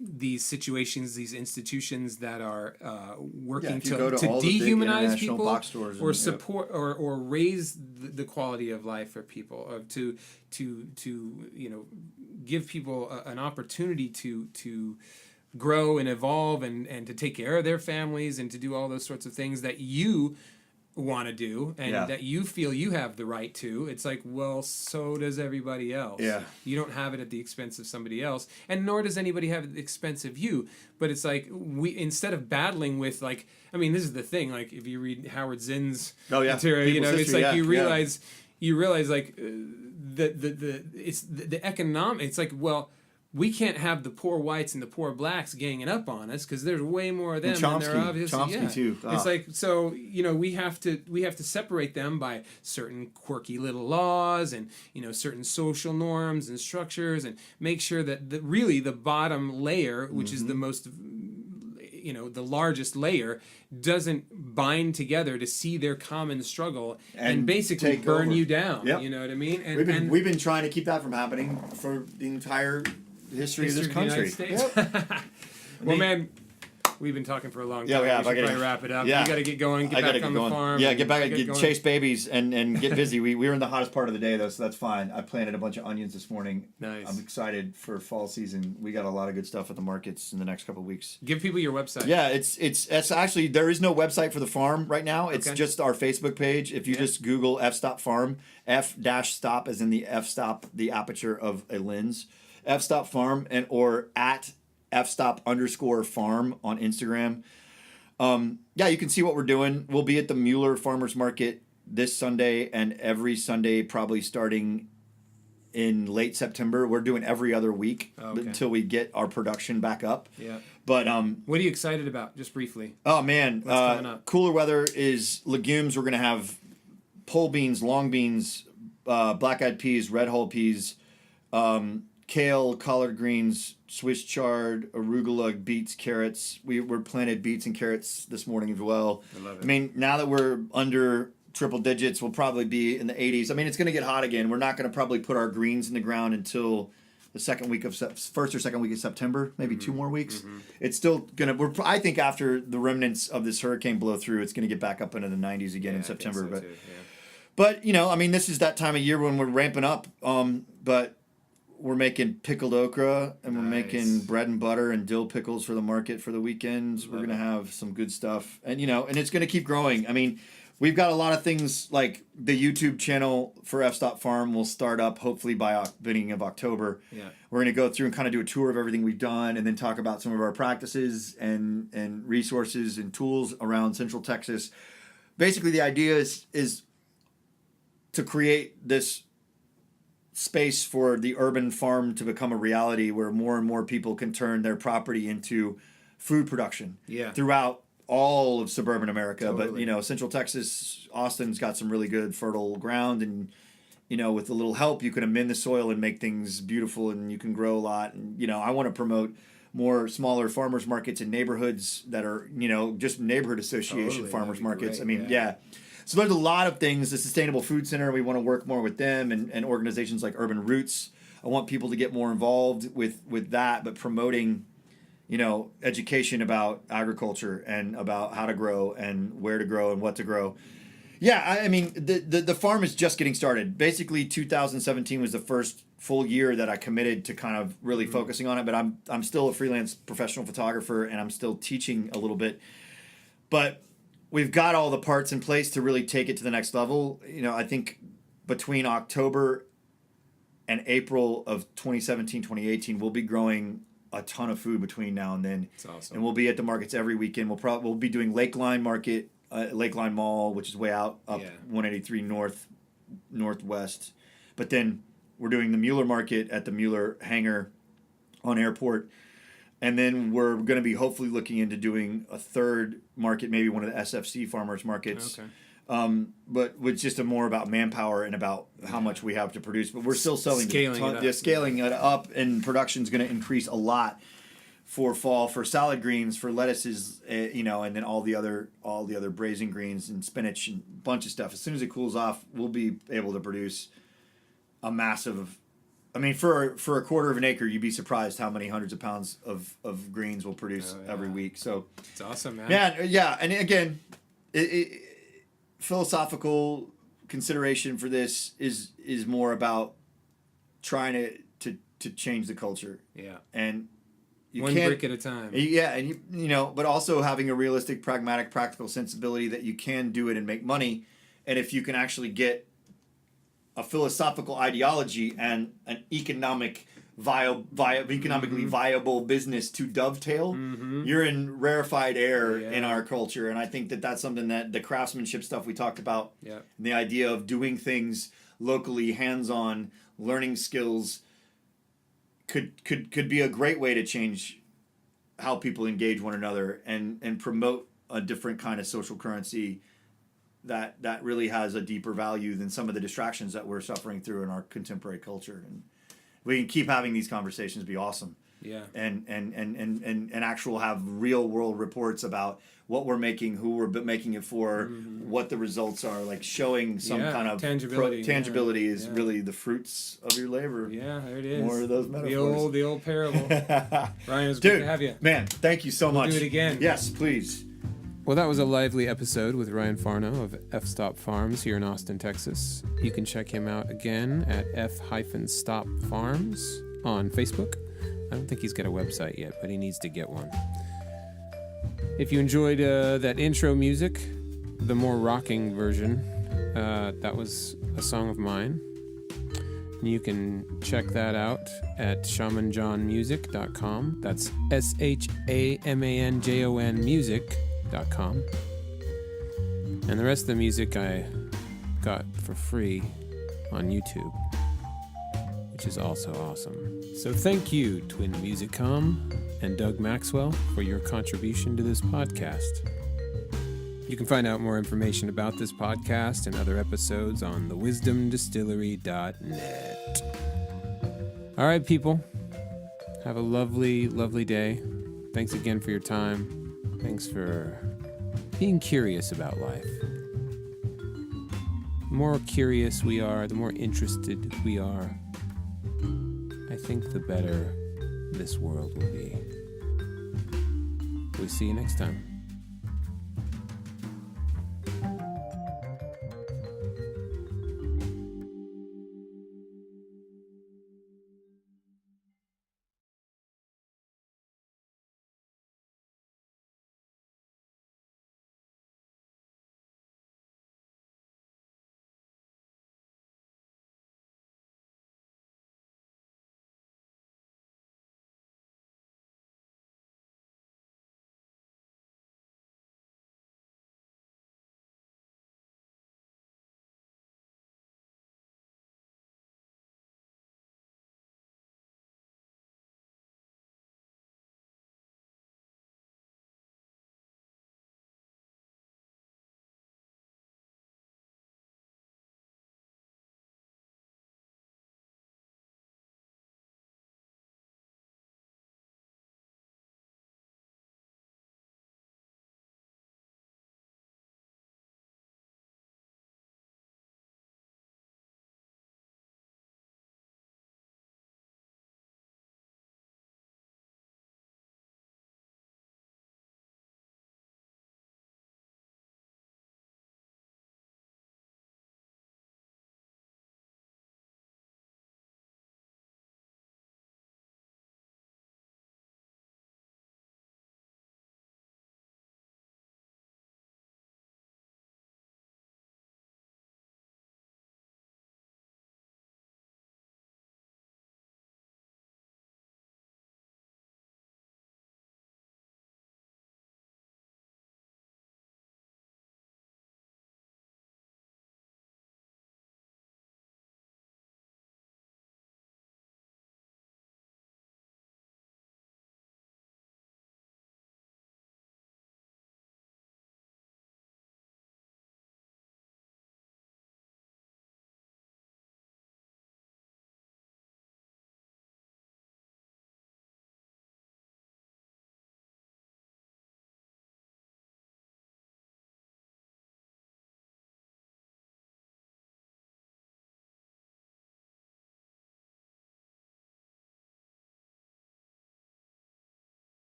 these situations, these institutions that are working if you go to all the big dehumanize international people, box stores or and- support or raise the quality of life for people, or to you know, give people an opportunity to grow and evolve and to take care of their families and to do all those sorts of things that you want to do and Yeah. that you feel you have the right to. It's like, well, so does everybody else. Yeah. You don't have it at the expense of somebody else, and nor does anybody have it at the expense of you. But it's like, we, instead of battling with, like, I mean, this is the thing, like, if you read Howard Zinn's material, you know, People's it's history, like, yeah, you realize like the economic, it's like, well, we can't have the poor whites and the poor blacks ganging up on us because there's way more of them than there are obviously. Chomsky too. It's like, so, you know, we have to separate them by certain quirky little laws and, you know, certain social norms and structures, and make sure that really the bottom layer, which is the most, you know, the largest layer, doesn't bind together to see their common struggle and basically burn you down. Yep. You know what I mean? And We've been trying to keep that from happening for the entire history of this country. Well, man, we've been talking for a long time. Yeah, we have. We should probably wrap it up. Yeah. You got to get going. Get back on the farm. Yeah, get back, going. chase babies and get busy. We were in the hottest part of the day though, so that's fine. I planted a bunch of onions this morning. Nice. I'm excited for fall season. We got a lot of good stuff at the markets in the next couple of weeks. Give people your website. Yeah, it's actually, there is no website for the farm right now. It's just our Facebook page. If you just Google F-Stop Farm, F-Stop as in the F-Stop, the aperture of a lens, F-Stop Farm, and or at F-Stop_farm on Instagram. Yeah, you can see what we're doing. We'll be at the Mueller Farmers Market this Sunday and every Sunday probably starting in late September. We're doing every other week until we get our production back up. Yeah. But what are you excited about? Just briefly. oh man, What's coming up? cooler weather is legumes. We're gonna have pole beans, long beans, black-eyed peas, red hull peas, kale, collard greens, Swiss chard, arugula, beets, carrots. We're planted beets and carrots this morning as well. I love it. I mean, now that we're under triple digits, we'll probably be in the 80s. I mean, it's going to get hot again. We're not going to probably put our greens in the ground until the first or second week of September, maybe 2 more weeks. It's still going to, I think after the remnants of this hurricane blow through, it's going to get back up into the 90s again in September. I think so too, But, you know, I mean, this is that time of year when we're ramping up. But we're making pickled okra, and we're making bread and butter and dill pickles for the market for the weekends. We're going to have some good stuff. And, you know, and it's going to keep growing. I mean, we've got a lot of things, like the YouTube channel for F-Stop Farm will start up hopefully by beginning of October. Yeah. We're going to go through and kind of do a tour of everything we've done and then talk about some of our practices and resources and tools around Central Texas. Basically, the idea is to create this space for the urban farm to become a reality where more and more people can turn their property into food production throughout all of suburban America. Totally. But, you know, Central Texas, Austin's got some really good fertile ground, and, you know, with a little help, you can amend the soil and make things beautiful, and you can grow a lot. And, you know, I want to promote more smaller farmers markets in neighborhoods that are, you know, just neighborhood association farmers markets. Great. I mean, So there's a lot of things. The Sustainable Food Center, we want to work more with them, and organizations like Urban Roots. I want people to get more involved with that, but promoting, you know, education about agriculture and about how to grow and where to grow and what to grow. Yeah, I mean, the farm is just getting started. Basically, 2017 was the first full year that I committed to kind of really focusing on it, but I'm still a freelance professional photographer, and I'm still teaching a little bit. But we've got all the parts in place to really take it to the next level. You know, I think between October and April of 2017, 2018, we'll be growing a ton of food between now and then. That's awesome. And we'll be at the markets every weekend. We'll be doing Lakeline Market, Lakeline Mall, which is way out up 183 northwest. But then we're doing the Mueller Market at the Mueller Hangar on Airport. And then we're going to be hopefully looking into doing a third market, maybe one of the SFC farmers markets But it's just more about manpower and about how much we have to produce. But we're still selling scaling it up, and production's going to increase a lot for fall, for salad greens, for lettuces, and then all the other braising greens and spinach and a bunch of stuff. As soon as it cools off, we'll be able to produce a massive. I mean, for a quarter of an acre, you'd be surprised how many hundreds of pounds of greens we'll produce every week. So it's awesome, man. Yeah. And again, philosophical consideration for this is more about trying to change the culture. Yeah. And one brick at a time. Yeah, and but also having a realistic, pragmatic, practical sensibility that you can do it and make money, and if you can actually get a philosophical ideology and an economically viable business to dovetail, you're in rarefied air in our culture. And I think that that's something that the craftsmanship stuff we talked about, the idea of doing things locally, hands-on, learning skills, could be a great way to change how people engage one another and promote a different kind of social currency that really has a deeper value than some of the distractions that we're suffering through in our contemporary culture. And we can keep having these conversations, be awesome. Yeah. And actual have real world reports about what we're making, who we're making it for, what the results are, like showing some kind of tangibility is really the fruits of your labor. Yeah, there it is. More of those metaphors. The old parable. Ryan, it was good to have you. Man, thank you so much. Do it again. Yes, please. Well, that was a lively episode with Ryan Farnau of F-Stop Farms here in Austin, Texas. You can check him out again at F-Stop Farms on Facebook. I don't think he's got a website yet, but he needs to get one. If you enjoyed that intro music, the more rocking version, that was a song of mine. You can check that out at shamanjonmusic.com. That's SHAMANJON music.com. And the rest of the music I got for free on YouTube, which is also awesome. So thank you, Twin Musicom and Doug Maxwell, for your contribution to this podcast. You can find out more information about this podcast and other episodes on thewisdomdistillery.net. All right, people. Have a lovely, lovely day. Thanks again for your time. Thanks for being curious about life. The more curious we are, the more interested we are, I think the better this world will be. We'll see you next time.